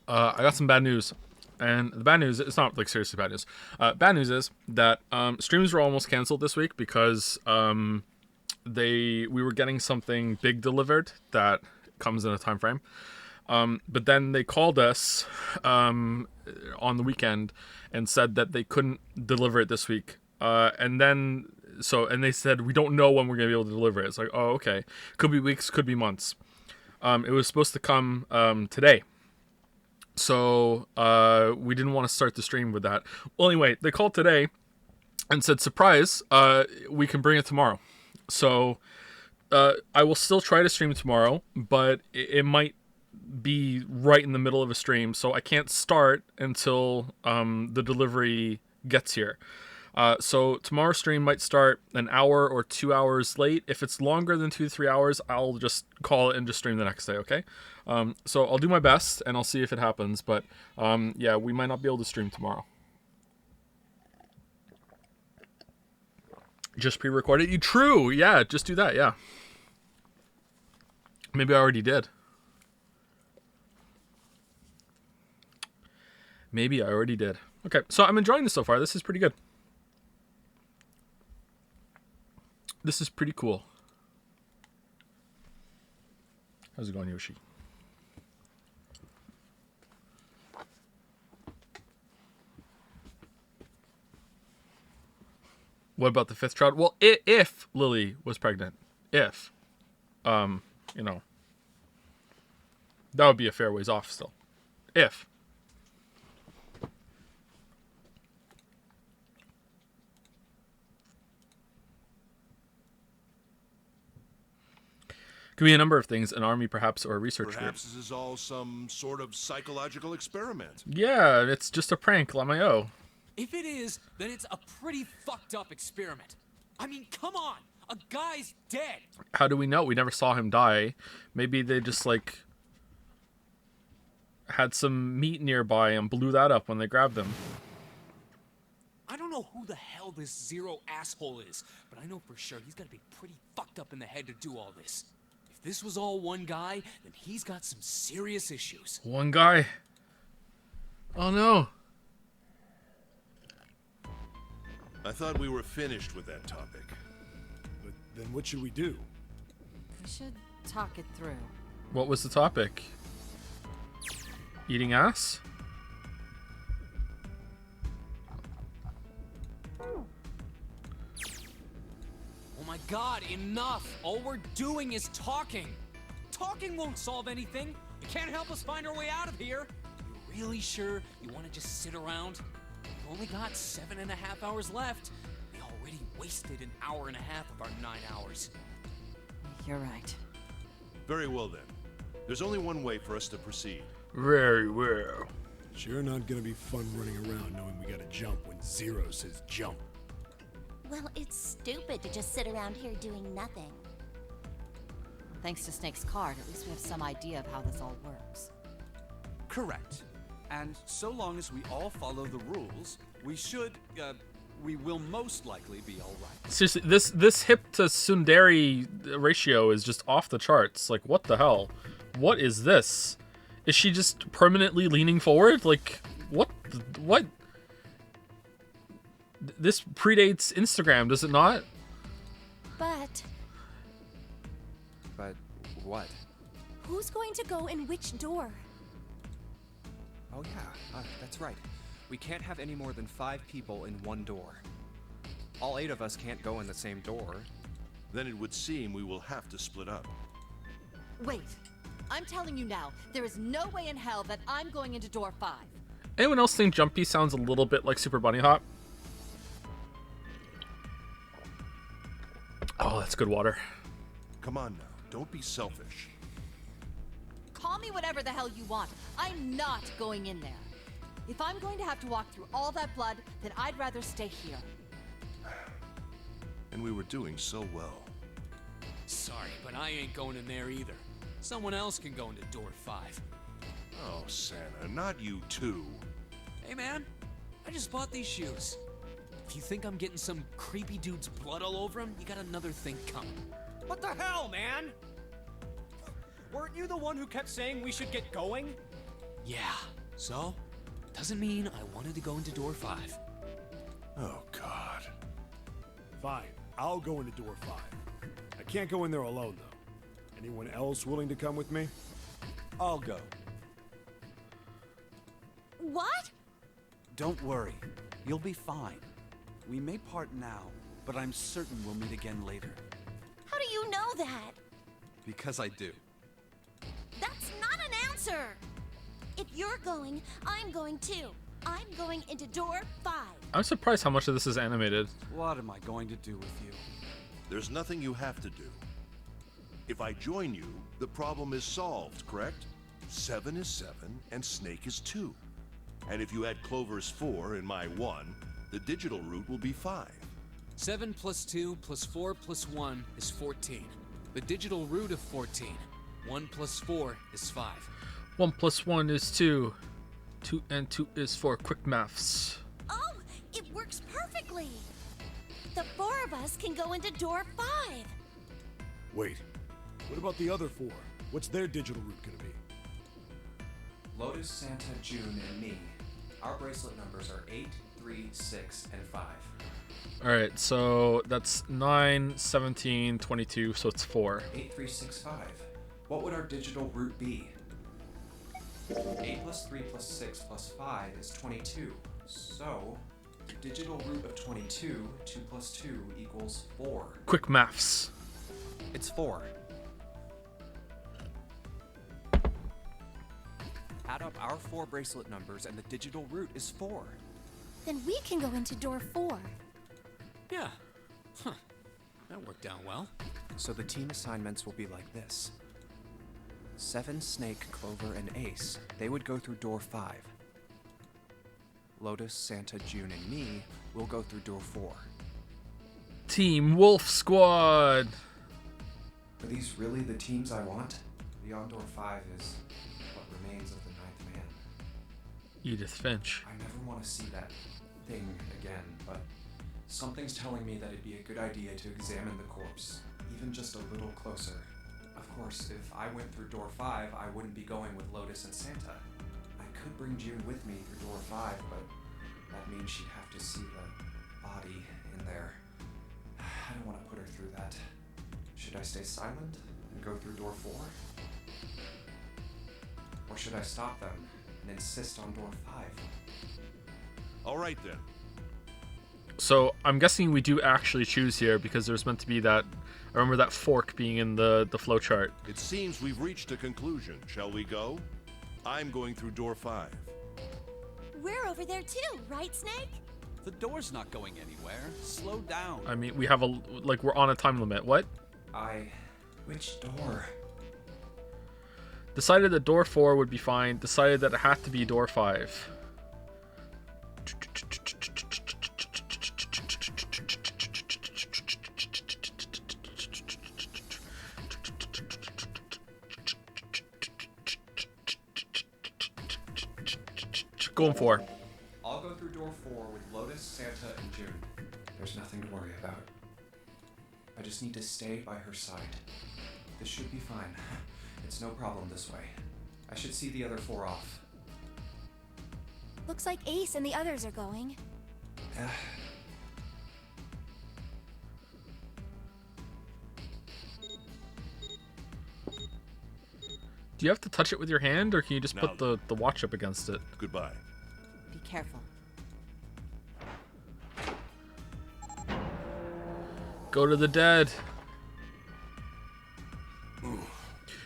I got some bad news, and the bad news, it's not like seriously bad news. Bad news is that streams were almost canceled this week because we were getting something big delivered that comes in a time frame. But then they called us on the weekend and said that they couldn't deliver it this week. And they said, we don't know when we're going to be able to deliver it. It's like, oh, okay. Could be weeks, could be months. It was supposed to come today. So we didn't want to start the stream with that. Well, anyway, they called today and said, surprise, we can bring it tomorrow. So I will still try to stream tomorrow, but it might be right in the middle of a stream. So I can't start until the delivery gets here. So tomorrow's stream might start an hour or 2 hours late. If it's longer than 2 to 3 hours, I'll just call it and just stream the next day, okay? So I'll do my best, and I'll see if it happens. But, yeah, we might not be able to stream tomorrow. Just pre-record it? True, yeah, just do that, yeah. Maybe I already did. Maybe I already did. Okay, so I'm enjoying this so far. This is pretty good. This is pretty cool. How's it going, Yoshi? What about the fifth child? Well, if Lily was pregnant, if, that would be a fair ways off still. If. Could be a number of things, an army perhaps, or a research group. Perhaps this is all some sort of psychological experiment. Yeah, it's just a prank, LMAO. If it is, then it's a pretty fucked up experiment. I mean, come on! A guy's dead! How do we know? We never saw him die. Maybe they just, had some meat nearby and blew that up when they grabbed him. I don't know who the hell this Zero asshole is, but I know for sure he's gotta be pretty fucked up in the head to do all this. If this was all one guy, then he's got some serious issues. One guy? Oh no. I thought we were finished with that topic. But then what should we do? We should talk it through. What was the topic? Eating ass? Oh my god, enough! All we're doing is talking! Talking won't solve anything! It can't help us find our way out of here! You're really sure you want to just sit around? We've only got 7.5 hours left. We already wasted 1.5 hours of our 9 hours. You're right. Very well then. There's only one way for us to proceed. Very well. Sure not gonna be fun running around knowing we gotta jump when Zero says jump. Well, it's stupid to just sit around here doing nothing. Thanks to Snake's card, at least we have some idea of how this all works. Correct. And so long as we all follow the rules, we will most likely be all right. Seriously, this hip to tsundere ratio is just off the charts. Like, what the hell? What is this? Is she just permanently leaning forward? Like, what? What? This predates Instagram, does it not? But what? who's going to go in which door? Oh yeah, that's right. We can't have any more than 5 people in one door. All 8 of us can't go in the same door. Then it would seem we will have to split up. Wait, I'm telling you now, there is no way in hell that I'm going into door 5. Anyone else think Jumpy sounds a little bit like Super Bunny Hop? Oh, that's good water. Come on now, don't be selfish. Call me whatever the hell you want. I'm not going in there. If I'm going to have to walk through all that blood, then I'd rather stay here. And we were doing so well. Sorry, but I ain't going in there either. Someone else can go into door 5. Oh, Santa, not you too. Hey man, I just bought these shoes. If you think I'm getting some creepy dude's blood all over them, you got another thing coming. What the hell, man? Weren't you the one who kept saying we should get going? Yeah, so? Doesn't mean I wanted to go into door 5. Oh, God. Fine, I'll go into door 5. I can't go in there alone, though. Anyone else willing to come with me? I'll go. What? Don't worry. You'll be fine. We may part now, but I'm certain we'll meet again later. How do you know that? Because I do. That's not an answer! If you're going, I'm going too. I'm going into door 5. I'm surprised how much of this is animated. What am I going to do with you? There's nothing you have to do. If I join you, the problem is solved, correct? 7 is 7, and Snake is 2. And if you add Clover's 4 and my 1, the digital root will be 5. 7 plus 2 plus 4 plus 1 is 14. The digital root of 14. 1 plus 4 is 5. 1 plus 1 is 2. 2 and 2 is 4. Quick maths. Oh, it works perfectly! The 4 of us can go into door 5. Wait, what about the other 4? What's their digital root gonna be? Lotus, Santa, June, and me. Our bracelet numbers are 8, 3, 6, and 5. Alright, so that's 9, 17, 22, so it's 4. 8, 3, 6, 5. What would our digital root be? 8 plus 3 plus 6 plus 5 is 22. So, the digital root of 22, 2 plus 2 equals 4. Quick maths. It's 4. Add up our 4 bracelet numbers and the digital root is 4. Then we can go into door 4. Yeah. Huh. That worked out well. So the team assignments will be like this. 7, Snake, Clover, and Ace. They would go through door 5. Lotus, Santa, June, and me will go through door 4. Team Wolf Squad. Are these really the teams I want? Beyond door 5 is what remains of the 9th man. Edith Finch. I never want to see that thing again, but something's telling me that it'd be a good idea to examine the corpse, even just a little closer. Of course, if I went through door 5, I wouldn't be going with Lotus and Santa. I could bring June with me through door 5, but that means she'd have to see the body in there. I don't want to put her through that. Should I stay silent and go through door 4? Or should I stop them and insist on door 5? All right then. So I'm guessing we do actually choose here because there's meant to be that. I remember that fork being in the flowchart. It seems we've reached a conclusion. Shall we go? I'm going through door 5. We're over there too, right, Snake? The door's not going anywhere. Slow down. I mean, we have we're on a time limit. What? Which door? Decided that door 4 would be fine. Decided that it had to be door 5. Going 4. I'll go through door 4 with Lotus, Santa, and June. There's nothing to worry about. I just need to stay by her side. This should be fine. It's no problem this way. I should see the other 4 off. Looks like Ace and the others are going. Do you have to touch it with your hand, or can you just put the watch up against it? Goodbye. Be careful. Go to the dead.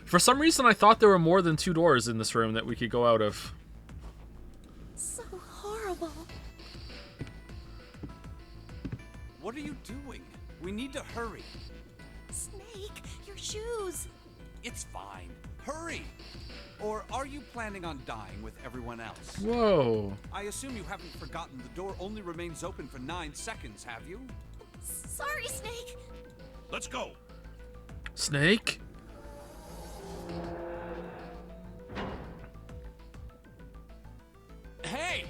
For some reason, I thought there were more than 2 doors in this room that we could go out of. So horrible. What are you doing? We need to hurry. Snake, your shoes. It's fine. Hurry! Or are you planning on dying with everyone else? Whoa. I assume you haven't forgotten the door only remains open for 9 seconds, have you? Sorry, Snake. Let's go. Snake? Hey!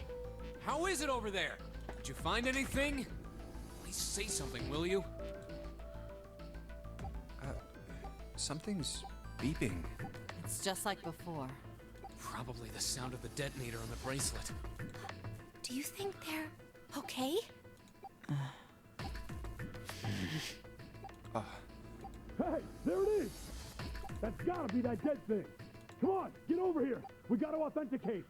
How is it over there? Did you find anything? Please say something, will you? Something's beeping. It's just like before. Probably the sound of the detonator on the bracelet. Do you think they're okay? Hey, there it is! That's gotta be that dead thing. Come on, get over here. We gotta authenticate.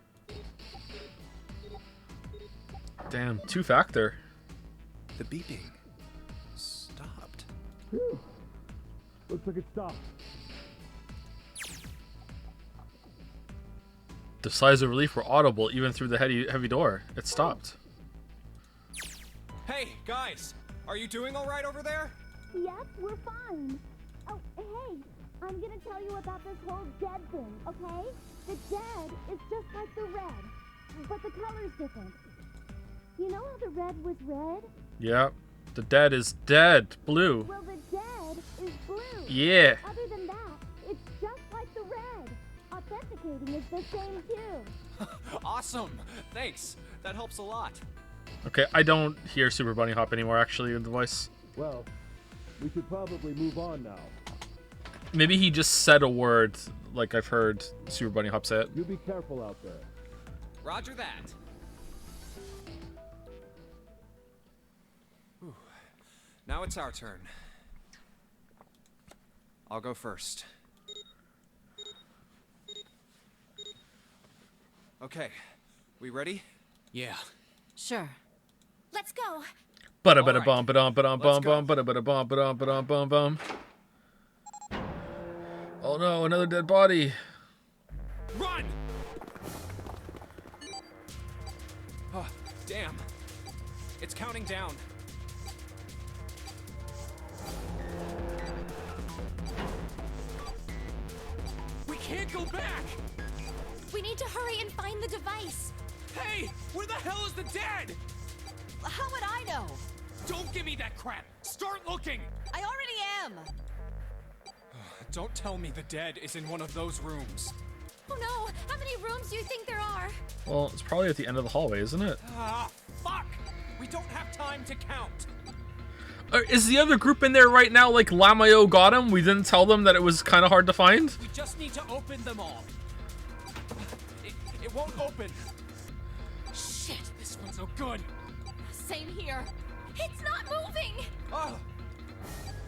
Damn, two-factor. The beeping stopped. Phew. Looks like it stopped. The sighs of relief were audible even through the heavy door. It stopped. Hey, guys! Are you doing all right over there? Yep, we're fine. Oh, hey, I'm gonna tell you about this whole dead thing, okay? The dead is just like the red, but the color's different. You know how the red was red? Yep. The dead is dead. Blue. Well, the dead is blue. Yeah. Other than that, it's just like the red. Authenticating is the same too. Awesome! Thanks. That helps a lot. Okay, I don't hear Super Bunny Hop anymore, actually, in the voice. Well, we should probably move on now. Maybe he just said a word like I've heard Super Bunny Hop say it. You be careful out there. Roger that. Whew. Now it's our turn. I'll go first. Okay, we ready? Yeah. Sure. Let's go. Bada bada bum ba-dum ba-dum bum bum bada bada bum ba-dum ba-dum bum bum. Oh no, another dead body. Run! Oh, damn. It's counting down. We can't go back! We need to hurry and find the device. Hey! Where the hell is the dead? How would I know? Don't give me that crap! Start looking! I already am. Don't tell me the dead is in one of those rooms. Oh no! How many rooms do you think there are? Well, it's probably at the end of the hallway, isn't it? Ah, fuck! We don't have time to count. Is the other group in there right now like Lamayo got him? We didn't tell them that it was kind of hard to find? We just need to open them all. It won't open. Shit, this one's no good. Same here. It's not moving! Oh!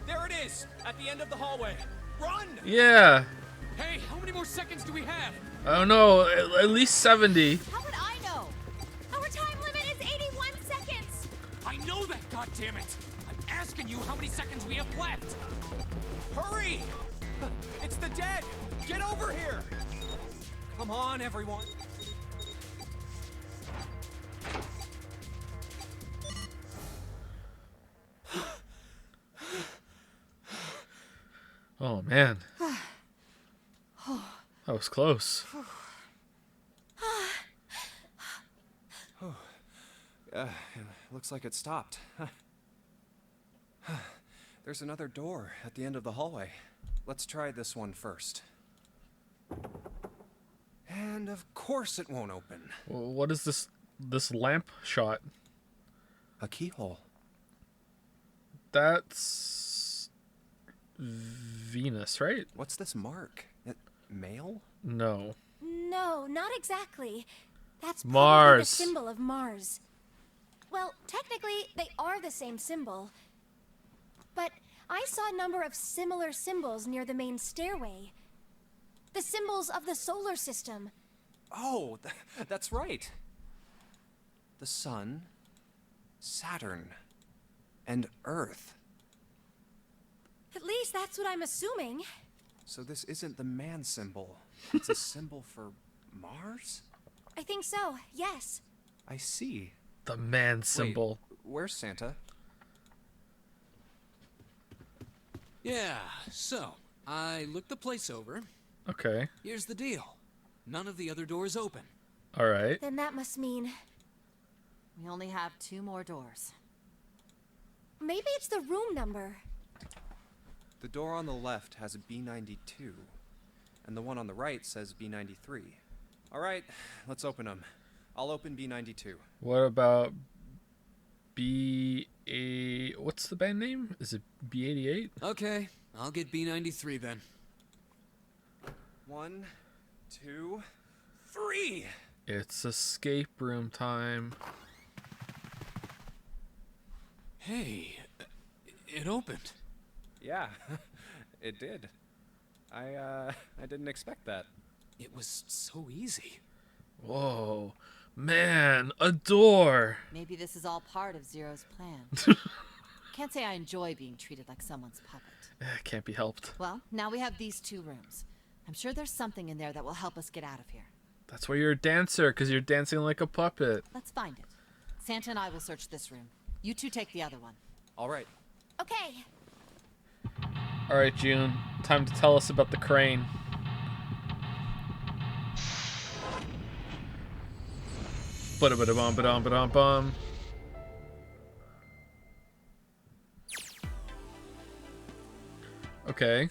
There it is! At the end of the hallway. Run! Yeah. Hey, how many more seconds do we have? I don't know, at least 70. How would I know? Our time limit is 81 seconds! I know that, goddammit! I'm asking you how many seconds we have left! Hurry! It's the dead! Get over here! Come on, everyone. Oh man. That was close. Looks like it stopped. There's another door at the end of the hallway. Let's try this one first. And of course it won't open. What is this lamp shot? A keyhole. That's Venus, right? What's this mark? Male? No. No, not exactly. That's probably Mars. the symbol of Mars. Well, technically, they are the same symbol. But I saw a number of similar symbols near the main stairway. The symbols of the solar system. Oh, that's right. The Sun, Saturn, and Earth. At least that's what I'm assuming. So this isn't the man symbol. It's a symbol for Mars? I think so, yes. I see. The man symbol. Wait, where's Santa? Yeah, so, I looked the place over. Okay. Here's the deal. None of the other doors open. Alright. Then that must mean... We only have 2 more doors. Maybe it's the room number. The door on the left has a B92, and the one on the right says B93. All right, let's open them. I'll open B92. What about what's the band name? Is it B88? Okay, I'll get B93 then. 1, 2, 3. It's escape room time. Hey, it opened. Yeah, it did. I didn't expect that. It was so easy. Whoa. Man, a door. Maybe this is all part of Zero's plan. Can't say I enjoy being treated like someone's puppet. Can't be helped. Well, now we have these 2 rooms. I'm sure there's something in there that will help us get out of here. That's why you're a dancer, because you're dancing like a puppet. Let's find it. Santa and I will search this room. You 2 take the other one. All right. Okay. All right, June. Time to tell us about the crane. Ba-da-ba-da-bum, ba-dum, ba-dum, bum. Okay.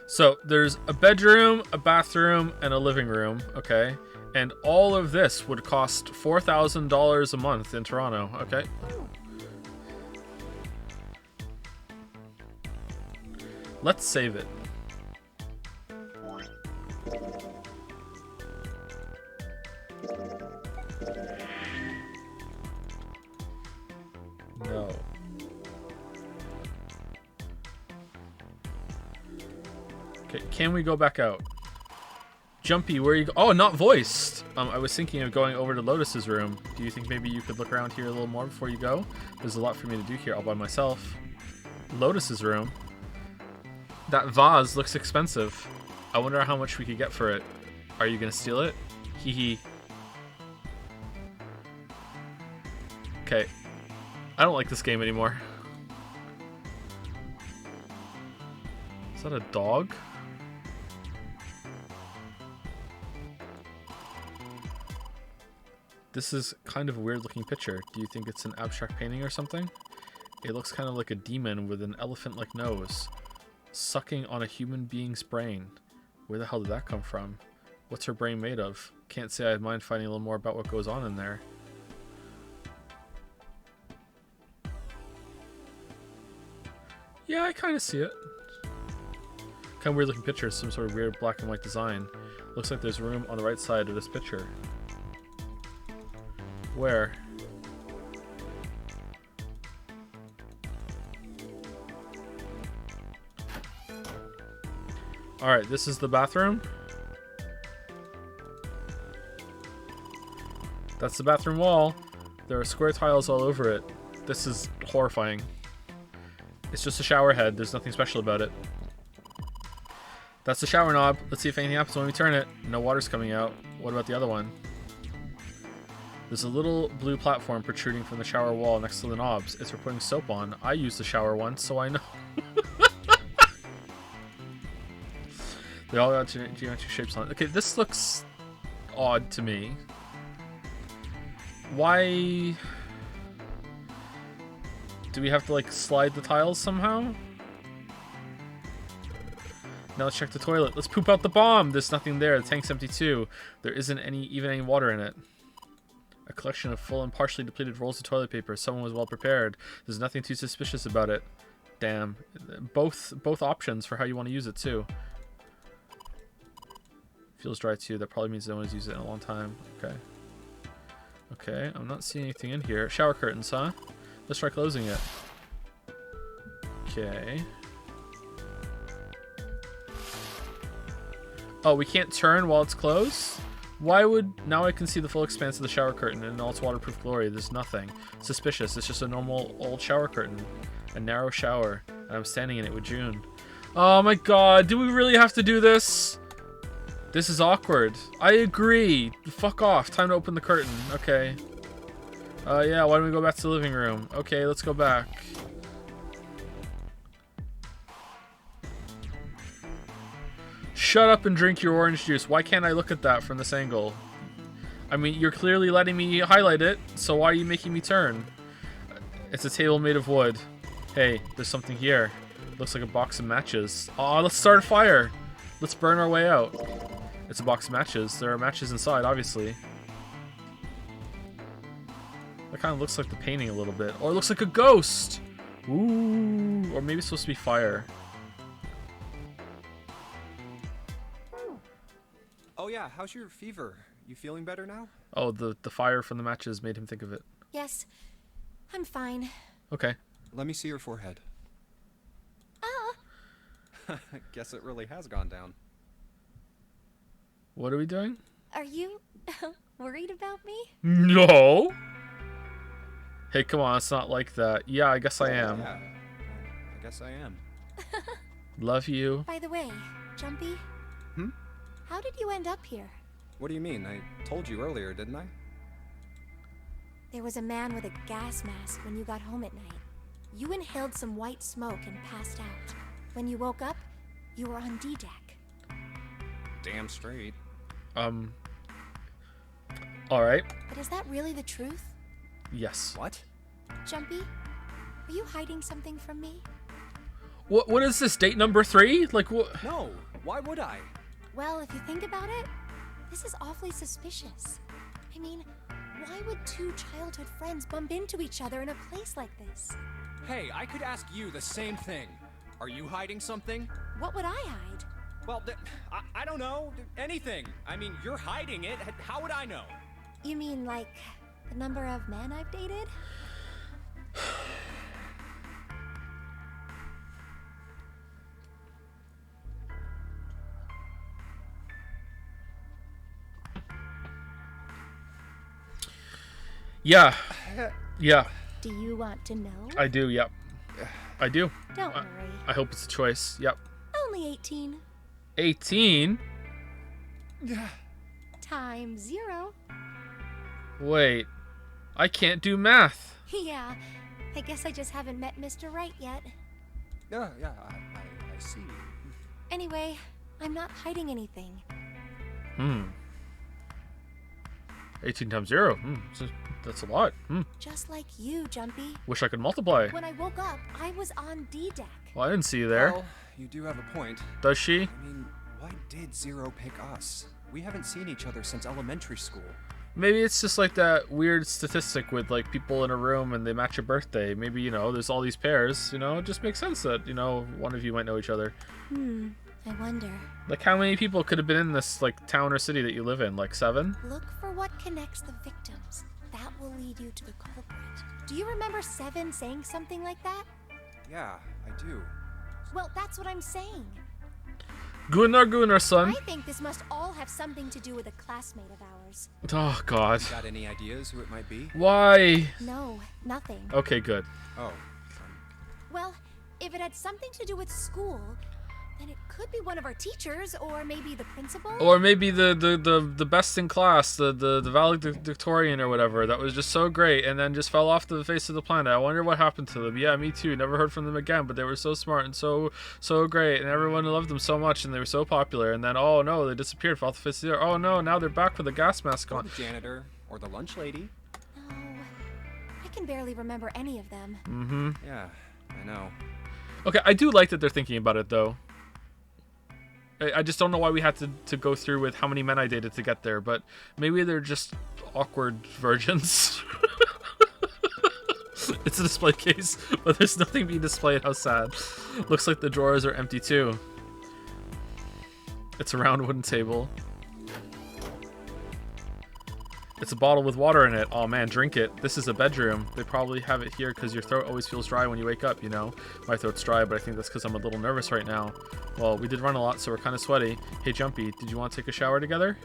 So there's a bedroom, a bathroom, and a living room. Okay. And all of this would cost $4,000 a month in Toronto. Okay. Let's save it. No. Okay, can we go back out? Jumpy, where are you go? Oh, not voiced! I was thinking of going over to Lotus's room. Do you think maybe you could look around here a little more before you go? There's a lot for me to do here all by myself. Lotus's room. That vase looks expensive. I wonder how much we could get for it. Are you gonna steal it? Hee hee. Okay. I don't like this game anymore. Is that a dog? This is kind of a weird looking picture. Do you think it's an abstract painting or something? It looks kind of like a demon with an elephant-like nose, sucking on a human being's brain. Where the hell did that come from? What's her brain made of? Can't say I'd mind finding a little more about what goes on in there. Yeah, I kind of see it. Kind of weird looking picture, some sort of weird black and white design. Looks like there's room on the right side of this picture. Where? Alright, this is the bathroom. That's the bathroom wall. There are square tiles all over it. This is horrifying. It's just a shower head. There's nothing special about it. That's the shower knob. Let's see if anything happens when we turn it. No water's coming out. What about the other one? There's a little blue platform protruding from the shower wall next to the knobs. It's for putting soap on. I used the shower once, so I know. They all got geometric shapes on it. Okay, this looks odd to me. Why do we have to like slide the tiles somehow? Now let's check the toilet. Let's poop out the bomb. There's nothing there. The tank's empty too. There isn't even any water in it. A collection of full and partially depleted rolls of toilet paper. Someone was well prepared. There's nothing too suspicious about it. Damn. Both options for how you want to use it too. Feels dry too. That probably means no one's used it in a long time. Okay. Okay, I'm not seeing anything in here. Shower curtains, huh? Let's try closing it. Okay. Oh, we can't turn while it's closed? Why would... Now I can see the full expanse of the shower curtain in all its waterproof glory. There's nothing suspicious. It's just a normal old shower curtain. A narrow shower. And I'm standing in it with June. Oh my god, do we really have to do this? This is awkward. I agree. Fuck off. Time to open the curtain. Okay. Yeah, why don't we go back to the living room? Okay, let's go back. Shut up and drink your orange juice. Why can't I look at that from this angle? I mean, you're clearly letting me highlight it, so why are you making me turn? It's a table made of wood. Hey, there's something here. Looks like a box of matches. Aw, let's start a fire. Let's burn our way out. It's a box of matches. There are matches inside, obviously. That kind of looks like the painting a little bit. Or it looks like a ghost. Ooh, or maybe it's supposed to be fire. Oh yeah, how's your fever? You feeling better now? Oh, the fire from the matches made him think of it. Yes, I'm fine. Okay. Let me see your forehead. Guess it really has gone down. What are we doing? Are you worried about me? No. Hey, come on, it's not like that. Yeah, I guess I am. Yeah, I guess I am. Love you. By the way, Jumpy. Hmm? How did you end up here? What do you mean? I told you earlier, didn't I? There was a man with a gas mask when you got home at night. You inhaled some white smoke and passed out. When you woke up, you were on D-Deck. Damn straight. Alright. But is that really the truth? Yes. What? Jumpy, are you hiding something from me? What is this, date number 3? Like, what? No, why would I? Well, if you think about it, this is awfully suspicious. I mean, why would two childhood friends bump into each other in a place like this? Hey, I could ask you the same thing. Are you hiding something? What would I hide? Well, I don't know. Anything. I mean, you're hiding it. How would I know? You mean like the number of men I've dated? Yeah. Yeah. Do you want to know? I do, yep. I do. Don't worry. I hope it's a choice. Yep. Only 18. 18? Times 0. Wait. I can't do math. Yeah, I guess I just haven't met Mr. Right yet. Yeah, I see. Anyway, I'm not hiding anything. 18 times 0. That's a lot. Just like you, Jumpy. Wish I could multiply. When I woke up, I was on D-Deck. Well, I didn't see you there. Well, you do have a point. Does she? I mean, why did Zero pick us? We haven't seen each other since elementary school. Maybe it's just like that weird statistic with like people in a room and they match a birthday. Maybe, there's all these pairs, it just makes sense that, one of you might know each other. I wonder. Like how many people could have been in this like town or city that you live in? Like 7? Look for what connects the victims. That will lead you to the culprit. Do you remember 7 saying something like that? Yeah, I do. Well, that's what I'm saying. Gunnar, son. I think this must all have something to do with a classmate of ours. Oh, God. Got any ideas who it might be? Why? No, nothing. Okay, good. Oh. Well, if it had something to do with school, then it could be one of our teachers, or maybe the principal. Or maybe the best in class, the valedictorian or whatever, that was just so great and then just fell off the face of the planet. I wonder what happened to them. Yeah, me too. Never heard from them again, but they were so smart and so great, and everyone loved them so much, and they were so popular. And then, oh no, they disappeared, fell off the face of the earth. Oh no, now they're back with a gas mask Or on. the janitor, or the lunch lady. No, I can barely remember any of them. Yeah, I know. Okay, I do like that they're thinking about it, though. I just don't know why we had to go through with how many men I dated to get there, but maybe they're just awkward virgins. It's a display case, but there's nothing being displayed. How sad. Looks like the drawers are empty, too. It's a round wooden table. It's a bottle with water in it. Oh man, drink it. This is a bedroom. They probably have it here because your throat always feels dry when you wake up, My throat's dry, but I think that's because I'm a little nervous right now. Well, we did run a lot, so we're kind of sweaty. Hey, Jumpy, did you want to take a shower together?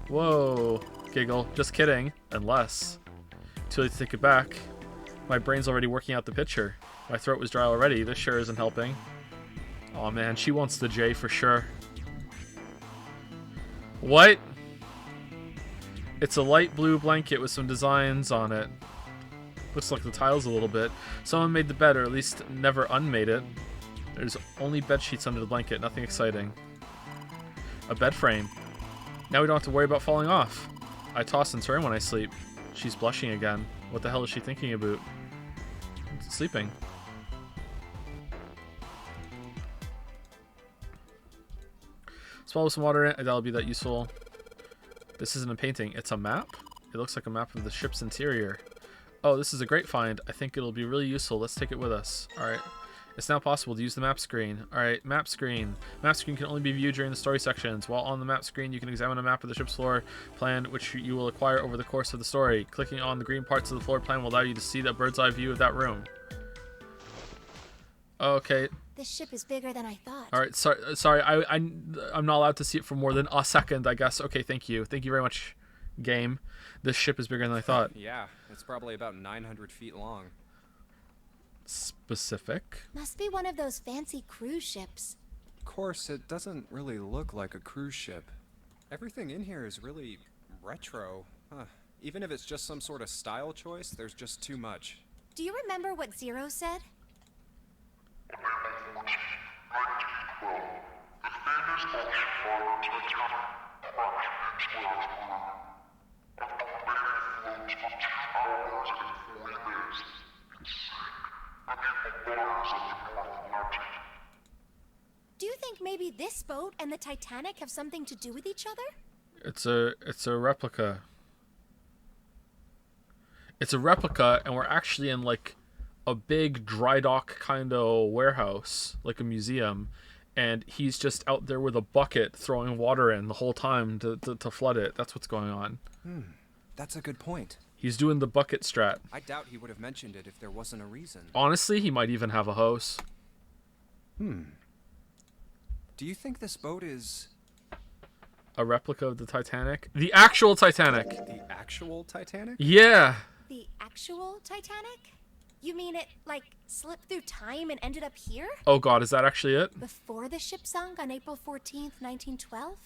Whoa. Giggle. Just kidding. Unless. Too late to take it back. My brain's already working out the picture. My throat was dry already. This sure isn't helping. Oh man, she wants the J for sure. What? It's a light blue blanket with some designs on it. Looks like the tiles a little bit. Someone made the bed, or at least never unmade it. There's only bed sheets under the blanket, nothing exciting. A bed frame. Now we don't have to worry about falling off. I toss and turn when I sleep. She's blushing again. What the hell is she thinking about? Sleeping. Swallow some water in it, that'll be that useful. This isn't a painting, it's a map? It looks like a map of the ship's interior. Oh, this is a great find. I think it'll be really useful. Let's take it with us. All right. It's now possible to use the map screen. All right, map screen. Map screen can only be viewed during the story sections. While on the map screen, you can examine a map of the ship's floor plan, which you will acquire over the course of the story. Clicking on the green parts of the floor plan will allow you to see the bird's eye view of that room. Okay. This ship is bigger than I thought. All right. Sorry. I'm not allowed to see it for more than a second, I guess. Okay. Thank you. Thank you very much, game. This ship is bigger than I thought. Yeah, it's probably about 900 feet long. Specific. Must be one of those fancy cruise ships. Of course, it doesn't really look like a cruise ship. Everything in here is really retro. Even if it's just some sort of style choice, there's just too much. Do you remember what Zero said? Do you think maybe this boat and the Titanic have something to do with each other? It's a replica. It's a replica, and we're actually in like a big dry dock kind of warehouse, like a museum, and he's just out there with a bucket throwing water in the whole time to flood it. That's what's going on. That's a good point. He's doing the bucket strat. I doubt he would have mentioned it if there wasn't a reason. Honestly, he might even have a hose. Do you think this boat is A replica of the Titanic? The actual Titanic! the actual Titanic? Yeah! The actual Titanic? You mean it, like, slipped through time and ended up here? Oh god, is that actually it? Before the ship sunk on April 14th, 1912?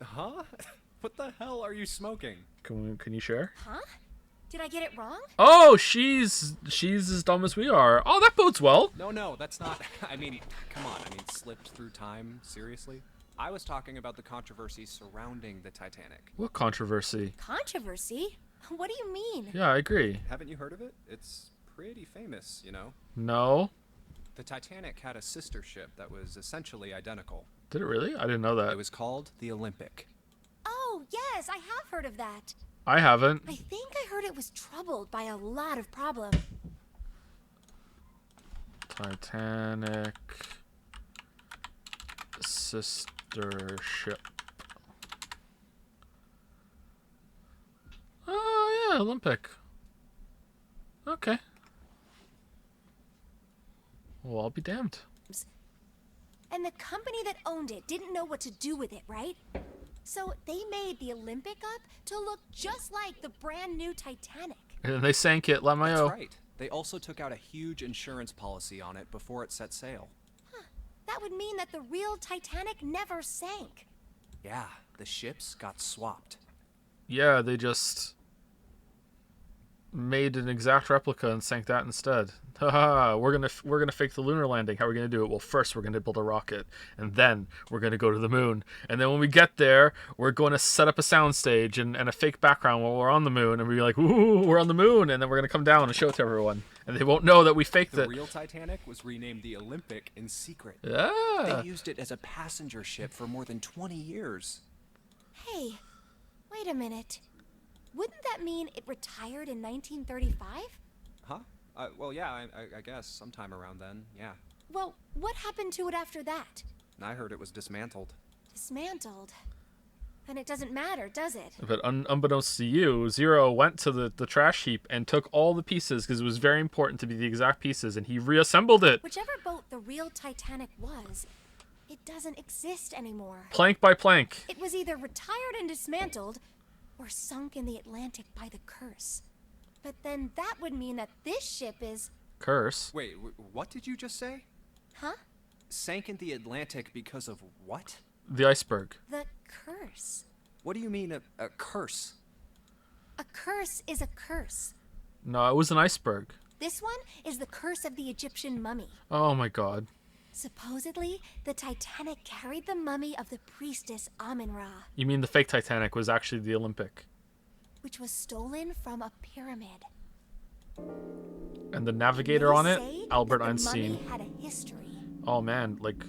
Huh? What the hell are you smoking? Can you share? Huh? Did I get it wrong? Oh, she's as dumb as we are. Oh, that bodes well. No, that's not. I mean, come on. I mean, slipped through time? Seriously? I was talking about the controversy surrounding the Titanic. What controversy? Controversy? What do you mean? Yeah, I agree. Haven't you heard of it? It's pretty famous, you know? No. The Titanic had a sister ship that was essentially identical. Did it really? I didn't know that. It was called the Olympic. Oh, yes, I have heard of that. I haven't. I think I heard it was troubled by a lot of problems. Titanic sister ship. Oh yeah, Olympic. Okay. Well, I'll be damned. And the company that owned it didn't know what to do with it, right? So they made the Olympic up to look just like the brand new Titanic. And then they sank it, LMAO. That's right. They also took out a huge insurance policy on it before it set sail. That would mean that the real Titanic never sank. Yeah, the ships got swapped. Yeah, they just made an exact replica and sank that instead. Haha, we're gonna fake the lunar landing. How are we gonna do it? Well, first we're gonna build a rocket, and then we're gonna go to the moon. And then when we get there, we're going to set up a soundstage and a fake background while we're on the moon, and we're like, ooh, we're on the moon, and then we're gonna come down and show it to everyone, and they won't know that we faked The it. real Titanic was renamed the Olympic in secret. Yeah. They used it as a passenger ship for more than 20 years. Hey, wait a minute. Wouldn't that mean it retired in 1935? Huh? Well, yeah, I guess sometime around then, yeah. Well, what happened to it after that? I heard it was dismantled. Dismantled. Then it doesn't matter, does it? But unbeknownst to you, Zero went to the trash heap and took all the pieces because it was very important to be the exact pieces, and he reassembled it. Whichever boat the real Titanic was, it doesn't exist anymore. Plank by plank. It was either retired and dismantled, or sunk in the Atlantic by the curse. But then that would mean that this ship is... Curse? Wait, what did you just say? Huh? Sank in the Atlantic because of what? The iceberg. The curse. What do you mean, a curse? A curse is a curse. No, it was an iceberg. This one is the curse of the Egyptian mummy. Oh my god. Supposedly, the Titanic carried the mummy of the priestess Amun-Ra, You mean the fake Titanic was actually the Olympic? which was stolen from a pyramid. And the navigator on it? Say Albert that the Einstein. mummy had a history. Oh man, like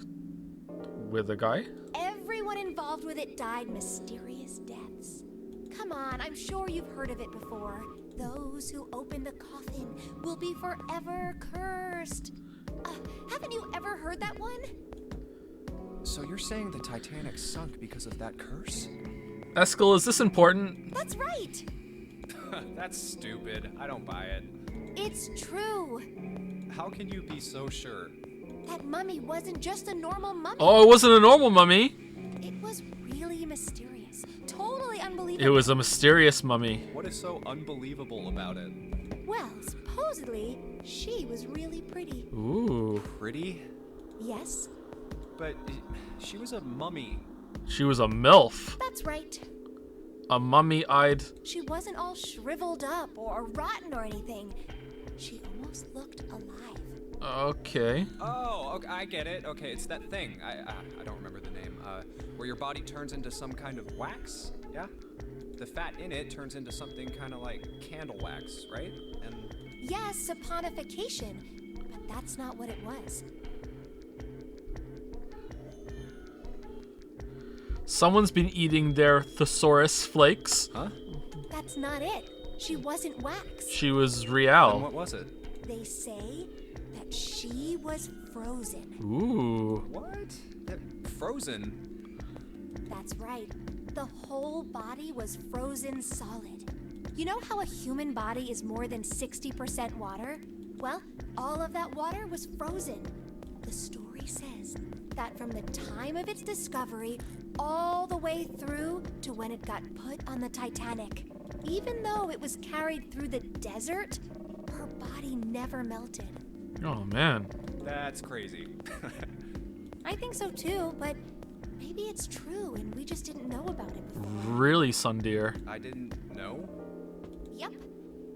with a guy? Everyone involved with it died mysterious deaths. come on, I'm sure you've heard of it before. Those who open the coffin will be forever cursed. Haven't you ever heard that one? So you're saying the Titanic sunk because of that curse? Eskel, is this important? That's right. That's stupid. I don't buy it. It's true. How can you be so sure? That mummy wasn't just a normal mummy. Oh, it wasn't a normal mummy. It was really mysterious. Totally unbelievable. It was a mysterious mummy. What is so unbelievable about it? Well, supposedly, she was really pretty. Ooh. Pretty? Yes. But she was a mummy. She was a MILF. That's right. A mummy-eyed. She wasn't all shriveled up or rotten or anything. She almost looked alive. Okay. Oh, okay, I get it. Okay, it's that thing. I don't remember the name. Where your body turns into some kind of wax? Yeah? The fat in it turns into something kind of like candle wax, right? And yes, saponification. But that's not what it was. Someone's been eating their thesaurus flakes. Huh? That's not it. She wasn't wax. She was real. Then what was it? They say that she was frozen. Ooh. What? Frozen? That's right. The whole body was frozen solid. You know how a human body is more than 60% water? Well, all of that water was frozen. The story says that from the time of its discovery all the way through to when it got put on the Titanic, even though it was carried through the desert, her body never melted. Oh, man. That's crazy. I think so too, but maybe it's true and we just didn't know about it before. Really, Sundeer? I didn't know? Yep.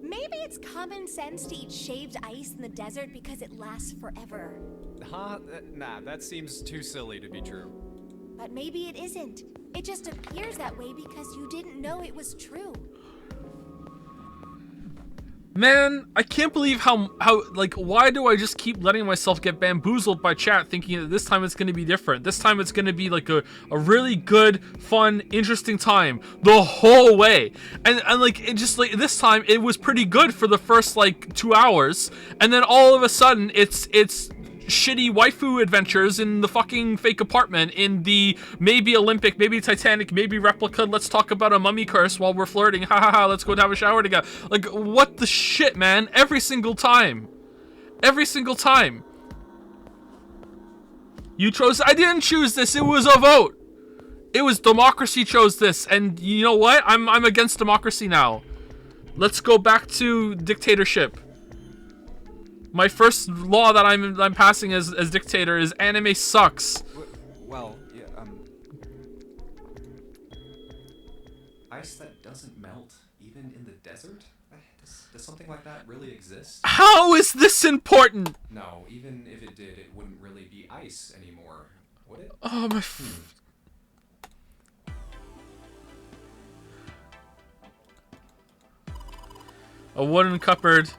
Maybe it's common sense to eat shaved ice in the desert because it lasts forever. Huh? Nah, that seems too silly to be true. But maybe it isn't. It just appears that way because you didn't know it was true. Man, I can't believe how like, why do I just keep letting myself get bamboozled by chat thinking that this time it's going to be different? This time it's going to be like a really good, fun, interesting time the whole way. And like, it just like, this time it was pretty good for the first like 2 hours. And then all of a sudden it's shitty waifu adventures in the fucking fake apartment in the maybe Olympic, maybe Titanic, maybe replica. Let's talk about a mummy curse while we're flirting. Ha ha ha. Let's go have a shower together. Like, what the shit, man? Every single time. Every single time. You chose. I didn't choose this. It was a vote. It was democracy chose this. And you know what? I'm against democracy now. Let's go back to dictatorship. My first law that I'm passing as dictator is anime sucks. Well, yeah, Ice that doesn't melt, even in the desert? Does something like that really exist? How is this important? No, even if it did, it wouldn't really be ice anymore, would it? Oh, my... A wooden cupboard.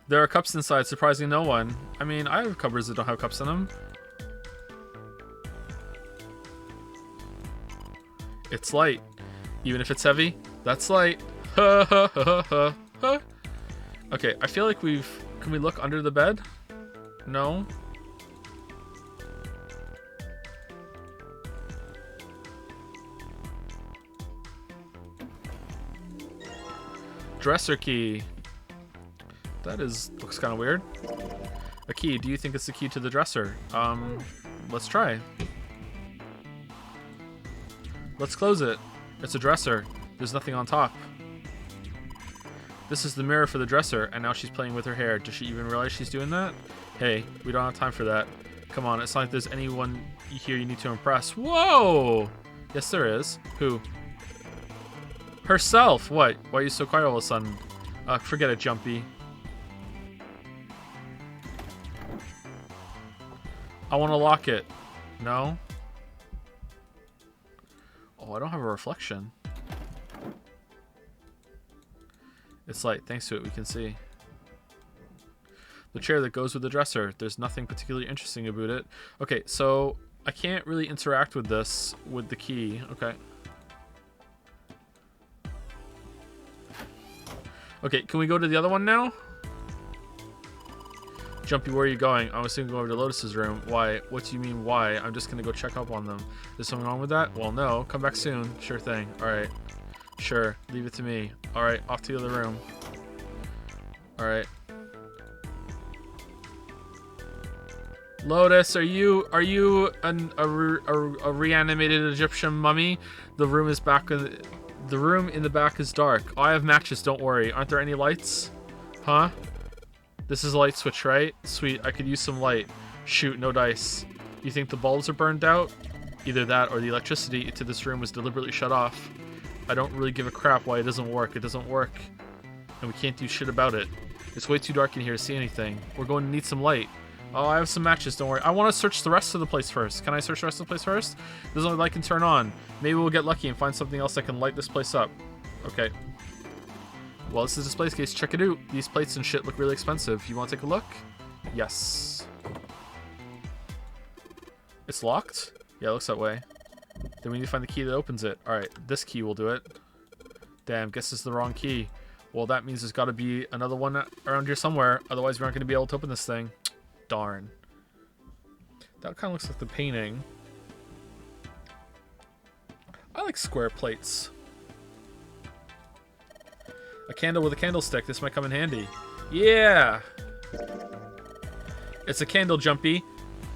There are cups inside, surprising no one. I mean, I have cupboards that don't have cups in them. It's light. Even if it's heavy, that's light. Ha ha ha ha ha. Okay, I feel like we've... Can we look under the bed? No? Dresser key. That looks kind of weird. A key. Do you think it's the key to the dresser? Let's try. Let's close it. It's a dresser. There's nothing on top. This is the mirror for the dresser, and now she's playing with her hair. Does she even realize she's doing that? Hey, we don't have time for that. Come on, it's not like there's anyone here you need to impress. Whoa! Yes, there is. Who? Herself. What? Why are you so quiet all of a sudden? Forget it, Jumpy. I want to lock it. No? Oh, I don't have a reflection. It's light. Thanks to it, we can see. The chair that goes with the dresser. There's nothing particularly interesting about it. Okay, so I can't really interact with this with the key. Okay. Okay, can we go to the other one now? Jumpy, where are you going? I'm assuming go over to Lotus's room. Why? What do you mean, why? I'm just gonna go check up on them. Is something wrong with that? Well, no. Come back soon. Sure thing. Alright. Sure. Leave it to me. Alright, off to the other room. Alright. Lotus, are you a reanimated Egyptian mummy? The room is back. The room in the back is dark. Oh, I have matches. Don't worry. Aren't there any lights? Huh? This is a light switch, right? Sweet. I could use some light. Shoot, no dice. You think the bulbs are burned out? Either that or the electricity into this room was deliberately shut off. I don't really give a crap why it doesn't work. It doesn't work. And we can't do shit about it. It's way too dark in here to see anything. We're going to need some light. Oh, I have some matches, don't worry. I want to search the rest of the place first. Can I search the rest of the place first? There's only light can turn on. Maybe we'll get lucky and find something else that can light this place up. Okay. Well, this is a display case. Check it out. These plates and shit look really expensive. You want to take a look? Yes. It's locked? Yeah, it looks that way. Then we need to find the key that opens it. Alright, this key will do it. Damn, guess this is the wrong key. Well, that means there's got to be another one around here somewhere. Otherwise, we aren't going to be able to open this thing. Darn. That kind of looks like the painting. I like square plates. A candle with a candlestick. This might come in handy. Yeah! It's a candle, Jumpy.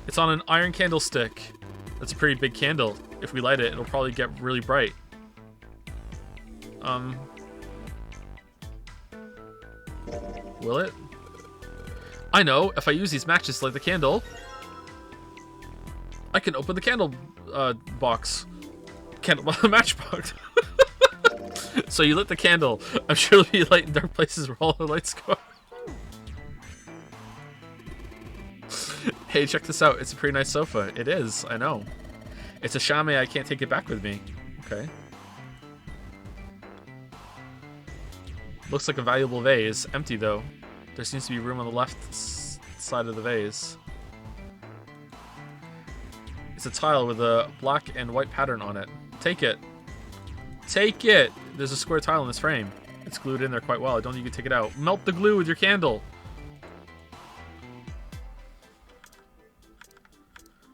It's on an iron candlestick. That's a pretty big candle. If we light it, it'll probably get really bright. Will it? I know. If I use these matches to light the candle, I can open the candle box. Matchbox. So you lit the candle. I'm sure it'll be light in dark places where all the lights go. Hey, check this out. It's a pretty nice sofa. It is. I know. It's a chamois. I can't take it back with me. Okay. Looks like a valuable vase. Empty, though. There seems to be room on the left side of the vase. It's a tile with a black and white pattern on it. Take it. Take it! There's a square tile in this frame. It's glued in there quite well. I don't think you can take it out. Melt the glue with your candle.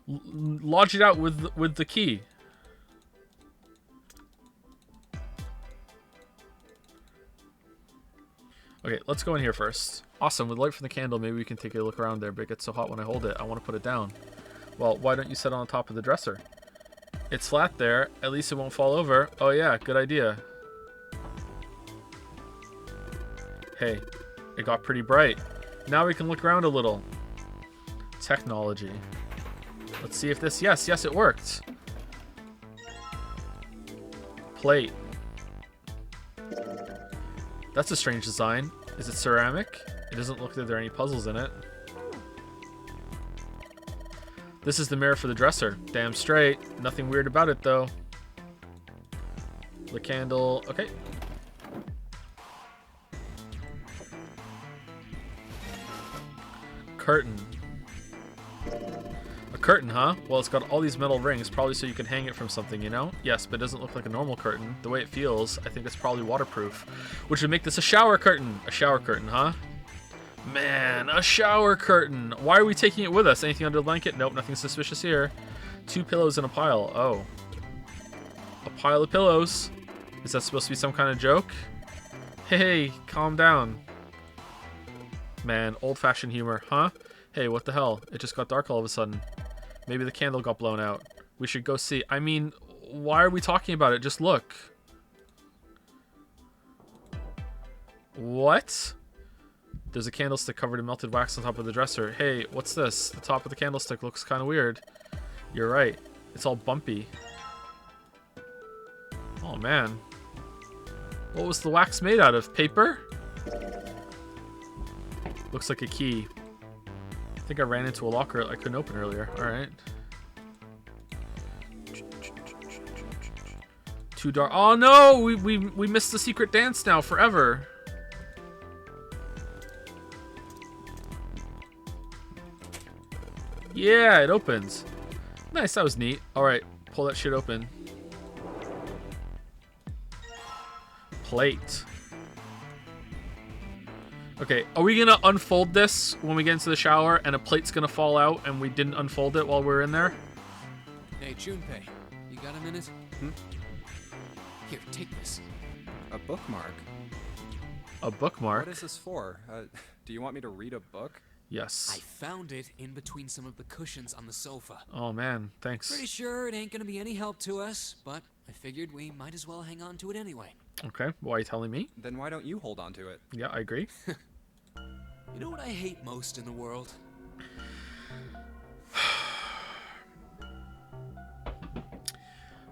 Lodge it out with the key. Okay, let's go in here first. Awesome, with light from the candle, maybe we can take a look around there, but it gets so hot when I hold it, I want to put it down. Well, why don't you sit on top of the dresser? It's flat there, at least it won't fall over. Oh yeah, good idea. Hey, it got pretty bright. Now we can look around a little. Technology. Let's see if this, yes, it worked. Plate. That's a strange design. Is it ceramic? It doesn't look like there are any puzzles in it. This is the mirror for the dresser. Damn straight. Nothing weird about it, though. The candle. Okay. Curtain. A curtain, huh? Well, it's got all these metal rings, probably so you can hang it from something, you know? Yes, but it doesn't look like a normal curtain. The way it feels, I think it's probably waterproof, which would make this a shower curtain. A shower curtain, huh? Man, a shower curtain. Why are we taking it with us? Anything under the blanket? Nope, nothing suspicious here. 2 pillows in a pile. Oh. A pile of pillows. Is that supposed to be some kind of joke? Hey, calm down. Man, old-fashioned humor, huh? Hey, what the hell? It just got dark all of a sudden. Maybe the candle got blown out. We should go see. I mean, why are we talking about it? Just look. What? There's a candlestick covered in melted wax on top of the dresser. Hey, what's this? The top of the candlestick looks kind of weird. You're right. It's all bumpy. Oh, man. What was the wax made out of? Paper? Looks like a key. I think I ran into a locker I couldn't open earlier. Alright. Too dark. Oh, no! We missed the secret dance now forever. Yeah, it opens. Nice, that was neat. Alright, pull that shit open. Plate. Okay, are we gonna unfold this when we get into the shower and a plate's gonna fall out and we didn't unfold it while we were in there? Hey, Junpei, you got a minute? Here, take this. A bookmark? A bookmark? What is this for? Do you want me to read a book? Yes. I found it in between some of the cushions on the sofa. Oh man, thanks. Pretty sure it ain't gonna be any help to us, but I figured we might as well hang on to it anyway. Okay, why are you telling me? Then why don't you hold on to it? Yeah, I agree. You know what I hate most in the world?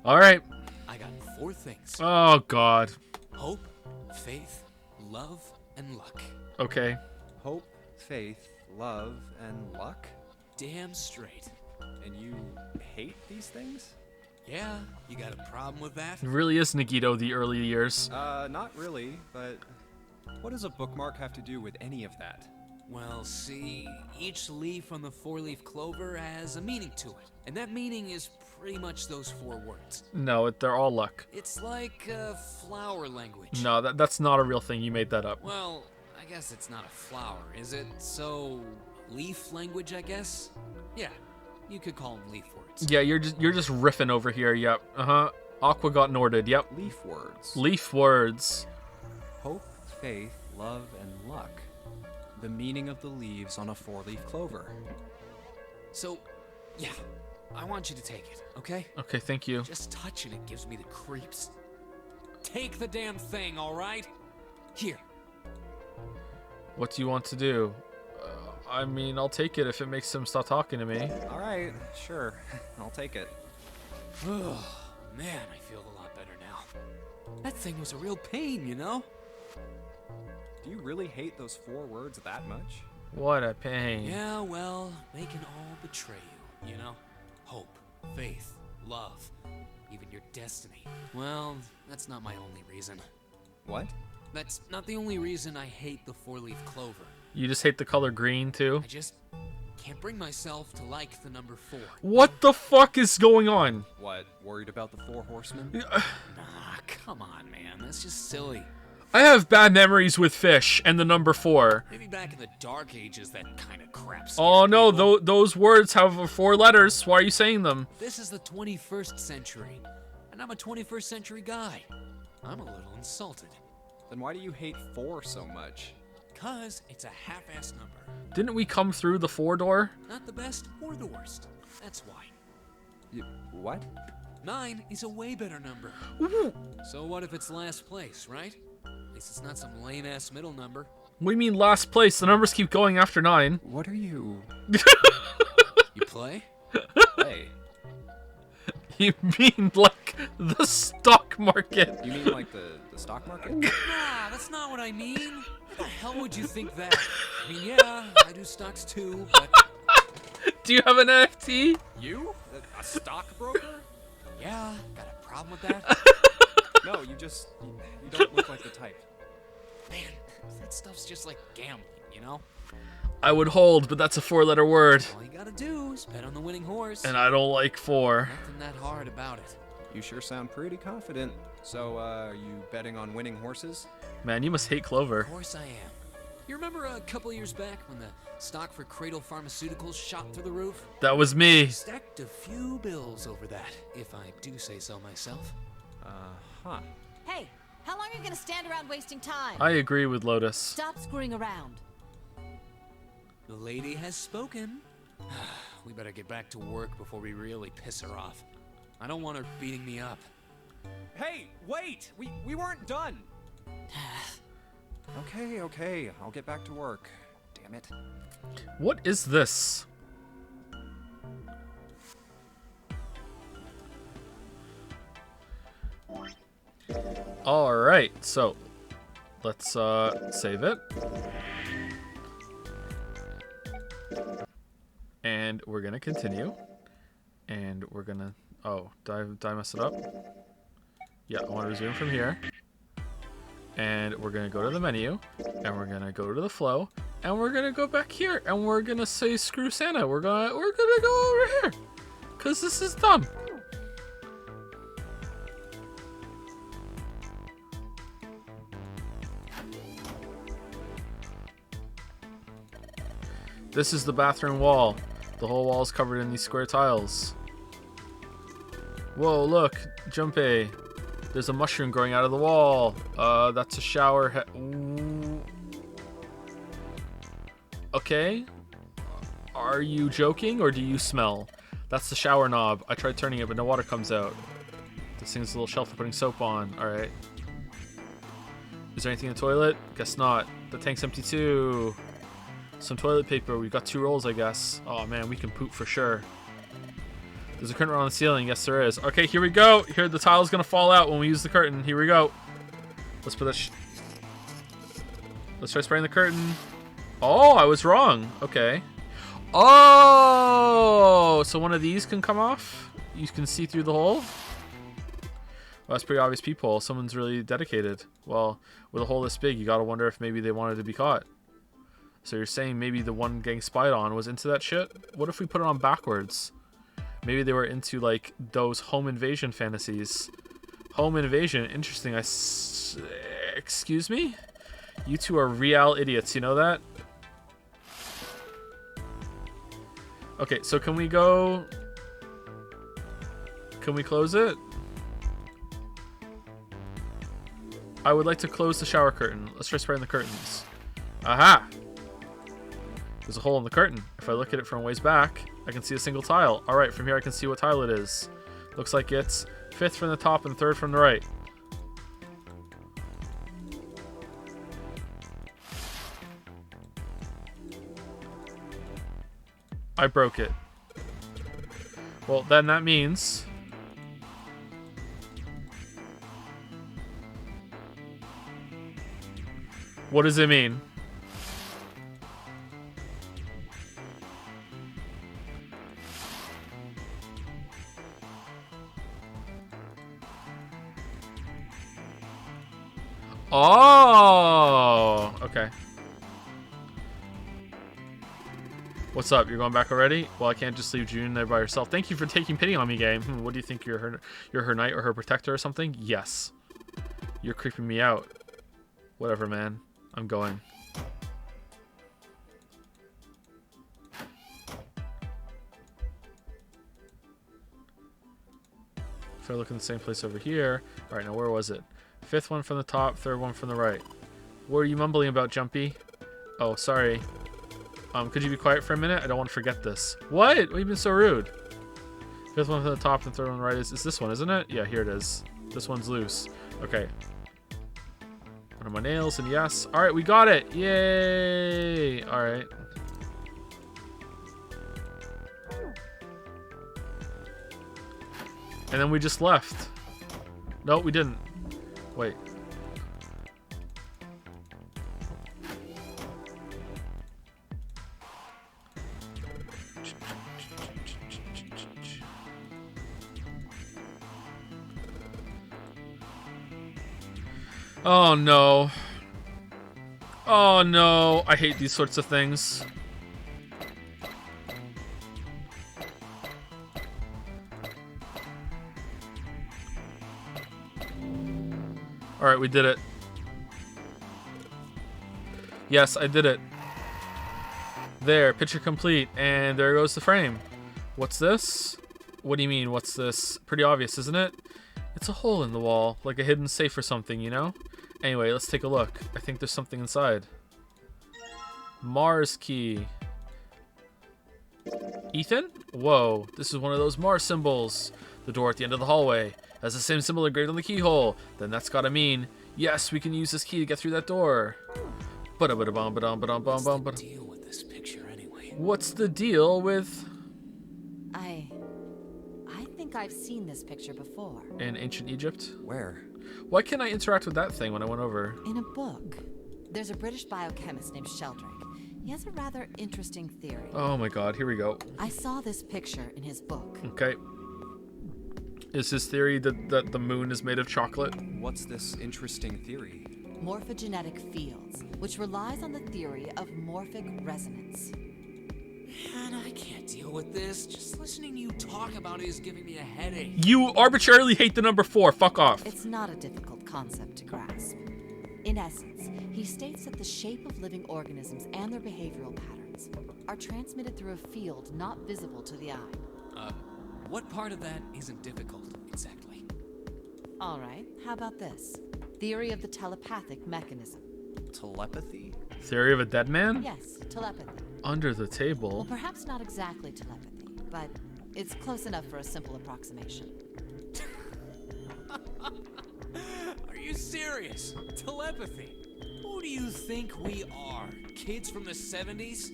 Alright. I got 4 things. Oh god. Hope, faith, love, and luck. Okay. Hope, faith, love, and luck? Damn straight. And you hate these things? Yeah, you got a problem with that? It really is Nagito the early years. Not really, but what does a bookmark have to do with any of that? Well, see, each leaf on the 4-leaf clover has a meaning to it, and that meaning is pretty much those 4 words. No, they're all luck. It's like flower language. No, that's not a real thing. You made that up. Well, I guess it's not a flower, is it? So, leaf language, I guess? Yeah, you could call them leaf words. Yeah, you're just riffing over here. Yep. Uh-huh. Aqua got Norded. Yep. Leaf words. Leaf words. Hope, faith, love, and luck. The meaning of the leaves on a 4-leaf clover. So, yeah, I want you to take it, okay? Okay, thank you. Just touching it gives me the creeps. Take the damn thing, all right? Here. What do you want to do? I mean, I'll take it if it makes him stop talking to me. All right, sure. I'll take it. Oh, man, I feel a lot better now. That thing was a real pain, you know? Do you really hate those 4 words that much? What a pain. Yeah, well, they can all betray you, you know? Hope, faith, love, even your destiny. Well, that's not my only reason. What? That's not the only reason I hate the 4-leaf clover. You just hate the color green, too? I just can't bring myself to like the number 4. What the fuck is going on? What, worried about the 4 horsemen? Nah, come on, man. That's just silly. I have bad memories with fish and the number 4. Maybe back in the Dark Ages, that kind of crap. Oh no, those words have 4 letters. Why are you saying them? This is the 21st century, and I'm a 21st century guy. I'm a little insulted. Then why do you hate 4 so much? 'Cause it's a half-assed number. Didn't we come through the 4 door? Not the best or the worst. That's why. What? 9 is a way better number. So what if it's last place, right? At least it's not some lame-ass middle number. What do you mean last place? The numbers keep going after 9. What are you... You play? Hey. You mean like the stock market? You mean like the stock market? Nah, that's not what I mean. What the hell would you think that? I mean, yeah, I do stocks too, but... Do you have an NFT? You? A stockbroker? Yeah, got a problem with that? No, you don't look like the type. Man, that stuff's just like gambling, you know? I would hold, but that's a 4-letter word. All you gotta do is bet on the winning horse. And I don't like 4. Nothing that hard about it. You sure sound pretty confident. So, are you betting on winning horses? Man, you must hate Clover. Of course I am. You remember a couple years back when the stock for Cradle Pharmaceuticals shot through the roof? That was me. Stacked a few bills over that, if I do say so myself. Huh. Hey, how long are you gonna stand around wasting time? I agree with Lotus. Stop screwing around. The lady has spoken. We better get back to work before we really piss her off. I don't want her beating me up. Hey, wait! We weren't done! Okay, I'll get back to work. Damn it. What is this? Alright, so let's save it. And we're gonna continue. And we're gonna... Oh, did I mess it up? Yeah, I want to resume from here. And we're gonna go to the menu. And we're gonna go to the flow. And we're gonna go back here. And we're gonna say screw Santa. We're gonna go over here. Cause this is dumb. This is the bathroom wall. The whole wall is covered in these square tiles. Whoa, look, Junpei. There's a mushroom growing out of the wall. That's a shower. Ooh. Okay. Are you joking or do you smell? That's the shower knob. I tried turning it, but no water comes out. This thing's a little shelf for putting soap on. Alright. Is there anything in the toilet? Guess not. The tank's empty too. Some toilet paper. We've got 2 rolls, I guess. Oh man, we can poop for sure. There's a curtain on the ceiling. Yes, there is. Okay, here we go. Here, the tile's gonna fall out when we use the curtain. Here we go. Let's put that. Let's try spraying the curtain. Oh, I was wrong. Okay. Oh, so one of these can come off. You can see through the hole. Well, that's a pretty obvious peephole. Someone's really dedicated. Well, with a hole this big, you gotta wonder if maybe they wanted to be caught. So you're saying maybe the one getting spied on was into that shit? What if we put it on backwards? Maybe they were into, like, those home invasion fantasies. Home invasion, interesting. Excuse me? You two are real idiots, you know that? Okay, so can we go... Can we close it? I would like to close the shower curtain. Let's try spraying the curtains. Aha! There's a hole in the curtain. If I look at it from ways back, I can see a single tile. Alright, from here I can see what tile it is. Looks like it's 5th from the top and 3rd from the right. I broke it. Well, then that means... What does it mean? Oh, okay. What's up? You're going back already? Well, I can't just leave June there by herself. Thank you for taking pity on me, game. What do you think? You're her knight or her protector or something? Yes. You're creeping me out. Whatever, man. I'm going. If I look in the same place over here. Alright, now where was it? 5th one from the top, 3rd one from the right. What are you mumbling about, Jumpy? Oh, sorry. Could you be quiet for a minute? I don't want to forget this. What? Why have you been so rude? 5th one from the top and 3rd one on the right is this one, isn't it? Yeah, here it is. This one's loose. Okay. One of my nails, and yes. Alright, we got it! Yay! Alright. And then we just left. No, we didn't. Wait. Oh no. Oh no. I hate these sorts of things. Alright, we did it. Yes, I did it. There, picture complete, and there goes the frame. What's this? What do you mean, what's this? Pretty obvious, isn't it? It's a hole in the wall, like a hidden safe or something, you know? Anyway, let's take a look. I think there's something inside. Mars key. Ethan? Whoa, this is one of those Mars symbols. The door at the end of the hallway has the same symbol engraved on the keyhole. Then that's gotta mean, yes, we can use this key to get through that door. What's the deal with this picture anyway? What's the deal with... I think I've seen this picture before. In ancient Egypt? Where? Why can't I interact with that thing when I went over? In a book. There's a British biochemist named Sheldrake. He has a rather interesting theory. Oh my god, here we go. I saw this picture in his book. Okay. Is his theory that the moon is made of chocolate? What's this interesting theory? Morphogenetic fields, which relies on the theory of morphic resonance. Man, I can't deal with this. Just listening to you talk about it is giving me a headache. You arbitrarily hate the number 4. Fuck off. It's not a difficult concept to grasp. In essence, he states that the shape of living organisms and their behavioral patterns vibrations are transmitted through a field not visible to the eye. What part of that isn't difficult, exactly? All right, how about this? Theory of the telepathic mechanism. Telepathy? Theory of a dead man? Yes, telepathy. Under the Well, table. perhaps not exactly telepathy, but it's close enough for a simple approximation. Are you serious? Telepathy? Who do you think we are? Kids from the 70s?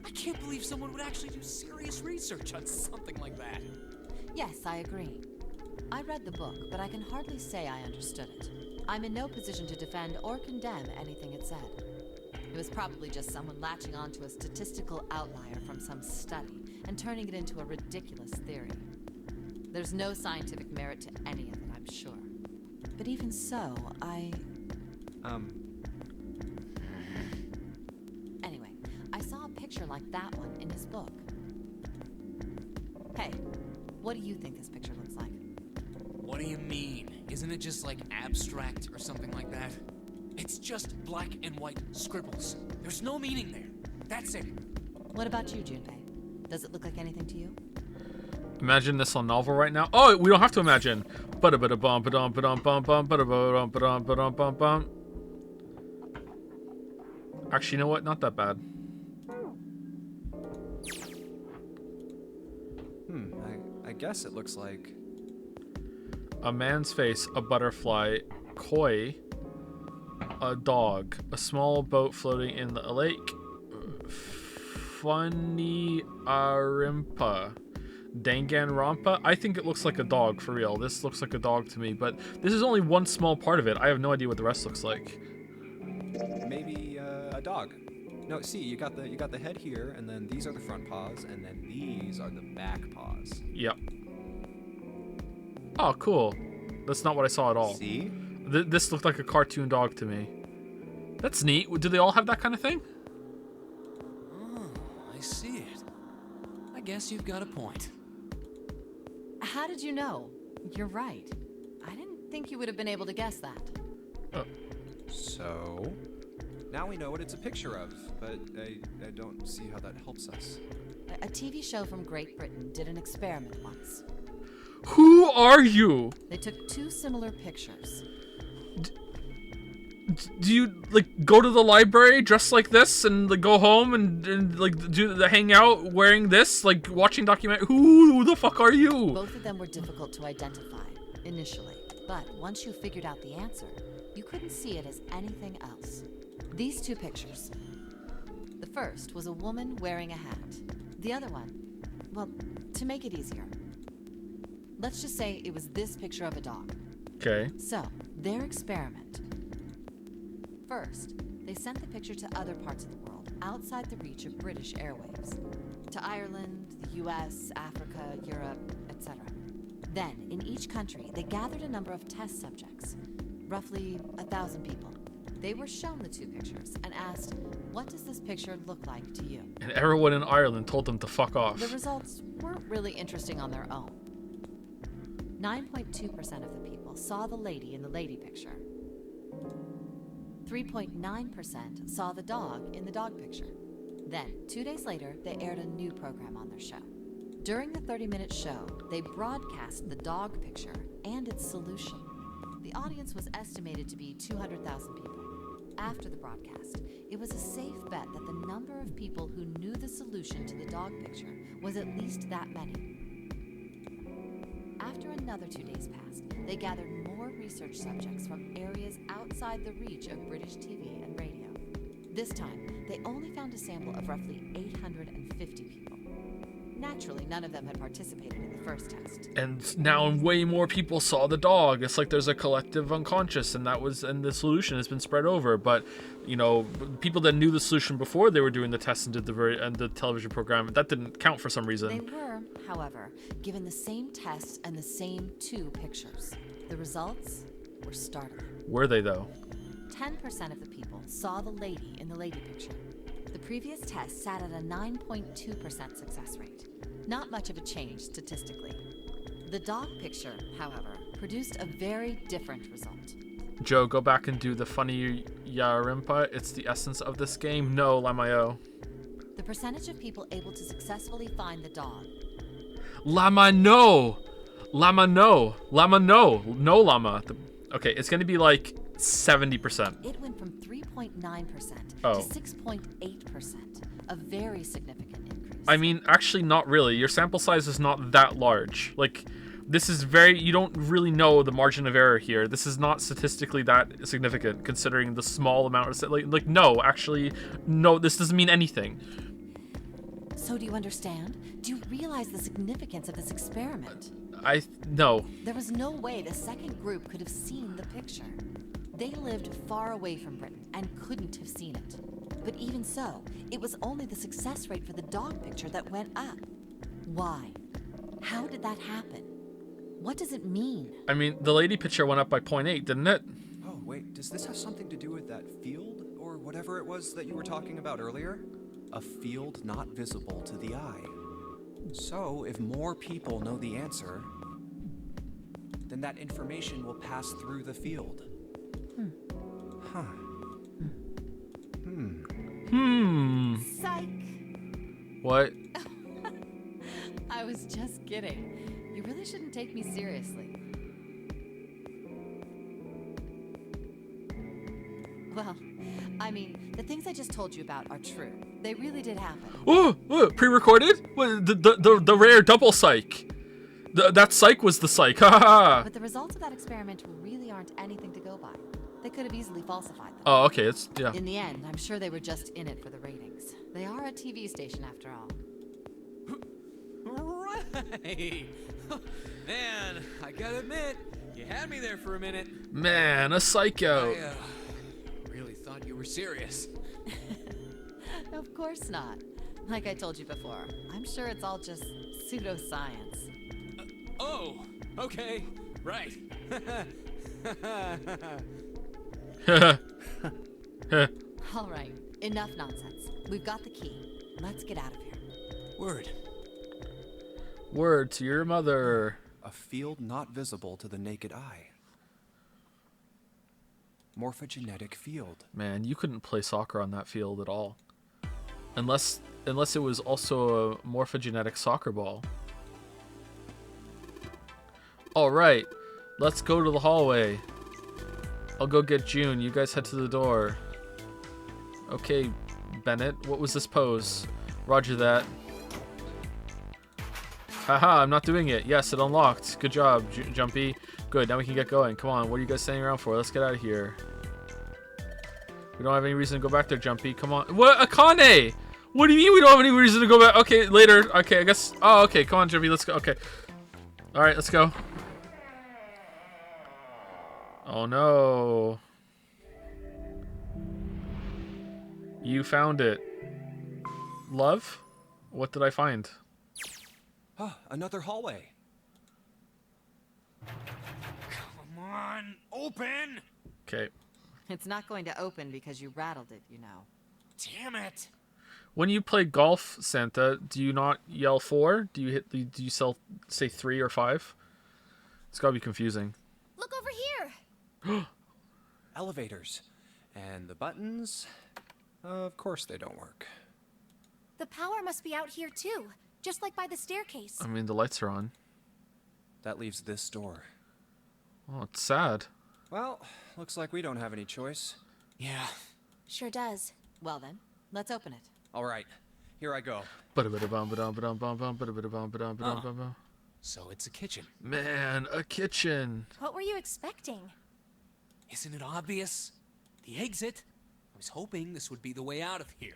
I can't believe someone would actually do serious research on something like that. Yes, I agree. I read the book, but I can hardly say I understood it. I'm in no position to defend or condemn anything it said. It was probably just someone latching onto a statistical outlier from some study and turning it into a ridiculous theory. There's no scientific merit to any of it, I'm sure. But even so, Anyway, I saw a picture like that one in his book. Hey, what do you think this picture looks like? What do you mean? Isn't it just like abstract or something like that? It's just black and white scribbles. There's no meaning there. That's it. What about you, Junpei? Does it look like anything to you? Imagine this on novel right now. Oh, we don't have to imagine. Ba-da-ba-da-bum, ba-dum, ba-dum, bum, bum, ba-da-ba-dum, ba-dum, ba-dum, bum, bum. Actually, you know what? Not that bad. I guess it looks like... A man's face, a butterfly, koi, a dog, a small boat floating in the lake, funny arimpa, Danganronpa. I think it looks like a dog, for real. This looks like a dog to me, but this is only one small part of it. I have no idea what the rest looks like. Maybe a dog. No, see, you got the head here, and then these are the front paws, and then these are the back paws. Yep. Oh, cool. That's not what I saw at all. See? This looked like a cartoon dog to me. That's neat. Do they all have that kind of thing? Oh, I see it. I guess you've got a point. How did you know? You're right. I didn't think you would have been able to guess that. So, now we know what it's a picture of, but I don't see how that helps us. A TV show from Great Britain did an experiment once. Who are you? They took two similar pictures. Do you like go to the library dressed like this and like go home and like do the hang out wearing this, like watching documentary? Who the fuck are you? Both of them were difficult to identify initially, but once you figured out the answer, you couldn't see it as anything else. These two pictures. The first was a woman wearing a hat. The other one, well, to make it easier, let's just say it was this picture of a dog. Okay. So, their experiment. First, they sent the picture to other parts of the world, outside the reach of British airwaves. To Ireland, the US, Africa, Europe, etc. Then, in each country, they gathered a number of test subjects, roughly 1,000 people. They were shown the two pictures and asked, what does this picture look like to you? And everyone in Ireland told them to fuck off. The results weren't really interesting on their own. 9.2% of the people saw the lady in the lady picture. 3.9% saw the dog in the dog picture. Then, 2 days later, they aired a new program on their show. During the 30-minute show, they broadcast the dog picture and its solution. The audience was estimated to be 200,000 people. After the broadcast, it was a safe bet that the number of people who knew the solution to the dog picture was at least that many. After another 2 days passed, they gathered more research subjects from areas outside the reach of British TV and radio. This time, they only found a sample of roughly 850 people. Naturally, none of them had participated in the first test. And now way more people saw the dog. It's like there's a collective unconscious, and the solution has been spread over. But, you know, people that knew the solution before they were doing the test and did the television program, that didn't count for some reason. They were, however, given the same test and the same two pictures. The results were startling. Were they, though? 10% of the people saw the lady in the lady picture. The previous test sat at a 9.2% success rate. Not much of a change statistically. The dog picture, however, produced a very different result. Joe, go back and do the funny Yarimpa. It's the essence of this game. No, Lamayo. The percentage of people able to successfully find the dog. Llama, no! Llama, no! Llama, no! No llama. Okay, it's gonna be like 70%. It went from 3.9% Oh. to 6.8%. A very significant increase. I mean, actually, not really. Your sample size is not that large. Like, this is very... You don't really know the margin of error here. This is not statistically that significant, considering the small amount of... Like, no, actually, no, this doesn't mean anything. So do you understand? Do you realize the significance of this experiment? No. There was no way the second group could have seen the picture. They lived far away from Britain and couldn't have seen it. But even so, it was only the success rate for the dog picture that went up. Why? How did that happen? What does it mean? I mean, the lady picture went up by 0.8, didn't it? Oh, wait, does this have something to do with that field? Or whatever it was that you were talking about earlier? A field not visible to the eye. So, if more people know the answer, then that information will pass through the field. Huh. Psych! What? I was just kidding. You really shouldn't take me seriously. Well, I mean, the things I just told you about are true. They really did happen. Oh, pre-recorded? What, the rare double psych. That psych was the psych. Ha ha ha. But the results of that experiment really aren't anything to go by. They could have easily falsified them. Oh, okay. It's yeah. In the end, I'm sure they were just in it for the ratings. They are a TV station after all. Right. Man, I gotta admit, you had me there for a minute. Man, a psycho. I really thought you were serious. Of course not. Like I told you before, I'm sure it's all just pseudoscience. Oh, okay, right. All right, enough nonsense. We've got the key. Let's get out of here. Word. Word to your mother. A field not visible to the naked eye. Morphogenetic field. Man, you couldn't play soccer on that field at all. Unless it was also a morphogenetic soccer ball. Alright, let's go to the hallway. I'll go get June. You guys head to the door. Okay, Bennett, what was this pose? Roger that. Haha, I'm not doing it. Yes, it unlocked. Good job, Jumpy. Good, now we can get going. Come on, what are you guys standing around for? Let's get out of here. We don't have any reason to go back there, Jumpy. Come on. What? Akane! What do you mean we don't have any reason to go back? Okay, later. Okay, I guess. Oh, okay. Come on, Jumpy. Let's go. Okay. Alright, let's go. Oh, no. You found it. Love? What did I find? Oh, another hallway. Come on, open! Okay. It's not going to open because you rattled it, you know. Damn it! When you play golf, Santa, do you not yell 4? Do you say 3 or 5? It's gotta be confusing. Look over here! Elevators. And the buttons? Of course they don't work. The power must be out here too, just like by the staircase. I mean, the lights are on. That leaves this door. Oh, it's sad. Well, looks like we don't have any choice. Yeah. Sure does. Well then, let's open it. All right, here I go. So it's a kitchen. Man, a kitchen. What were you expecting? Isn't it obvious? The exit. I was hoping this would be the way out of here.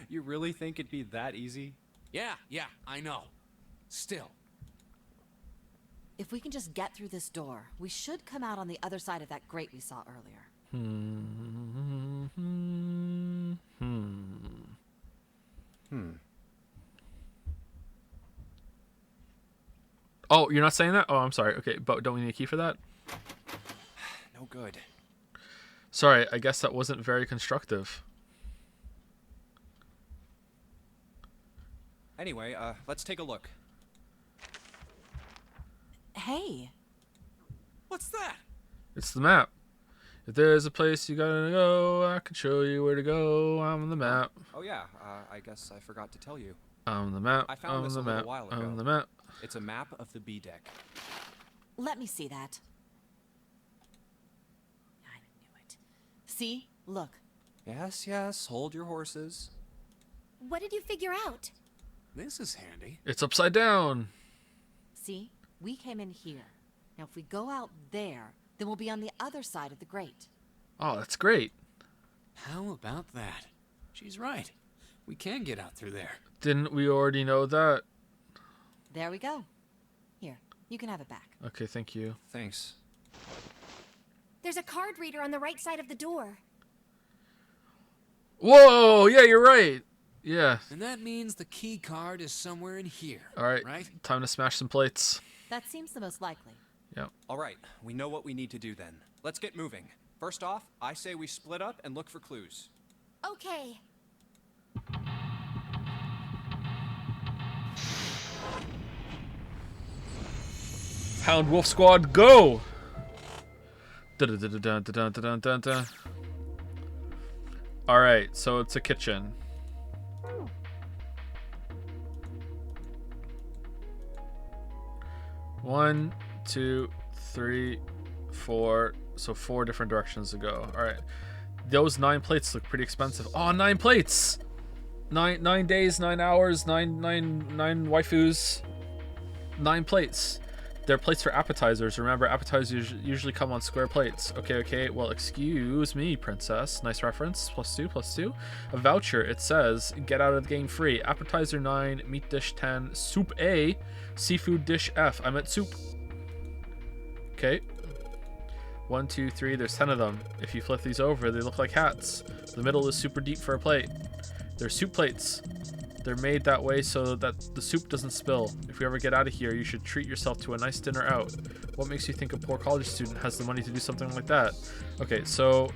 You really think it'd be that easy? Yeah, I know. Still. If we can just get through this door, we should come out on the other side of that grate we saw earlier. Oh, you're not saying that? Oh, I'm sorry. Okay, but don't we need a key for that? No good. Sorry, I guess that wasn't very constructive. Anyway, let's take a look. Hey! What's that? It's the map. If there's a place you gotta go, I can show you where to go. I'm on the map. Oh yeah, I guess I forgot to tell you. I'm on the map. I found this a little while ago. I'm on the map. It's a map of the B deck. Let me see that. I knew it. See? Look. Yes, yes, hold your horses. What did you figure out? This is handy. It's upside down. See? We came in here. Now if we go out there, then we'll be on the other side of the grate. Oh, that's great. How about that? She's right. We can get out through there. Didn't we already know that? There we go. Here, you can have it back. Okay, thank you. Thanks. There's a card reader on the right side of the door. Whoa! Yeah, you're right. Yeah. And that means the key card is somewhere in here. All right. Right? Time to smash some plates. That seems the most likely. Yep. All right, we know what we need to do then. Let's get moving. First off, I say we split up and look for clues. Okay. Hound Wolf Squad, go! Da-da-da-da-da-da-da-da-da. All right, so it's a kitchen. One, 2, 3, 4. So 4 different directions to go. All right. Those 9 plates look pretty expensive. Oh, 9 plates! 9 days, 9 hours, 9 waifus. 9 plates. They're plates for appetizers. Remember, appetizers usually come on square plates. Okay. Well, excuse me, princess. Nice reference. +2, +2. A voucher. It says, get out of the game free. Appetizer 9, meat dish 10, soup A, seafood dish F. I meant soup. Okay. 1, 2, 3. There's 10 of them. If you flip these over, they look like hats. The middle is super deep for a plate. They're soup plates. They're made that way so that the soup doesn't spill. If you ever get out of here, you should treat yourself to a nice dinner out. What makes you think a poor college student has the money to do something like that? Okay, so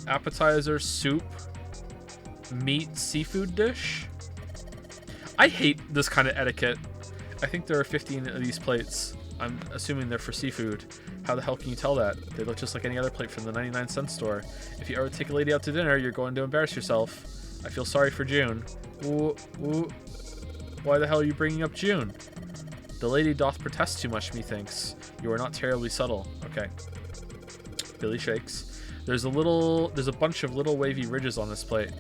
appetizer, soup, meat, seafood dish. I hate this kind of etiquette. I think there are 15 of these plates. I'm assuming they're for seafood. How the hell can you tell that? They look just like any other plate from the 99-cent store. If you ever take a lady out to dinner, you're going to embarrass yourself. I feel sorry for June. Ooh. Why the hell are you bringing up June? The lady doth protest too much, methinks. You are not terribly subtle. Okay. Billy shakes. There's a bunch of little wavy ridges on this plate.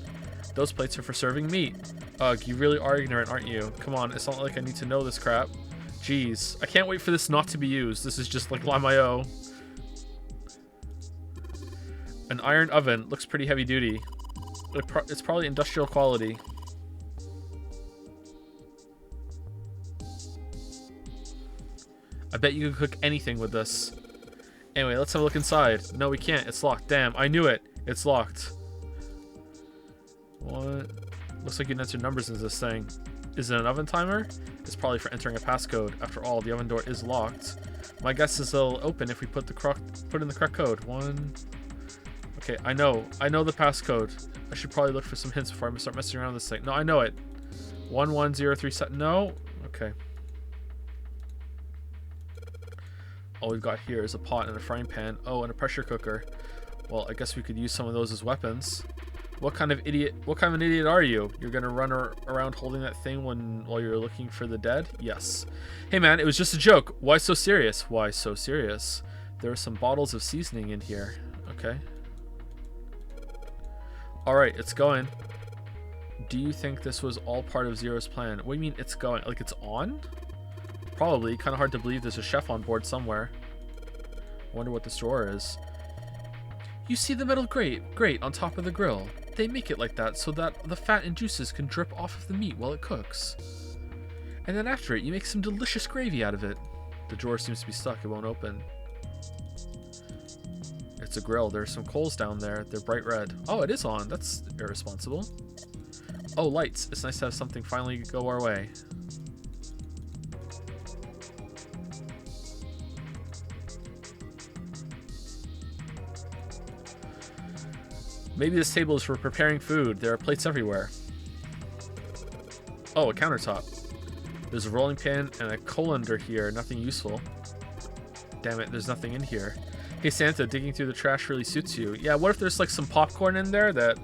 Those plates are for serving meat. Ugh, you really are ignorant, aren't you? Come on, it's not like I need to know this crap. Jeez, I can't wait for this not to be used. This is just like Lime.io. An iron oven. Looks pretty heavy duty. It's probably industrial quality. I bet you could cook anything with this. Anyway, let's have a look inside. No, we can't. It's locked. Damn, I knew it. It's locked. What? Looks like you can enter numbers into this thing. Is it an oven timer? It's probably for entering a passcode. After all, the oven door is locked. My guess is it'll open if we put in the correct code. 1. Okay, I know the passcode. I should probably look for some hints before I start messing around with this thing. No, I know it. 11037. No? Okay. All we've got here is a pot and a frying pan. Oh, and a pressure cooker. Well, I guess we could use some of those as weapons. What kind of an idiot are you? You're gonna run around holding that thing while you're looking for the dead? Yes. Hey man, it was just a joke. Why so serious? Why so serious? There are some bottles of seasoning in here. Okay. Alright, it's going. Do you think this was all part of Zero's plan? What do you mean it's going? Like it's on? Probably. Kind of hard to believe there's a chef on board somewhere. Wonder what this drawer is. You see the metal grate on top of the grill. They make it like that so that the fat and juices can drip off of the meat while it cooks. And then after it, you make some delicious gravy out of it. The drawer seems to be stuck. It won't open. It's a grill. There's some coals down there. They're bright red. Oh, it is on. That's irresponsible. Oh, lights. It's nice to have something finally go our way. Maybe this table is for preparing food. There are plates everywhere. Oh, a countertop. There's a rolling pin and a colander here. Nothing useful. Damn it, there's nothing in here. Hey Santa, digging through the trash really suits you. Yeah, what if there's like some popcorn in there that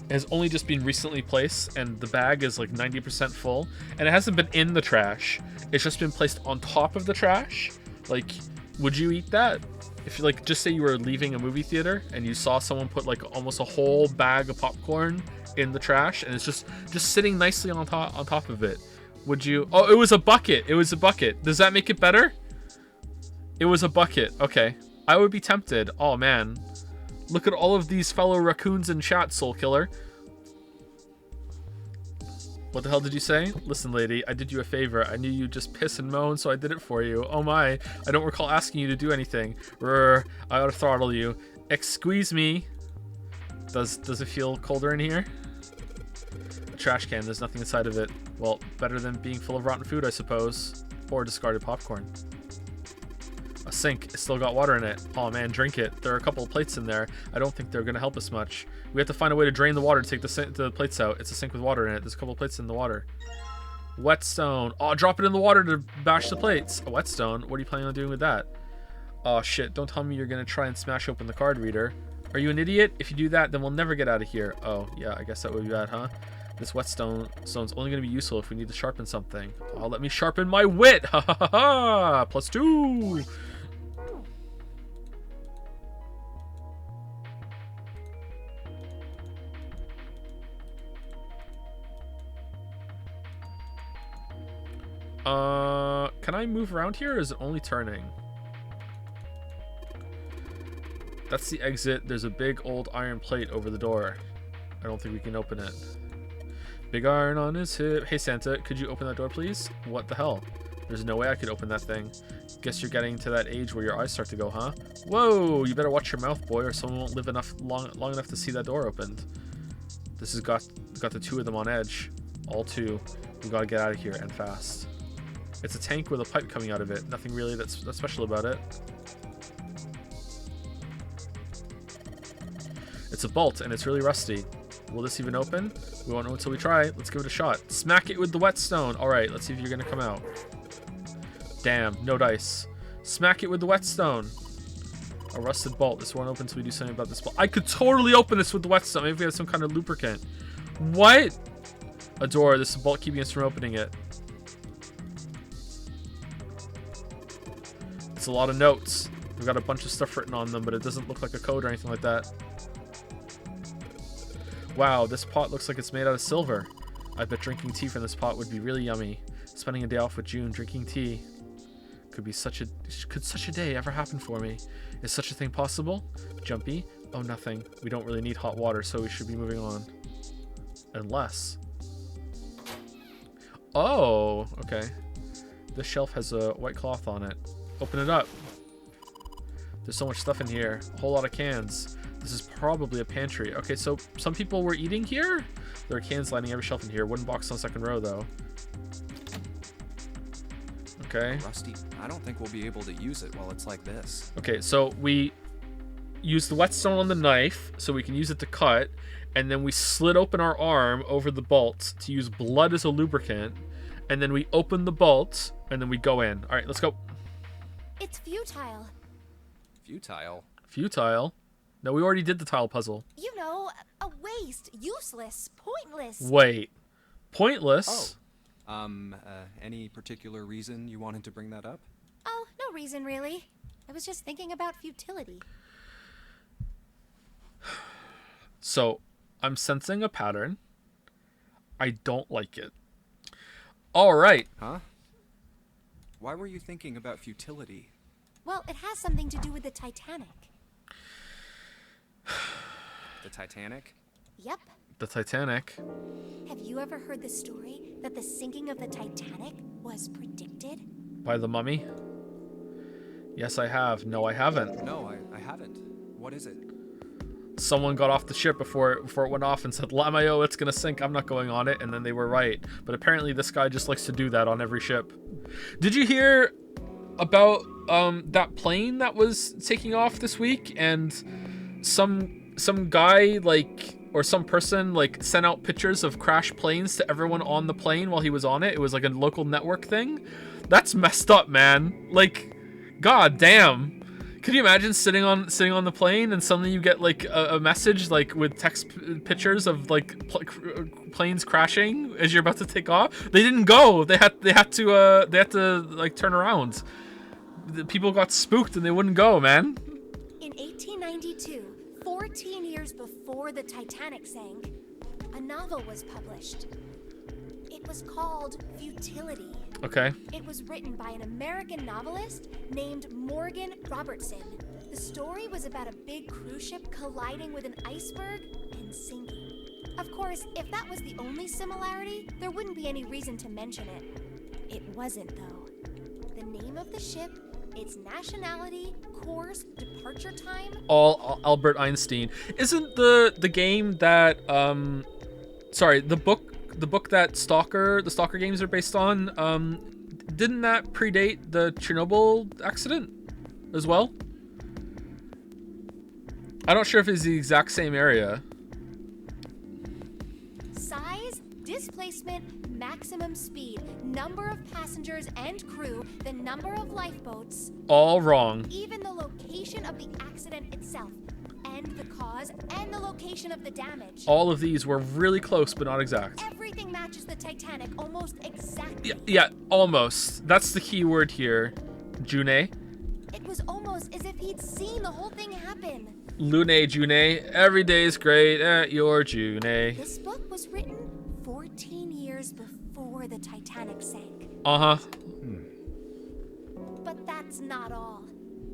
has only just been recently placed and the bag is like 90% full and it hasn't been in the trash. It's just been placed on top of the trash. Like, would you eat that? If you like, just say you were leaving a movie theater and you saw someone put like almost a whole bag of popcorn in the trash and it's just sitting nicely on top of it. Would you? Oh, it was a bucket. It was a bucket. Does that make it better? It was a bucket. Okay. I would be tempted. Oh man. Look at all of these fellow raccoons in chat, Soul Killer. What the hell did you say? Listen, lady, I did you a favor. I knew you'd just piss and moan, so I did it for you. Oh my. I don't recall asking you to do anything. I ought to throttle you. Excuse me. Does it feel colder in here? A trash can, there's nothing inside of it. Well, better than being full of rotten food, I suppose. Or discarded popcorn. A sink. It's still got water in it. Oh man, drink it. There are a couple of plates in there. I don't think they're going to help us much. We have to find a way to drain the water to take the plates out. It's a sink with water in it. There's a couple of plates in the water. Whetstone. Oh, drop it in the water to bash the plates. A whetstone? What are you planning on doing with that? Oh shit, don't tell me you're going to try and smash open the card reader. Are you an idiot? If you do that, then we'll never get out of here. Oh, yeah, I guess that would be bad, huh? This whetstone's only going to be useful if we need to sharpen something. Oh, let me sharpen my wit! Ha ha ha ha! +2! Can I move around here or is it only turning? That's the exit. There's a big old iron plate over the door. I don't think we can open it. Big iron on his hip. Hey Santa, could you open that door please? What the hell? There's no way I could open that thing. Guess you're getting to that age where your eyes start to go, huh? Whoa, you better watch your mouth, boy, or someone won't live long enough to see that door opened. This has got the two of them on edge. All two. We gotta get out of here and fast. It's a tank with a pipe coming out of it. Nothing really that's special about it. It's a bolt and it's really rusty. Will this even open? We won't know until we try. Let's give it a shot. Smack it with the whetstone. Alright, let's see if you're gonna come out. Damn, no dice. Smack it with the whetstone. A rusted bolt. This won't open until we do something about this bolt. I could totally open this with the whetstone. Maybe we have some kind of lubricant. What? A door. This is a bolt keeping us from opening it. It's a lot of notes. We've got a bunch of stuff written on them, but it doesn't look like a code or anything like that. Wow, this pot looks like it's made out of silver. I bet drinking tea from this pot would be really yummy. Spending a day off with June drinking tea. Could such a day ever happen for me? Is such a thing possible? Jumpy? Oh, nothing. We don't really need hot water, so we should be moving on. Unless... Oh, okay. This shelf has a white cloth on it. Open it up. There's so much stuff in here. A whole lot of cans. This is probably a pantry. Okay, so some people were eating here? There are cans lining every shelf in here. Wooden box on the second row, though. Okay. Rusty, I don't think we'll be able to use it while it's like this. Okay, so we use the whetstone on the knife so we can use it to cut, and then we slit open our arm over the bolt to use blood as a lubricant, and then we open the bolt, and then we go in. All right, let's go. It's futile. Futile? Futile? No, we already did the tile puzzle. You know, a waste, useless, pointless. Wait. Pointless? Oh. Any particular reason you wanted to bring that up? Oh, no reason really. I was just thinking about futility. So, I'm sensing a pattern. I don't like it. All right. Huh? Why were you thinking about futility? Well, it has something to do with the Titanic. The Titanic? Yep. The Titanic. Have you ever heard the story that the sinking of the Titanic was predicted? By the Mummy? Yes, I have. No, I haven't. No, I haven't. What is it? Someone got off the ship before it went off and said, Lamayo, it's gonna sink, I'm not going on it, and then they were right. But apparently this guy just likes to do that on every ship. Did you hear about that plane that was taking off this week, and some guy, like, or some person, like, sent out pictures of crashed planes to everyone on the plane while he was on it? It was like a local network thing. That's messed up, man. Like, god damn. Could you imagine sitting on the plane and suddenly you get like a message like with text pictures of like planes crashing as you're about to take off? They didn't go. They had to like turn around. The people got spooked and they wouldn't go, man. In 1892, 14 years before the Titanic sank, a novel was published. It was called Futility. Okay. It was written by an American novelist named Morgan Robertson. The story was about a big cruise ship colliding with an iceberg and sinking. Of course, if that was the only similarity, there wouldn't be any reason to mention it. It wasn't, though. The name of the ship, its nationality, course, departure time... All Albert Einstein. Isn't the game that sorry, the book that the Stalker games are based on, didn't that predate the Chernobyl accident as well? I'm not sure if it's the exact same area. Size, displacement, maximum speed, number of passengers and crew, the number of lifeboats. All wrong. Even the location of the accident itself, and the cause, and the location of the damage. All of these were really close, but not exact. Everything matches the Titanic almost exactly. Yeah, almost. That's the key word here. June. It was almost as if he'd seen the whole thing happen. Lune, June. Every day's great at your June. This book was written 14 years before the Titanic sank. Uh-huh. But that's not all.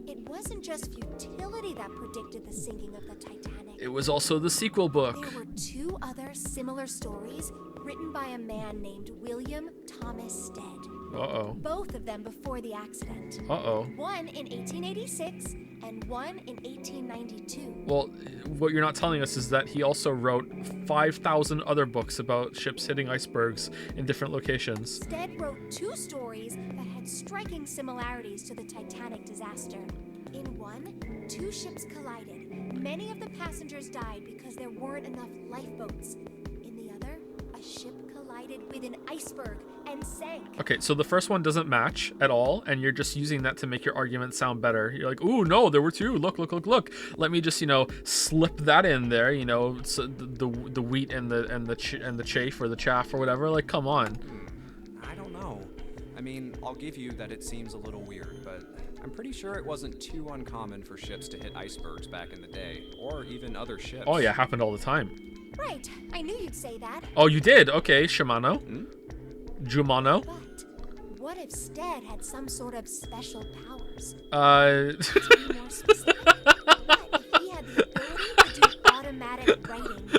It wasn't just Futility that predicted the sinking of the Titanic. It was also the sequel book. There were two other similar stories written by a man named William Thomas Stead. Uh-oh. Both of them before the accident. Uh-oh. One in 1886 and one in 1892. Well, what you're not telling us is that he also wrote 5,000 other books about ships hitting icebergs in different locations. Stead wrote two stories that had striking similarities to the Titanic disaster. In one, two ships collided. Many of the passengers died because there weren't enough lifeboats. In the other, a ship collided with an iceberg and sank. Okay, so the first one doesn't match at all, and you're just using that to make your argument sound better. You're like, ooh, no, there were two. Look. Let me just, slip that in there. So the wheat and the chaff or the chaff or whatever. Like, come on. I don't know. I mean, I'll give you that it seems a little weird, but I'm pretty sure it wasn't too uncommon for ships to hit icebergs back in the day, or even other ships. Oh yeah, happened all the time. Right, I knew you'd say that. Oh, you did? Okay, Shimano. Jumano. But what if Stead had some sort of special powers? To be more specific, what if he had the ability to do automatic writing?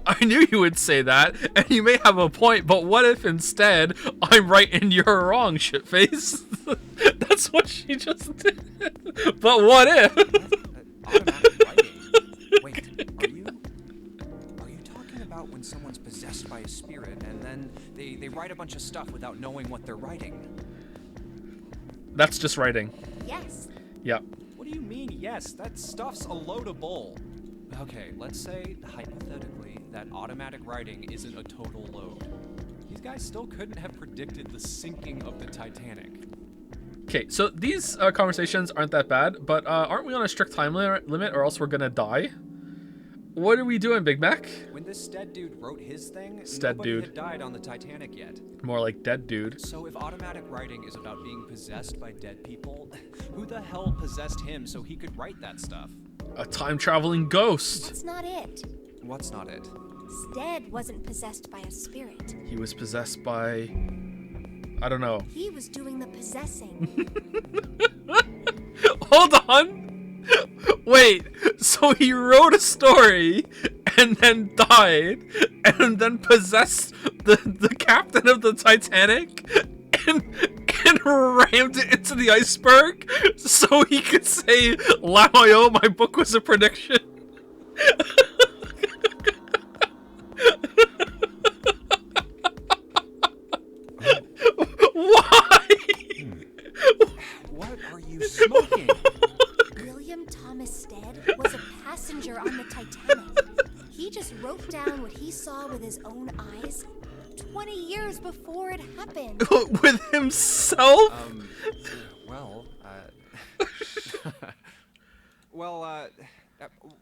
I knew you would say that, and you may have a point, but what if instead I'm right and you're wrong, shitface? That's what she just did. But what if? Automatic writing? Wait, are you talking about when someone's possessed by a spirit and then they write a bunch of stuff without knowing what they're writing? That's just writing. Yes. Yep. What do you mean, yes? That stuff's a load of bull. Okay, let's say, hypothetically, that automatic writing isn't a total load. These guys still couldn't have predicted the sinking of the Titanic. Okay, so these conversations aren't that bad, but aren't we on a strict time limit or else we're gonna die? What are we doing, Big Mac? When this Stead dude wrote his thing, Stead nobody dude. had died on the Titanic yet. More like dead dude. So if automatic writing is about being possessed by dead people, who the hell possessed him so he could write that stuff? A time-traveling ghost. That's not it. What's not it? Stead wasn't possessed by a spirit. He was possessed by... I don't know. He was doing the possessing. Hold on! Wait, so he wrote a story and then died and then possessed the captain of the Titanic and rammed it into the iceberg so he could say, Lamayo, my book was a prediction. Why? What are you smoking? William Thomas Stead was a passenger on the Titanic. He just wrote down what he saw with his own eyes 20 years before it happened. With himself? Well,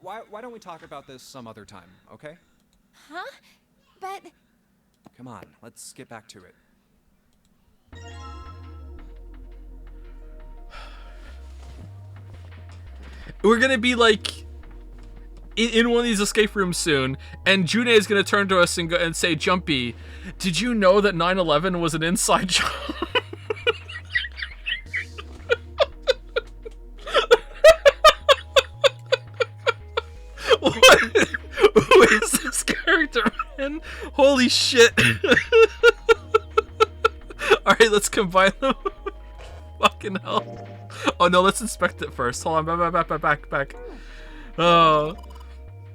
why don't we talk about this some other time, okay? Huh? But... Come on, let's get back to it. We're gonna be like in one of these escape rooms soon, and June is gonna turn to us and go and say, "Jumpy, did you know that 9/11 was an inside job?" What? Who is this character, man? Holy shit! All right, let's combine them. Fucking hell! Oh no, let's inspect it first. Hold on, back. Oh,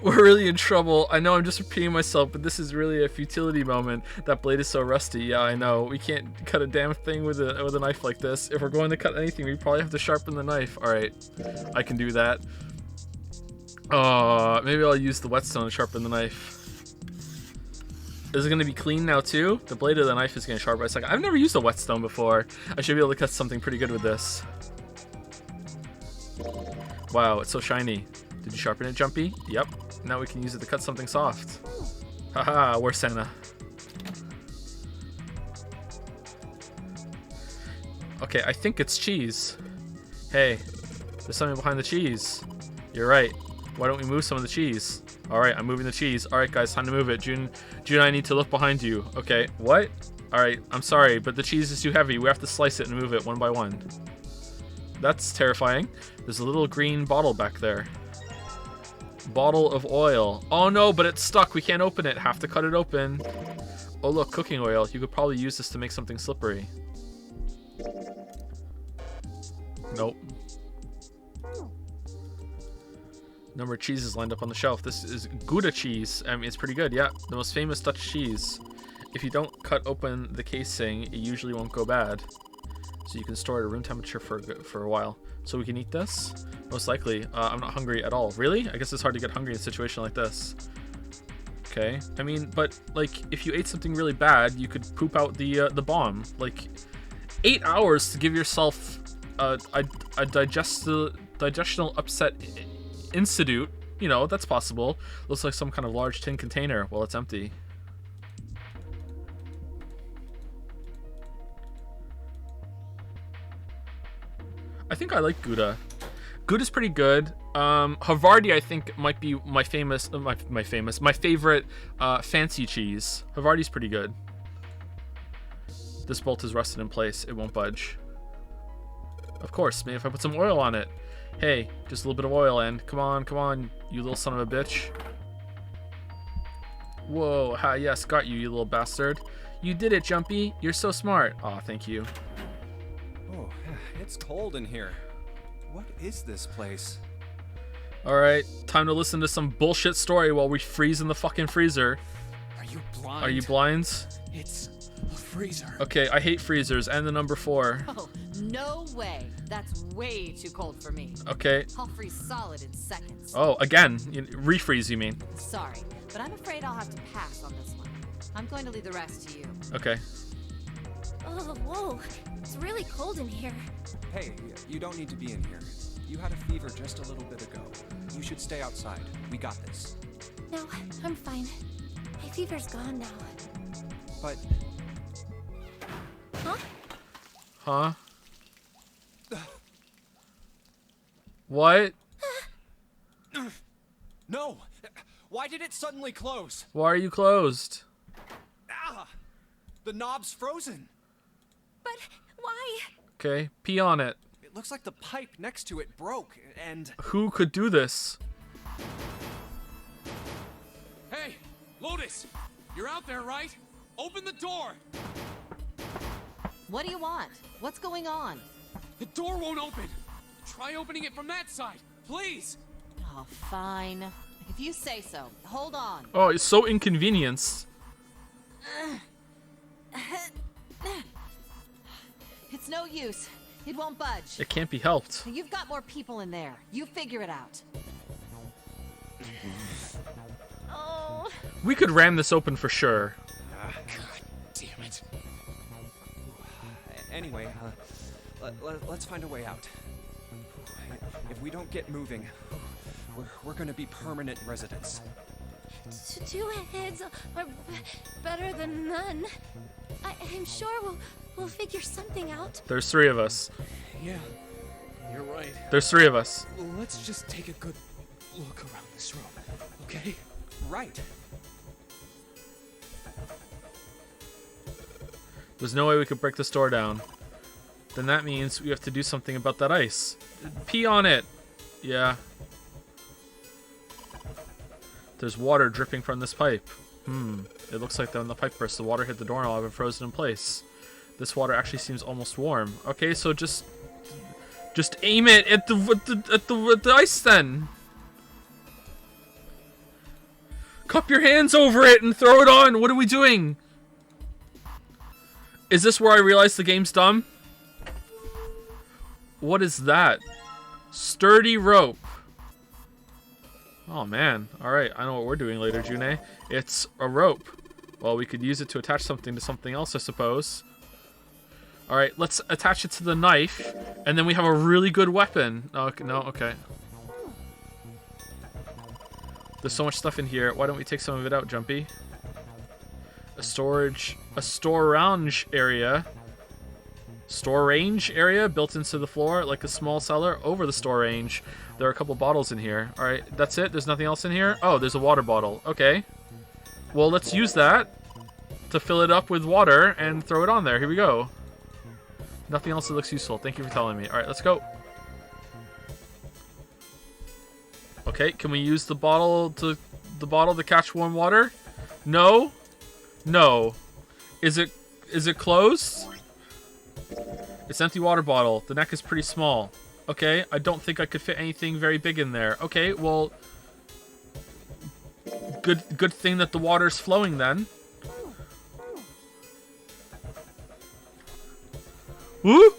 we're really in trouble. I know I'm just repeating myself, but this is really a futility moment. That blade is so rusty. Yeah, I know. We can't cut a damn thing with a knife like this. If we're going to cut anything, we probably have to sharpen the knife. All right, I can do that. Maybe I'll use the whetstone to sharpen the knife. Is it going to be clean now too? The blade of the knife is getting sharp by a second. I've never used a whetstone before. I should be able to cut something pretty good with this. Wow, it's so shiny. Did you sharpen it, Jumpy? Yep. Now we can use it to cut something soft. Haha, we're Santa. Okay, I think it's cheese. Hey, there's something behind the cheese. You're right. Why don't we move some of the cheese? Alright, I'm moving the cheese. Alright guys, time to move it. June and I need to look behind you. Okay, what? Alright, I'm sorry, but the cheese is too heavy. We have to slice it and move it one by one. That's terrifying. There's a little green bottle back there. Bottle of oil. Oh no, but it's stuck. We can't open it. Have to cut it open. Oh look, cooking oil. You could probably use this to make something slippery. Nope. Number of cheeses lined up on the shelf. This is Gouda cheese. I mean, it's pretty good. Yeah, the most famous Dutch cheese. If you don't cut open the casing, it usually won't go bad. So you can store it at room temperature for a while. So we can eat this? Most likely. I'm not hungry at all. Really? I guess it's hard to get hungry in a situation like this. Okay. I mean, but like, if you ate something really bad, you could poop out the bomb. Like, 8 hours to give yourself a digestional upset institute. You know, that's possible. Looks like some kind of large tin container. Well, it's empty. I think I like Gouda. Gouda's pretty good. Havarti, I think, might be my favorite fancy cheese. Havarti's pretty good. This bolt is rusted in place. It won't budge. Of course, maybe if I put some oil on it. Hey, just a little bit of oil, and come on, you little son of a bitch. Whoa, ha, yes, got you, you little bastard. You did it, Jumpy. You're so smart. Aw, thank you. Oh, it's cold in here. What is this place? Alright, time to listen to some bullshit story while we freeze in the fucking freezer. Are you blind? Are you blind? It's a freezer. Okay, I hate freezers, and the number 4. Oh, no way. That's way too cold for me. Okay. I'll freeze solid in seconds. Oh, again. Refreeze, you mean? Sorry, but I'm afraid I'll have to pass on this one. I'm going to leave the rest to you. Okay. Oh, whoa. It's really cold in here. Hey, you don't need to be in here. You had a fever just a little bit ago. You should stay outside. We got this. No, I'm fine. My fever's gone now. But... Huh? Huh? What? No! Why did it suddenly close? Why are you closed? Ah! The knob's frozen. But why? Okay, pee on it. It looks like the pipe next to it broke, and... Who could do this? Hey, Lotus! You're out there, right? Open the door! What do you want? What's going on? The door won't open! Try opening it from that side, please! Oh, fine. If you say so. Hold on. Oh, it's so inconvenienced. It's no use. It won't budge. It can't be helped. You've got more people in there. You figure it out. Oh. We could ram this open for sure. God damn it. Anyway, Let's find a way out. If we don't get moving, we're gonna be permanent residents. Two heads are better than none. I'm sure we'll figure something out. There's 3 of us. Yeah, you're right. There's 3 of us. Let's just take a good look around this room, okay? Right. There's no way we could break this door down. Then that means we have to do something about that ice. Pee on it! Yeah. There's water dripping from this pipe. It looks like when the pipe burst, the water hit the doorknob and frozen in place. This water actually seems almost warm. Okay, so just aim it at the ice then. Cup your hands over it and throw it on. What are we doing? Is this where I realize the game's dumb? What is that? Sturdy rope. Oh man. Alright, I know what we're doing later, June. It's a rope. Well, we could use it to attach something to something else, I suppose. Alright, let's attach it to the knife, and then we have a really good weapon. Oh, no, okay. There's so much stuff in here. Why don't we take some of it out, Jumpy? A storage area. Store range area built into the floor, like a small cellar over the store range. There are a couple bottles in here. Alright, that's it? There's nothing else in here? Oh, there's a water bottle. Okay. Well, let's use that to fill it up with water and throw it on there. Here we go. Nothing else that looks useful. Thank you for telling me. Alright, let's go. Okay, can we use the bottle to catch warm water? No? No. Is it closed? It's an empty water bottle. The neck is pretty small. Okay, I don't think I could fit anything very big in there. Okay, well, good thing that the water's flowing then. Woo!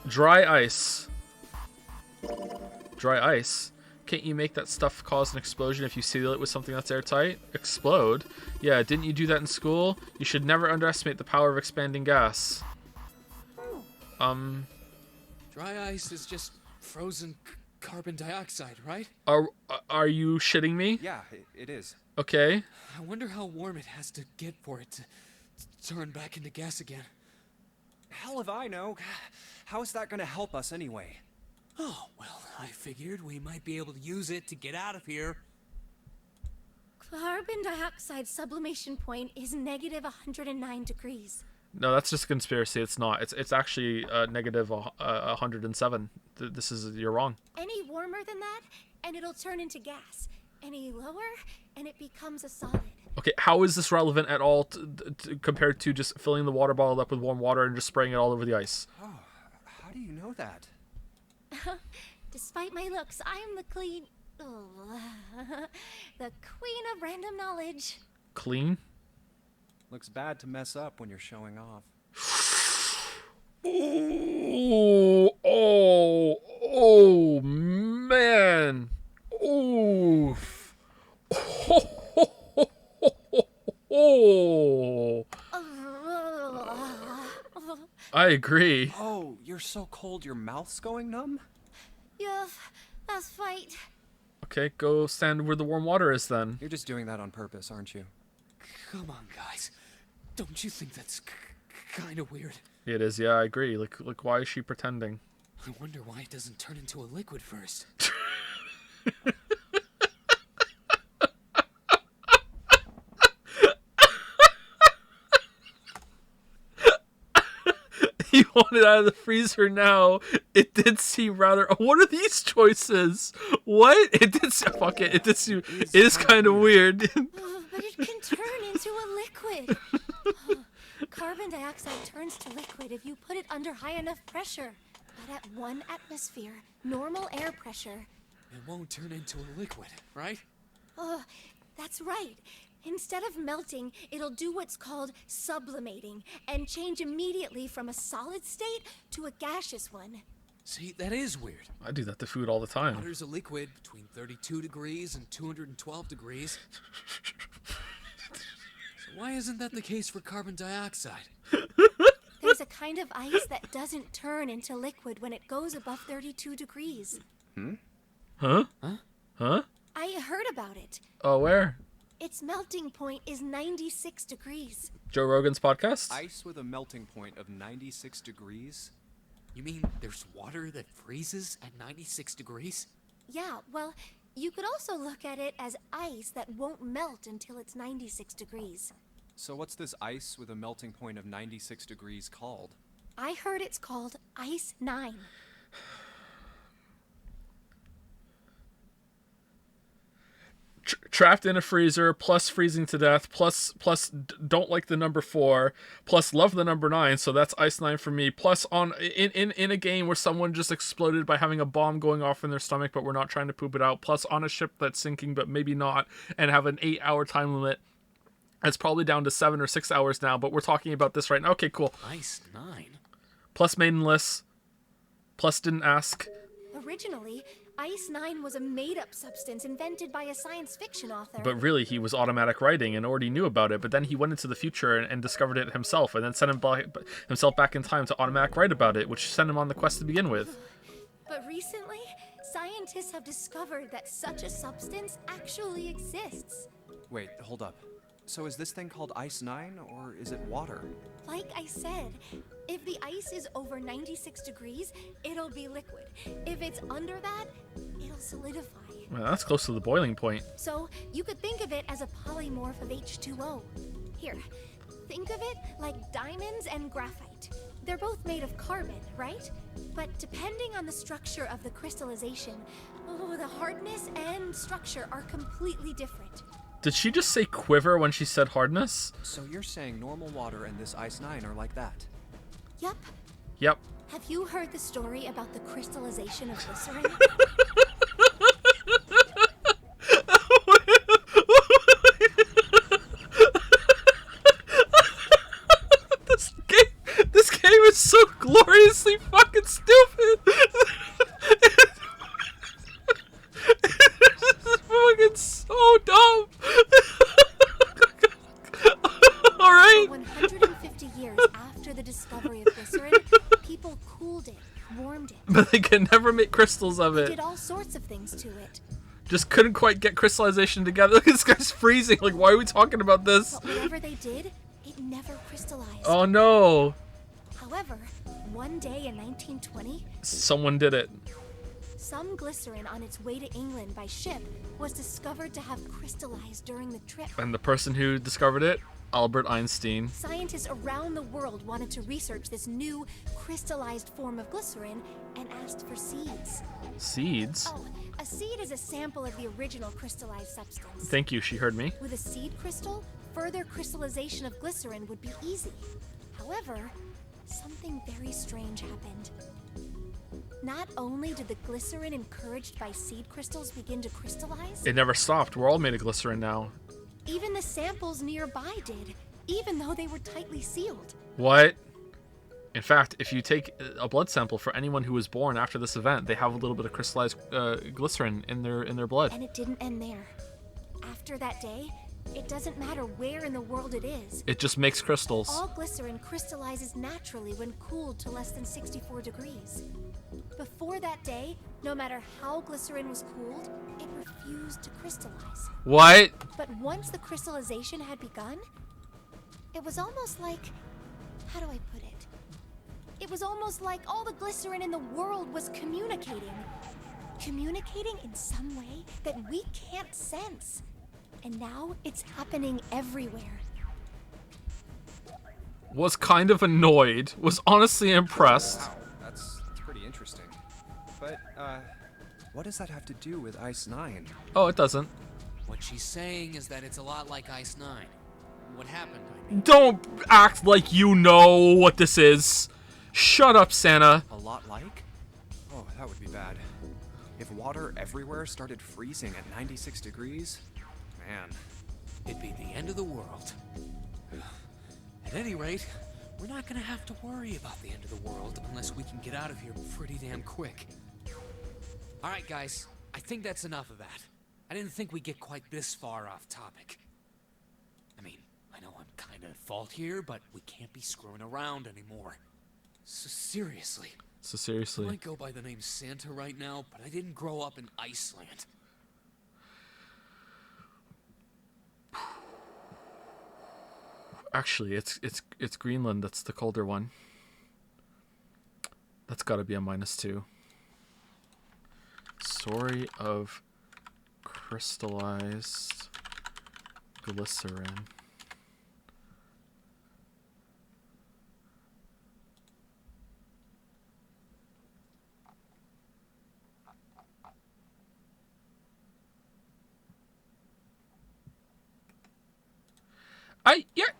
Dry ice. Dry ice. Can't you make that stuff cause an explosion if you seal it with something that's airtight? Explode? Yeah, didn't you do that in school? You should never underestimate the power of expanding gas. Dry ice is just frozen carbon dioxide, right? Are you shitting me? Yeah, it is. Okay. I wonder how warm it has to get for it to turn back into gas again. Hell if I know. How is that gonna help us anyway? Oh, well, I figured we might be able to use it to get out of here. Carbon dioxide sublimation point is negative 109 degrees. No, that's just a conspiracy. It's not. It's actually negative 107. You're wrong. Any warmer than that, and it'll turn into gas. Any lower, and it becomes a solid. Okay, how is this relevant at all compared to just filling the water bottle up with warm water and just spraying it all over the ice? Oh, how do you know that? Despite my looks, I am the the queen of random knowledge. Clean? Looks bad to mess up when you're showing off. Oh, man. Oof. Oh. I agree. Oh, you're so cold your mouth's going numb? Yeah, that's fight. Okay, go stand where the warm water is then. You're just doing that on purpose, aren't you? Come on, guys. Don't you think that's kind of weird? It is, yeah, I agree. Like, why is she pretending? I wonder why it doesn't turn into a liquid first. You want it out of the freezer now. It did seem rather... What are these choices? What? It did seem... Fuck it. It did seem... It is kind of weird. But it can turn into a liquid. Carbon dioxide turns to liquid if you put it under high enough pressure. But at 1 atmosphere, normal air pressure... It won't turn into a liquid, right? That's right. Instead of melting, it'll do what's called sublimating and change immediately from a solid state to a gaseous one. See, that is weird. I do that to food all the time. Water's a liquid between 32 degrees and 212 degrees. So Why isn't that the case for carbon dioxide? There's a kind of ice that doesn't turn into liquid when it goes above 32 degrees. Huh? Huh? Huh? I heard about it. Oh, where? Its melting point is 96 degrees. Joe Rogan's podcast? Ice with a melting point of 96 degrees? You mean there's water that freezes at 96 degrees? Yeah, well, you could also look at it as ice that won't melt until it's 96 degrees. So what's this ice with a melting point of 96 degrees called? I heard it's called Ice 9. Trapped in a freezer, plus freezing to death, plus don't like the number 4, plus love the number 9, so that's Ice 9 for me, plus in a game where someone just exploded by having a bomb going off in their stomach but we're not trying to poop it out, plus on a ship that's sinking but maybe not, and have an 8-hour time limit. It's probably down to 7 or 6 hours now, but we're talking about this right now. Okay, cool. Ice 9? Plus maidenless, plus didn't ask. Originally, Ice 9 was a made-up substance invented by a science fiction author. But really, he was automatic writing and already knew about it. But then he went into the future and discovered it himself, and then sent himself back in time to automatic write about it, which sent him on the quest to begin with. But recently, scientists have discovered that such a substance actually exists. Wait, hold up. So is this thing called Ice 9, or is it water? Like I said, if the ice is over 96 degrees, it'll be liquid. If it's under that, it'll solidify. Well, that's close to the boiling point. So you could think of it as a polymorph of H2O. Here, think of it like diamonds and graphite. They're both made of carbon, right? But depending on the structure of the crystallization, the hardness and structure are completely different. Did she just say quiver when she said hardness? So you're saying normal water and this Ice 9 are like that? Yup. Yep. Have you heard the story about the crystallization of glycerin? This game is so gloriously fucking stupid. It's fucking so dumb. All right. 150 years after the discovery of glycerin, people cooled it, warmed it. But they could never make crystals of They it. did all sorts of things to it. Just couldn't quite get crystallization together. Look, this guy's freezing. Like, why are we talking about this? But whatever they did, it never crystallized. Oh no. However, one day in 1920, Someone did it. some glycerin on its way to England by ship was discovered to have crystallized during the trip. And the person who discovered it, Albert Einstein. Scientists around the world wanted to research this new crystallized form of glycerin and asked for seeds. Seeds? Oh, a seed is a sample of the original crystallized substance. Thank you, she heard me. With a seed crystal, further crystallization of glycerin would be easy. However, something very strange happened. Not only did the glycerin encouraged by seed crystals begin to crystallize, It never stopped. We're all made of glycerin now. even the samples nearby did, even though they were tightly sealed. What? In fact, if you take a blood sample for anyone who was born after this event, they have a little bit of crystallized glycerin in their blood. And it didn't end there. After that day, it doesn't matter where in the world it is. It just makes crystals. All glycerin crystallizes naturally when cooled to less than 64 degrees. Before that day, no matter how glycerin was cooled, it refused to crystallize. What? But once the crystallization had begun, it was almost like... how do I put it? It was almost like all the glycerin in the world was communicating. Communicating in some way that we can't sense. And now it's happening everywhere. Was kind of annoyed. Was honestly impressed. Wow, that's pretty interesting. But, what does that have to do with Ice 9? Oh, it doesn't. What she's saying is that it's a lot like Ice 9. What happened, I mean. Don't act like you know what this is. Shut up, Santa. A lot like? Oh, that would be bad. If water everywhere started freezing at 96 degrees, man. It'd be the end of the world. At any rate, we're not gonna have to worry about the end of the world unless we can get out of here pretty damn quick. Alright guys, I think that's enough of that. I didn't think we'd get quite this far off topic. I mean, I know I'm kinda at fault here, but we can't be screwing around anymore. So seriously. I might go by the name Santa right now, but I didn't grow up in Iceland. Actually, it's Greenland that's the colder one. That's got to be a -2. Story of crystallized glycerin.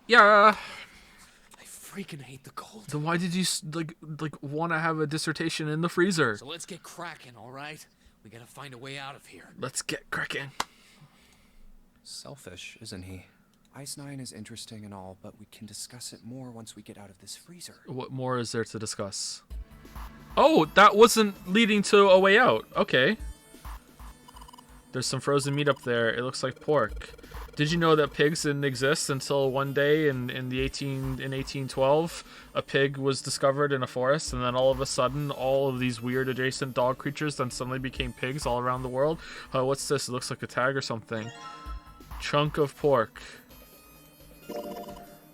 Yeah. I freaking hate the cold. Then why did you like want to have a dissertation in the freezer? So let's get cracking, all right? We gotta find a way out of here. Let's get cracking. Selfish, isn't he? Ice 9 is interesting and all, but we can discuss it more once we get out of this freezer. What more is there to discuss? Oh, that wasn't leading to a way out. Okay. There's some frozen meat up there. It looks like pork. Did you know that pigs didn't exist until one day in 1812? A pig was discovered in a forest, and then all of a sudden, all of these weird adjacent dog creatures then suddenly became pigs all around the world. What's this? It looks like a tag or something. Chunk of pork.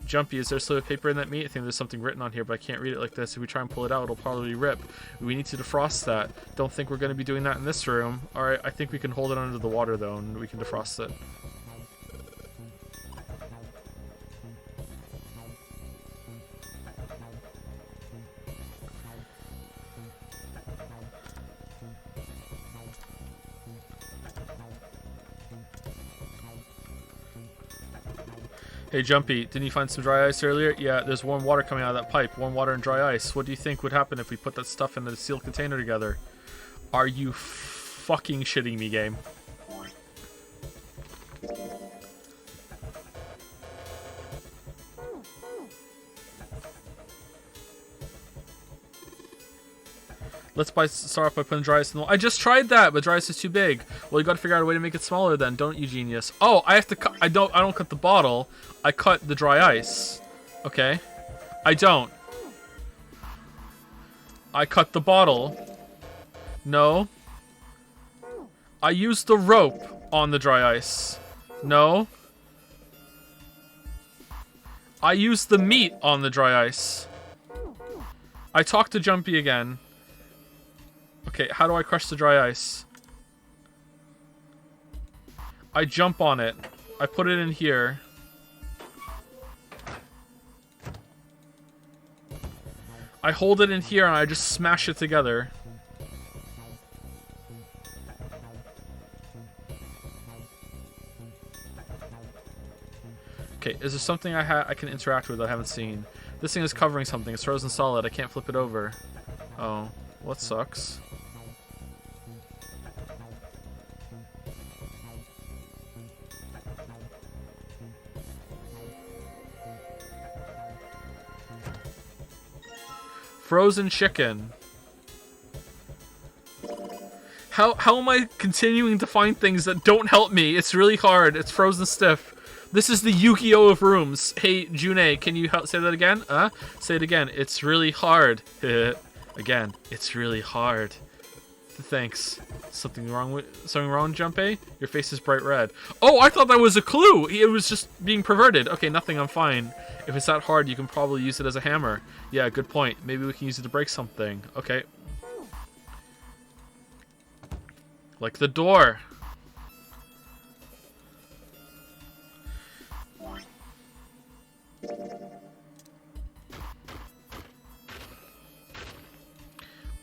Jumpy, is there a slip of paper in that meat? I think there's something written on here, but I can't read it like this. If we try and pull it out, it'll probably rip. We need to defrost that. Don't think we're going to be doing that in this room. Alright, I think we can hold it under the water, though, and we can defrost it. Hey Jumpy, didn't you find some dry ice earlier? Yeah, there's warm water coming out of that pipe. Warm water and dry ice. What do you think would happen if we put that stuff in a sealed container together? Are you fucking shitting me, game? Let's start off by putting dry ice in the... I just tried that, but dry ice is too big. Well, you got to figure out a way to make it smaller then, don't you, genius? Oh, I have to cut... I don't cut the bottle. I cut the dry ice. Okay. I don't. I cut the bottle. No. I used the rope on the dry ice. No. I used the meat on the dry ice. I talked to Jumpy again. Okay, how do I crush the dry ice? I jump on it. I put it in here. I hold it in here and I just smash it together. Okay, is there something I can interact with that I haven't seen? This thing is covering something. It's frozen solid. I can't flip it over. Oh, well, that sucks. Frozen chicken. How am I continuing to find things that don't help me? It's really hard. It's frozen stiff. This is the Yu-Gi-Oh! Of rooms. Hey, June, can you say that again? Say it again. It's really hard. Again, it's really hard. Thanks. Something wrong, Junpei? Your face is bright red. Oh, I thought that was a clue. It was just being perverted. Okay, nothing. I'm fine. If it's that hard, you can probably use it as a hammer. Yeah, good point. Maybe we can use it to break something. Okay. Like the door.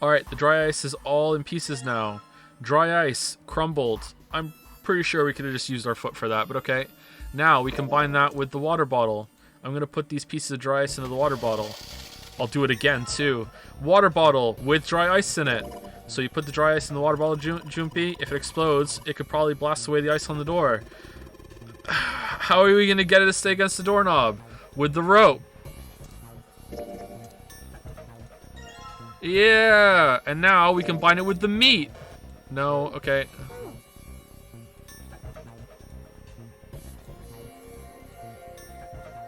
Alright, the dry ice is all in pieces now. Dry ice, crumbled. I'm pretty sure we could have just used our foot for that, but okay. Now, we combine that with the water bottle. I'm going to put these pieces of dry ice into the water bottle. I'll do it again, too. Water bottle with dry ice in it. So you put the dry ice in the water bottle, Jumpy. If it explodes, it could probably blast away the ice on the door. How are we going to get it to stay against the doorknob? With the rope. Yeah, and now we combine it with the meat. No, okay.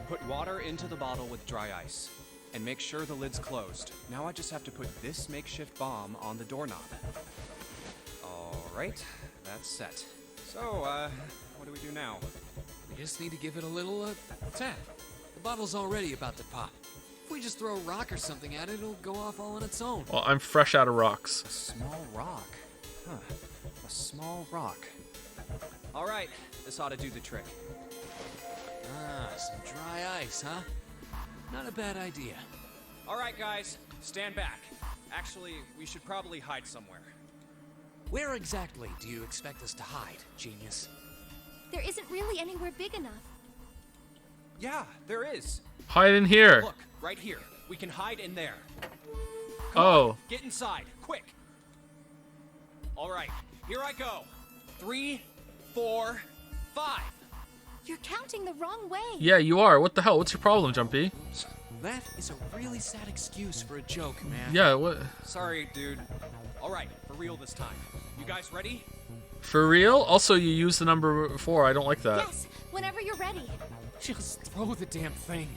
Put water water into the bottle with dry ice. And make sure the lid's closed. Now I just have to put this makeshift bomb on the doorknob. Alright, that's set. So, what do we do now? We just need to give it a little, tap. The bottle's already about to pop. If we just throw a rock or something at it, it'll go off all on its own. Well, I'm fresh out of rocks. A small rock. Huh. A small rock. Alright, this ought to do the trick. Ah, some dry ice, huh? Not a bad idea. Alright, guys, stand back. Actually, we should probably hide somewhere. Where exactly do you expect us to hide, genius? There isn't really anywhere big enough. Yeah, there is. Hide in here. Look, right here. We can hide in there. Oh. Get inside, quick. Alright, here I go. 3, 4, 5. You're counting the wrong way. Yeah, you are. What the hell? What's your problem, Jumpy? That is a really sad excuse for a joke, man. Yeah, what? Sorry, dude. Alright, for real this time. You guys ready? For real? Also, you used the number 4. I don't like that. Yes, whenever you're ready. Just throw the damn thing.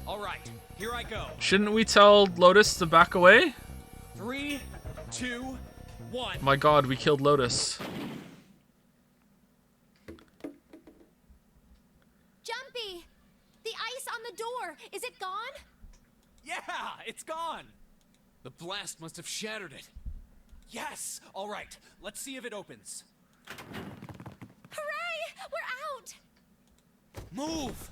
Alright, here I go. Shouldn't we tell Lotus to back away? 3, 2, 1. My god, we killed Lotus. Jumpy! The ice on the door, is it gone? Yeah, it's gone. The blast must have shattered it. Yes! Alright, let's see if it opens. Hooray! We're out! Move!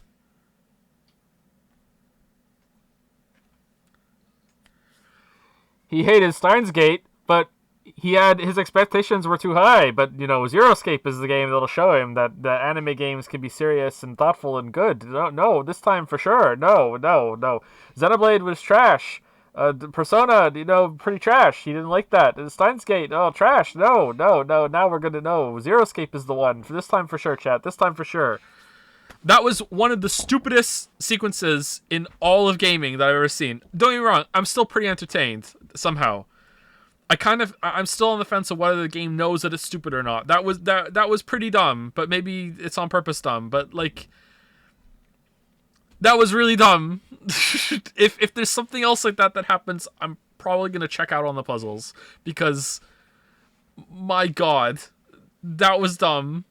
He hated Steins Gate, but his expectations were too high. But Zero Escape is the game that'll show him that the anime games can be serious and thoughtful and good. No, this time for sure. No. Xenoblade was trash. Persona, pretty trash. He didn't like that. Steins Gate, oh, trash. No. Now we're gonna know. Zero Escape is the one for this time for sure, chat. This time for sure. That was one of the stupidest sequences in all of gaming that I've ever seen. Don't get me wrong, I'm still pretty entertained somehow. I'm still on the fence of whether the game knows that it's stupid or not. That was pretty dumb, but maybe it's on purpose dumb. But like, that was really dumb. If there's something else like that happens, I'm probably gonna check out on the puzzles because, my god, that was dumb.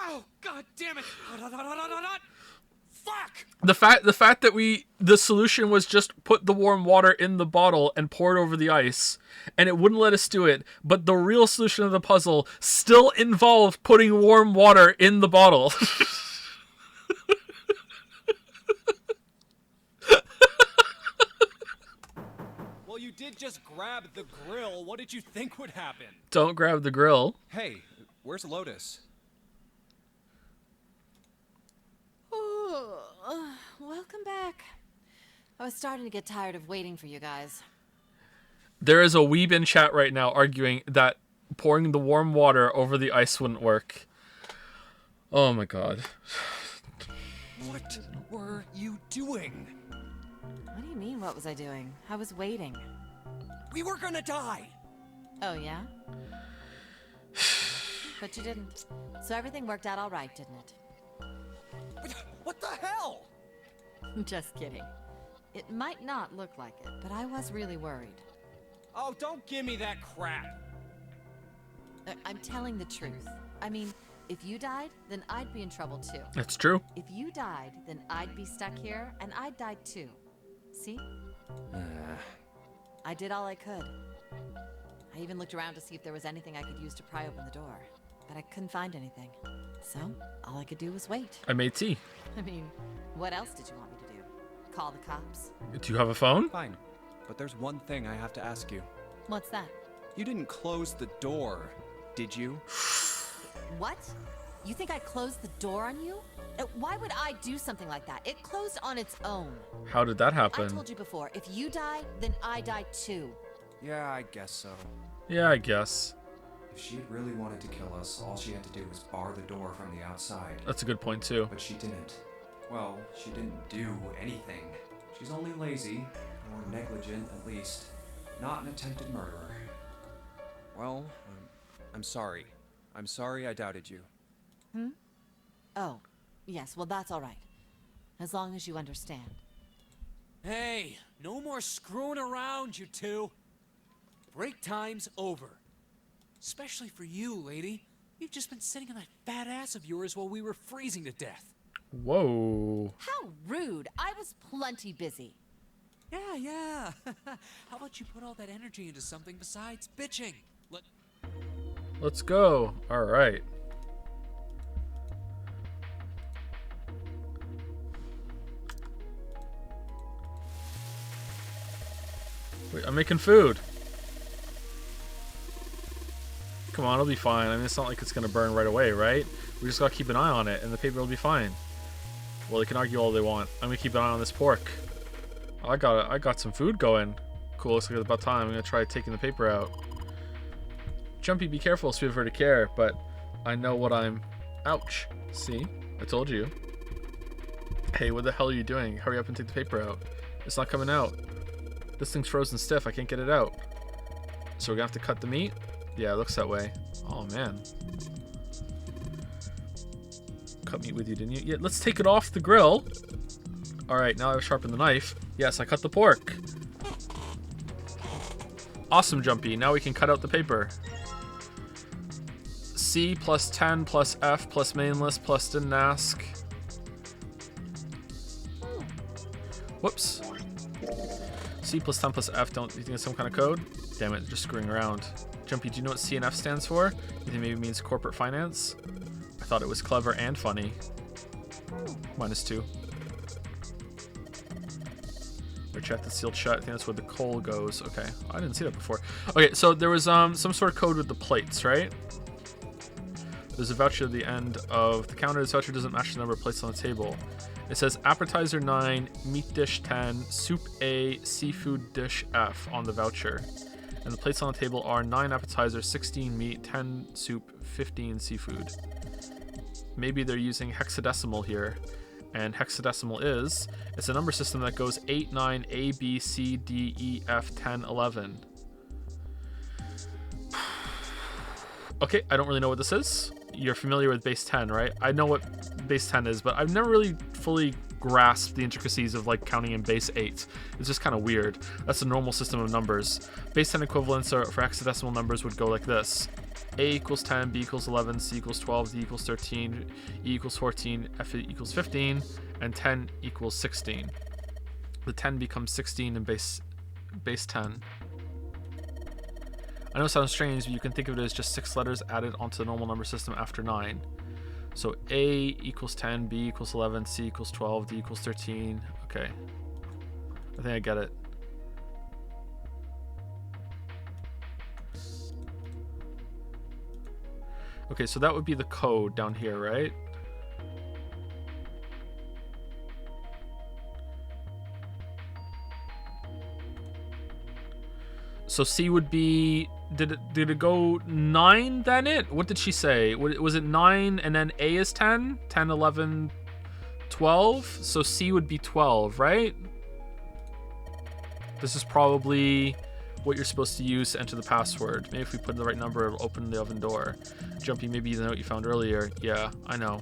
Oh, god damn it! Fuck! The fact that the solution was just put the warm water in the bottle and pour it over the ice, and it wouldn't let us do it, but the real solution of the puzzle still involved putting warm water in the bottle. Well, you did just grab the grill. What did you think would happen? Don't grab the grill. Hey, where's Lotus? Welcome back. I was starting to get tired of waiting for you guys. There is a weeb in chat right now arguing that pouring the warm water over the ice wouldn't work. Oh my god. What were you doing? What do you mean, what was I doing? I was waiting. We were gonna die! Oh, yeah? But you didn't. So everything worked out all right, didn't it? What the hell? Just kidding. It might not look like it, but I was really worried. Oh, don't give me that crap. I'm telling the truth. I mean, if you died, then I'd be in trouble too. That's true. If you died, then I'd be stuck here, and I'd die too. See? I did all I could. I even looked around to see if there was anything I could use to pry open the door, but I couldn't find anything. So, all I could do was wait. I made tea. I mean, what else did you want me to do? Call the cops? Do you have a phone? Fine, but there's one thing I have to ask you. What's that? You didn't close the door, did you? What? You think I closed the door on you? Why would I do something like that? It closed on its own. How did that happen? I told you before, if you die, then I die too. Yeah, I guess so. Yeah, I guess. If she really wanted to kill us, all she had to do was bar the door from the outside. That's a good point too. But she didn't. Well, she didn't do anything. She's only lazy, or negligent at least, not an attempted murderer. Well, I'm sorry. I'm sorry I doubted you. Hmm? Oh, yes, well, that's all right. As long as you understand. Hey, no more screwing around, you two. Break time's over. Especially for you, lady. You've just been sitting on that fat ass of yours while we were freezing to death. Whoa. How rude. I was plenty busy. Yeah. How about you put all that energy into something besides bitching? Let's go. All right. Wait, I'm making food. Come on, it'll be fine. I mean, it's not like it's gonna burn right away, right? We just gotta keep an eye on it, and the paper will be fine. Well, they can argue all they want. I'm gonna keep an eye on this pork. I got some food going. Cool, looks like it's about time. I'm gonna try taking the paper out. Jumpy, be careful, sweet of her to care, but I know what I'm... Ouch. See? I told you. Hey, what the hell are you doing? Hurry up and take the paper out. It's not coming out. This thing's frozen stiff. I can't get it out. So we're gonna have to cut the meat? Yeah, it looks that way. Oh, man. Cut meat with you, didn't you? Yeah, let's take it off the grill. Alright, now I've sharpened the knife. Yes, I cut the pork. Awesome, Jumpy. Now we can cut out the paper. C plus 10 plus F plus main list plus didn't ask. Whoops. C plus 10 plus F, don't you think it's some kind of code? Damn it, just screwing around. Jumpy, do you know what C and F stands for? You think maybe it means corporate finance? I thought it was clever and funny. -2. Or check the sealed shut. I think that's where the coal goes. Okay, I didn't see that before. Okay, so there was some sort of code with the plates, right? There's a voucher at the end of the counter. This voucher doesn't match the number of plates on the table. It says appetizer 9, meat dish 10, soup A, seafood dish F on the voucher. And the plates on the table are 9 appetizers, 16 meat, 10 soup, 15 seafood. Maybe they're using hexadecimal here. And hexadecimal is, it's a number system that goes 8, 9, A, B, C, D, E, F, 10, 11. Okay, I don't really know what this is. You're familiar with base 10, right? I know what base 10 is, but I've never really fully grasped the intricacies of like counting in base 8. It's just kind of weird. That's a normal system of numbers. Base 10 equivalents for hexadecimal numbers would go like this. A equals 10, B equals 11, C equals 12, D equals 13, E equals 14, F equals 15, and 10 equals 16. The 10 becomes 16 in base 10. I know it sounds strange, but you can think of it as just 6 letters added onto the normal number system after 9. So A equals 10, B equals 11, C equals 12, D equals 13. Okay. I think I get it. Okay, so that would be the code down here, right? So C would be... Did it go 9 then it? What did she say? Was it 9 and then A is 10? 10, 11, 12? So C would be 12, right? This is probably what you're supposed to use to enter the password. Maybe if we put in the right number, it'll open the oven door. Jumpy, maybe you know what you found earlier. Yeah, I know.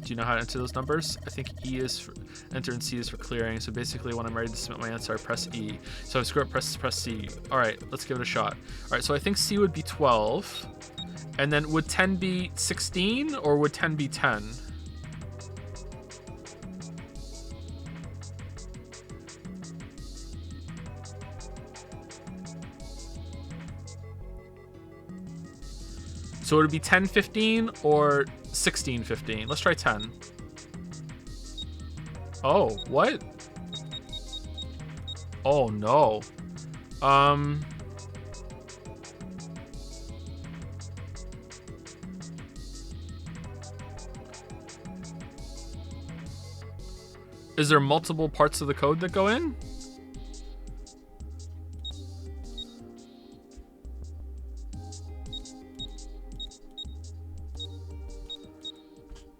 Do you know how to enter those numbers? I think E is for enter and C is for clearing. So basically when I'm ready to submit my answer, I press E. So if I screw up, press C. All right, let's give it a shot. All right, so I think C would be 12. And then would 10 be 16 or would 10 be 10? So would it be 10-15 or 16-15? Let's try 10. Oh, what? Oh no. Is there multiple parts of the code that go in?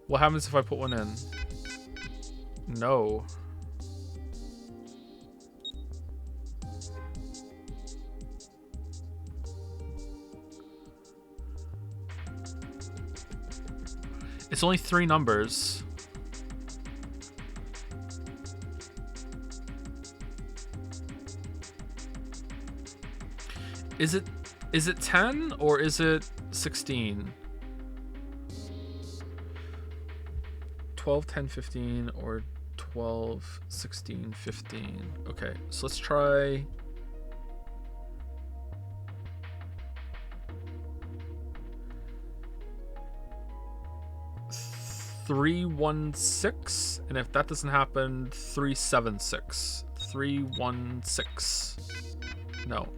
What happens if I put one in? No. It's only 3 numbers. Is it 10 or is it 16? 12, 10, 15 or 12, 16, 15. Okay, so let's try 316, and if that doesn't happen, 376. 316. No.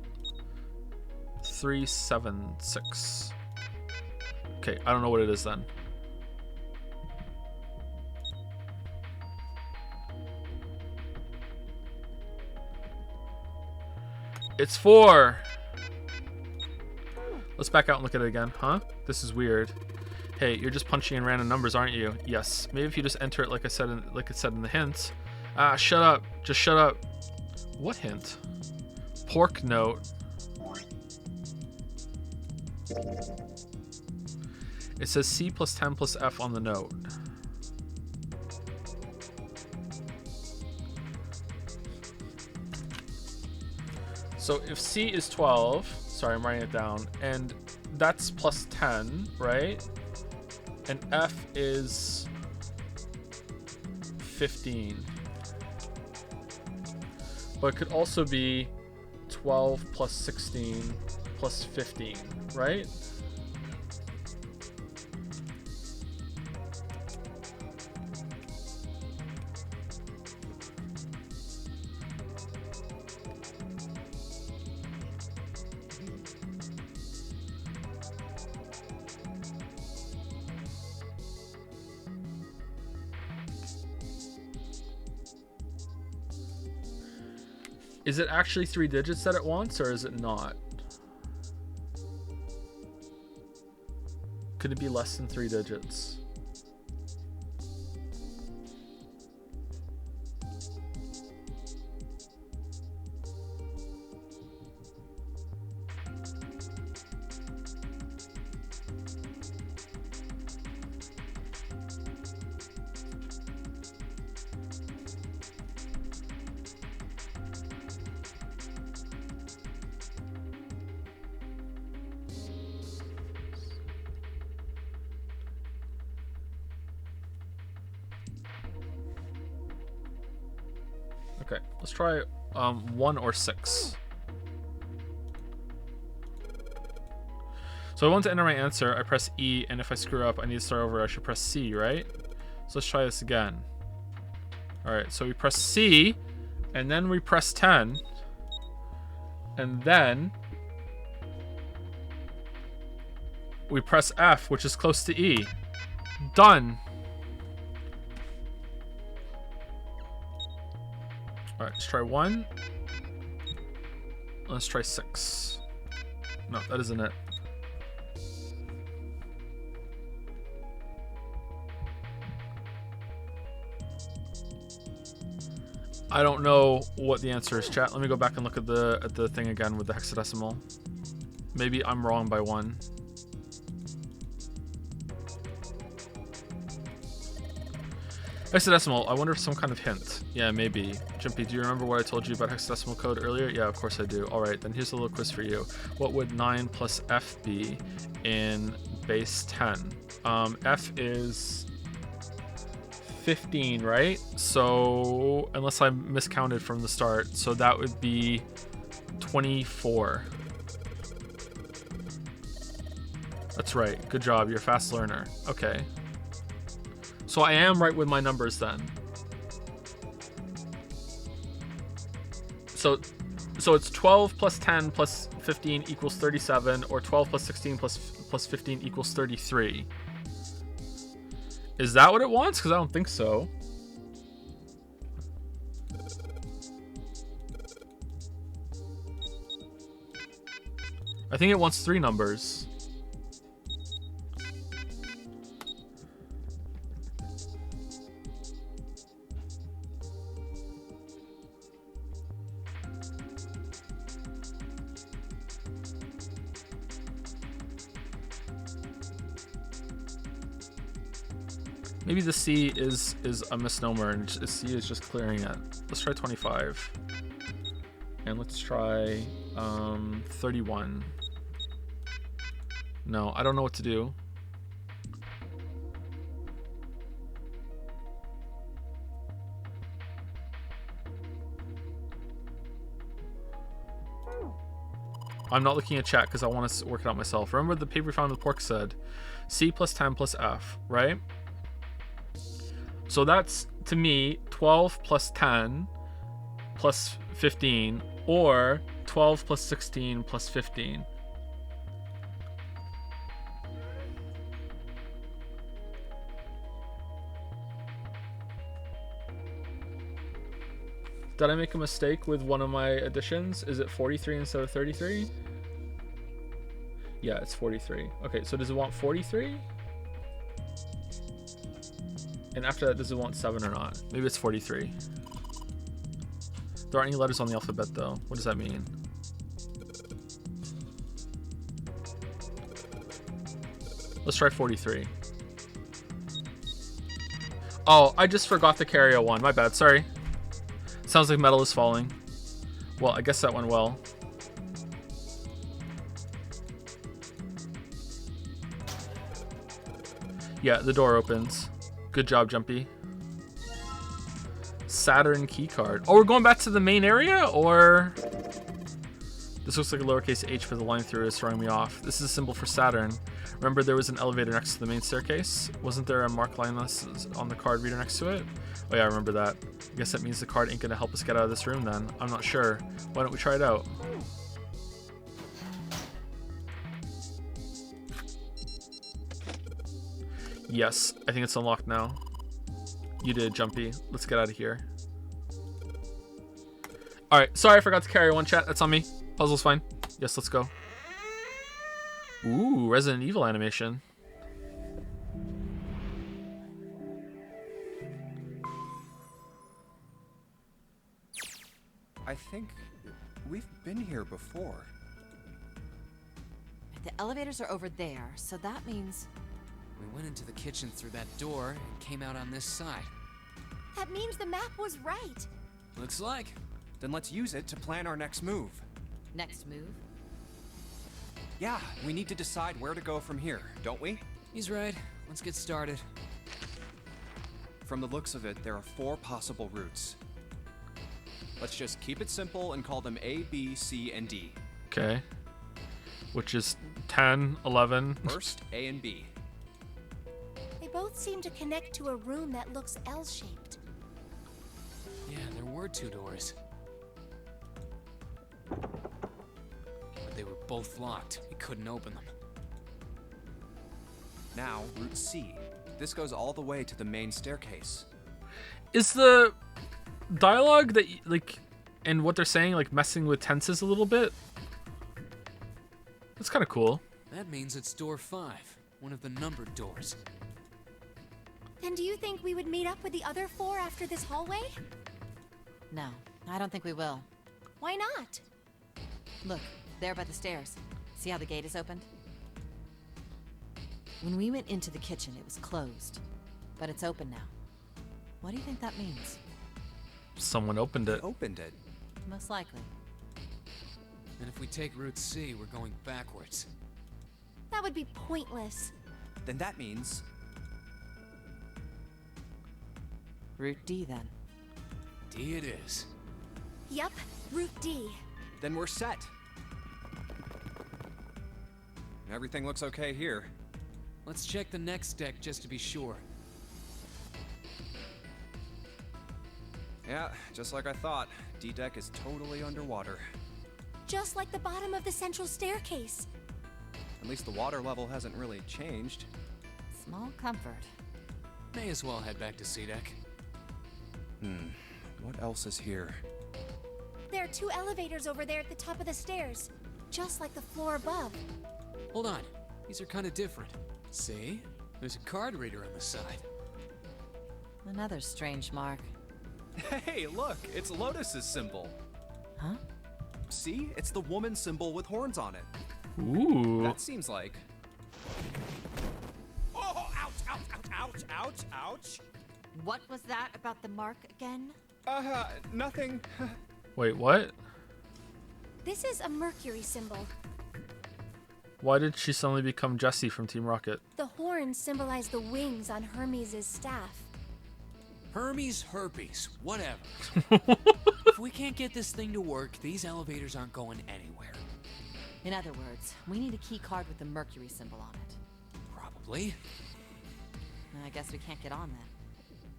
376. Okay, I don't know what it is then. It's 4. Let's back out and look at it again. Huh? This is weird. Hey, you're just punching in random numbers, aren't you? Yes. Maybe if you just enter it like I said in the hint. Ah, shut up. Just shut up. What hint? Pork note. It says C plus 10 plus F on the note. So if C is 12, sorry, I'm writing it down, and that's plus 10, right? And F is 15. But it could also be 12 plus 16 plus 15, right? Is it actually 3 digits that it wants, or is it not? Could it be less than 3 digits? Okay, let's try 1 or 6. So I want to enter my answer. I press E, and if I screw up, I need to start over. I should press C, right? So let's try this again. All right, so we press C, and then we press 10, and then we press F, which is close to E. Done. All right, let's try 1. Let's try 6. No, that isn't it. I don't know what the answer is, chat. Let me go back and look at the thing again with the hexadecimal. Maybe I'm wrong by 1. Hexadecimal, I wonder if some kind of hint. Yeah, maybe. Jimpy, do you remember what I told you about hexadecimal code earlier? Yeah, of course I do. Alright, then here's a little quiz for you. What would 9 plus F be in base 10? F is 15, right? So, unless I miscounted from the start, so that would be 24. That's right. Good job. You're a fast learner. Okay. So I am right with my numbers then. So it's 12 plus 10 plus 15 equals 37, or 12 plus 16 plus 15 equals 33. Is that what it wants? Because I don't think so. I think it wants 3 numbers. Maybe the C is a misnomer and C is just clearing it. Let's try 25. And let's try 31. No, I don't know what to do. I'm not looking at chat because I want to work it out myself. Remember the paper we found with pork said C plus 10 plus F, right? So that's, to me, 12 plus 10 plus 15, or 12 plus 16 plus 15. Did I make a mistake with one of my additions? Is it 43 instead of 33? Yeah, it's 43. Okay, so does it want 43? And after that, does it want 7 or not? Maybe it's 43. There aren't any letters on the alphabet, though. What does that mean? Let's try 43. Oh, I just forgot to carry a 1. My bad, sorry. Sounds like metal is falling. Well, I guess that went well. Yeah, the door opens. Good job, Jumpy. Saturn keycard. Oh, we're going back to the main area, or? This looks like a lowercase h for the line through is throwing me off. This is a symbol for Saturn. Remember there was an elevator next to the main staircase? Wasn't there a mark line on the card reader next to it? Oh yeah, I remember that. I guess that means the card ain't gonna help us get out of this room then. I'm not sure. Why don't we try it out? Yes, I think it's unlocked now. You did, Jumpy. Let's get out of here. Alright, sorry I forgot to carry one, chat. That's on me. Puzzle's fine. Yes, let's go. Ooh, Resident Evil animation. I think we've been here before. The elevators are over there, so that means... We went into the kitchen through that door and came out on this side. That means the map was right. Looks like. Then let's use it to plan our next move. Next move? Yeah, we need to decide where to go from here, don't we? He's right. Let's get started. From the looks of it, there are 4 possible routes. Let's just keep it simple and call them A, B, C, and D. Okay. Which is 10, 11. First, A and B. They both seem to connect to a room that looks L-shaped. Yeah, there were 2 doors. But they were both locked. We couldn't open them. Now, route C. This goes all the way to the main staircase. Is the dialogue that, like, and what they're saying, like, messing with tenses a little bit? That's kind of cool. That means it's door 5, one of the numbered doors. Then do you think we would meet up with the other 4 after this hallway? No, I don't think we will. Why not? Look, there by the stairs. See how the gate is opened? When we went into the kitchen, it was closed. But it's open now. What do you think that means? Someone opened it. Opened it? Most likely. And if we take Route C, we're going backwards. That would be pointless. Then that means... Route D, then. D it is. Yup, Route D. Then we're set. Everything looks okay here. Let's check the next deck just to be sure. Yeah, just like I thought. D-Deck is totally underwater. Just like the bottom of the central staircase. At least the water level hasn't really changed. Small comfort. May as well head back to C-Deck. What else is here? There are 2 elevators over there at the top of the stairs. Just like the floor above. Hold on. These are kind of different. See? There's a card reader on the side. Another strange mark. Hey, look! It's Lotus's symbol. Huh? See? It's the woman symbol with horns on it. Ooh. That seems like... Oh, ouch, ouch, ouch, ouch! ouch, ouch, ouch. What was that about the mark again? Nothing. Wait, what? This is a Mercury symbol. Why did she suddenly become Jessie from Team Rocket? The horns symbolize the wings on Hermes' staff. Hermes herpes, whatever. If we can't get this thing to work, these elevators aren't going anywhere. In other words, we need a key card with the Mercury symbol on it. Probably. I guess we can't get on then.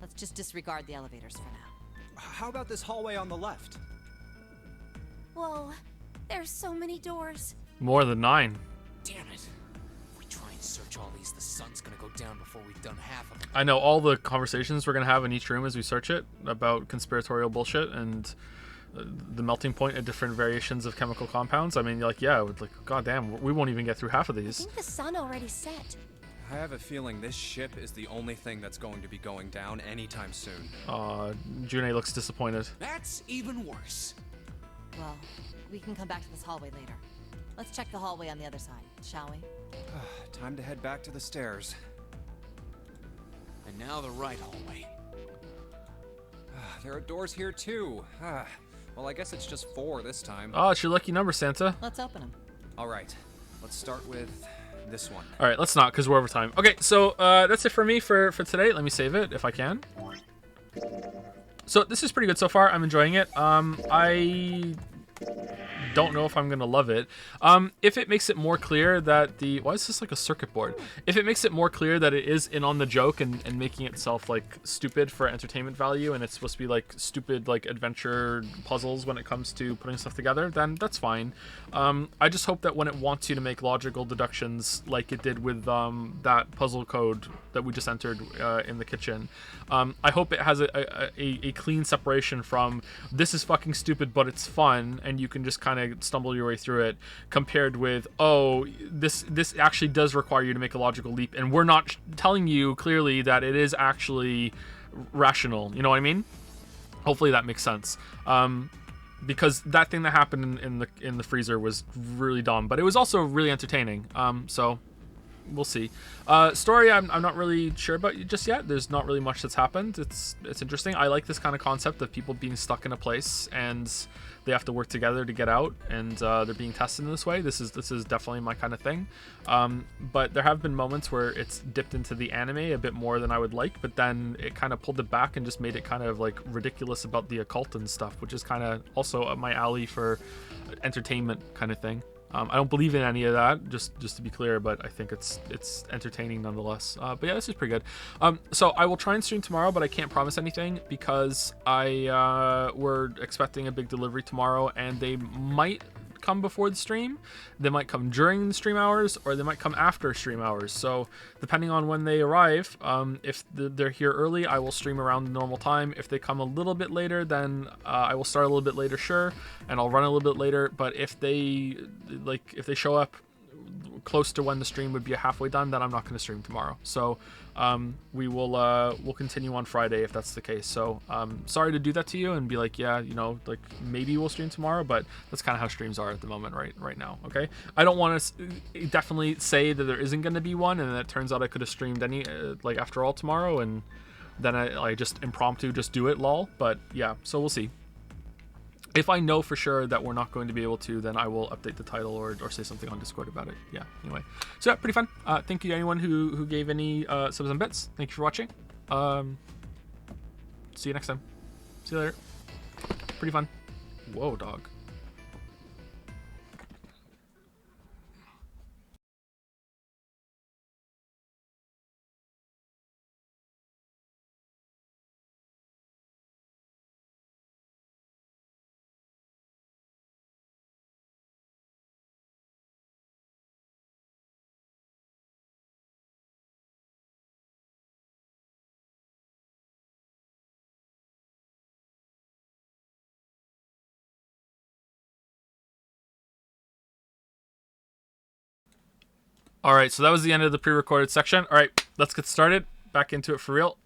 Let's just disregard the elevators for now. How about this hallway on the left? Whoa, there's so many doors. More than 9. Damn it. If we try and search all these, the sun's gonna go down before we've done half of them. I know all the conversations we're going to have in each room as we search it about conspiratorial bullshit and the melting point of different variations of chemical compounds. I mean, like, yeah, like, goddamn, we won't even get through half of I these. think the sun already set. I have a feeling this ship is the only thing that's going to be going down anytime soon. June looks disappointed. That's even worse. Well, we can come back to this hallway later. Let's check the hallway on the other side, shall we? Time to head back to the stairs. And now the right hallway. There are doors here too. Well, I guess it's just 4 this time. Oh, it's your lucky number, Santa. Let's open them. All right, let's start with this one. All right, let's not, because we're over time. Okay, so that's it for me for today. Let me save it if I can. So this is pretty good so far. I'm enjoying it. I don't know if I'm gonna love it. If it makes it more clear that the why is this like a circuit board? If it makes it more clear that it is in on the joke and making itself like stupid for entertainment value, and it's supposed to be like stupid like adventure puzzles when it comes to putting stuff together, then that's fine. I just hope that when it wants you to make logical deductions like it did with that puzzle code that we just entered in the kitchen, I hope it has a clean separation from this is fucking stupid but it's fun and you can just kind of stumble your way through it, compared with, oh, this actually does require you to make a logical leap and we're not telling you clearly that it is actually rational. You know what I mean? Hopefully that makes sense. Because that thing that happened in the freezer was really dumb, but it was also really entertaining. So we'll see. Story, I'm not really sure about just yet. There's not really much that's happened. It's interesting. I like this kind of concept of people being stuck in a place and they have to work together to get out, and they're being tested in this way. This is definitely my kind of thing. But there have been moments where it's dipped into the anime a bit more than I would like, but then it kind of pulled it back and just made it kind of like ridiculous about the occult and stuff, which is kind of also up my alley for entertainment kind of thing. I don't believe in any of that, just to be clear, but I think it's entertaining nonetheless. But yeah, this is pretty good. So I will try and stream tomorrow, but I can't promise anything because we're expecting a big delivery tomorrow, and they might come before the stream, they might come during the stream hours, or they might come after stream hours. So depending on when they arrive, if they're here early, I will stream around the normal time. If they come a little bit later, then I will start a little bit later, sure, and I'll run a little bit later. But if they show up close to when the stream would be halfway done, then I'm not going to stream tomorrow. So we'll continue on Friday if that's the case. So sorry to do that to you and be like, yeah, like maybe we'll stream tomorrow, but that's kind of how streams are at the moment right now. Okay, I don't want to definitely say that there isn't going to be one, and then it turns out I could have streamed any like after all tomorrow, and then I just impromptu just do it, lol. But yeah, so we'll see. If I know for sure that we're not going to be able to, then I will update the title or say something on Discord about it. Yeah, anyway. So yeah, pretty fun. Thank you to anyone who gave any subs and bits. Thank you for watching. See you next time. See you later. Pretty fun. Whoa, dog. All right, so that was the end of the pre-recorded section. All right, let's get started. Back into it for real.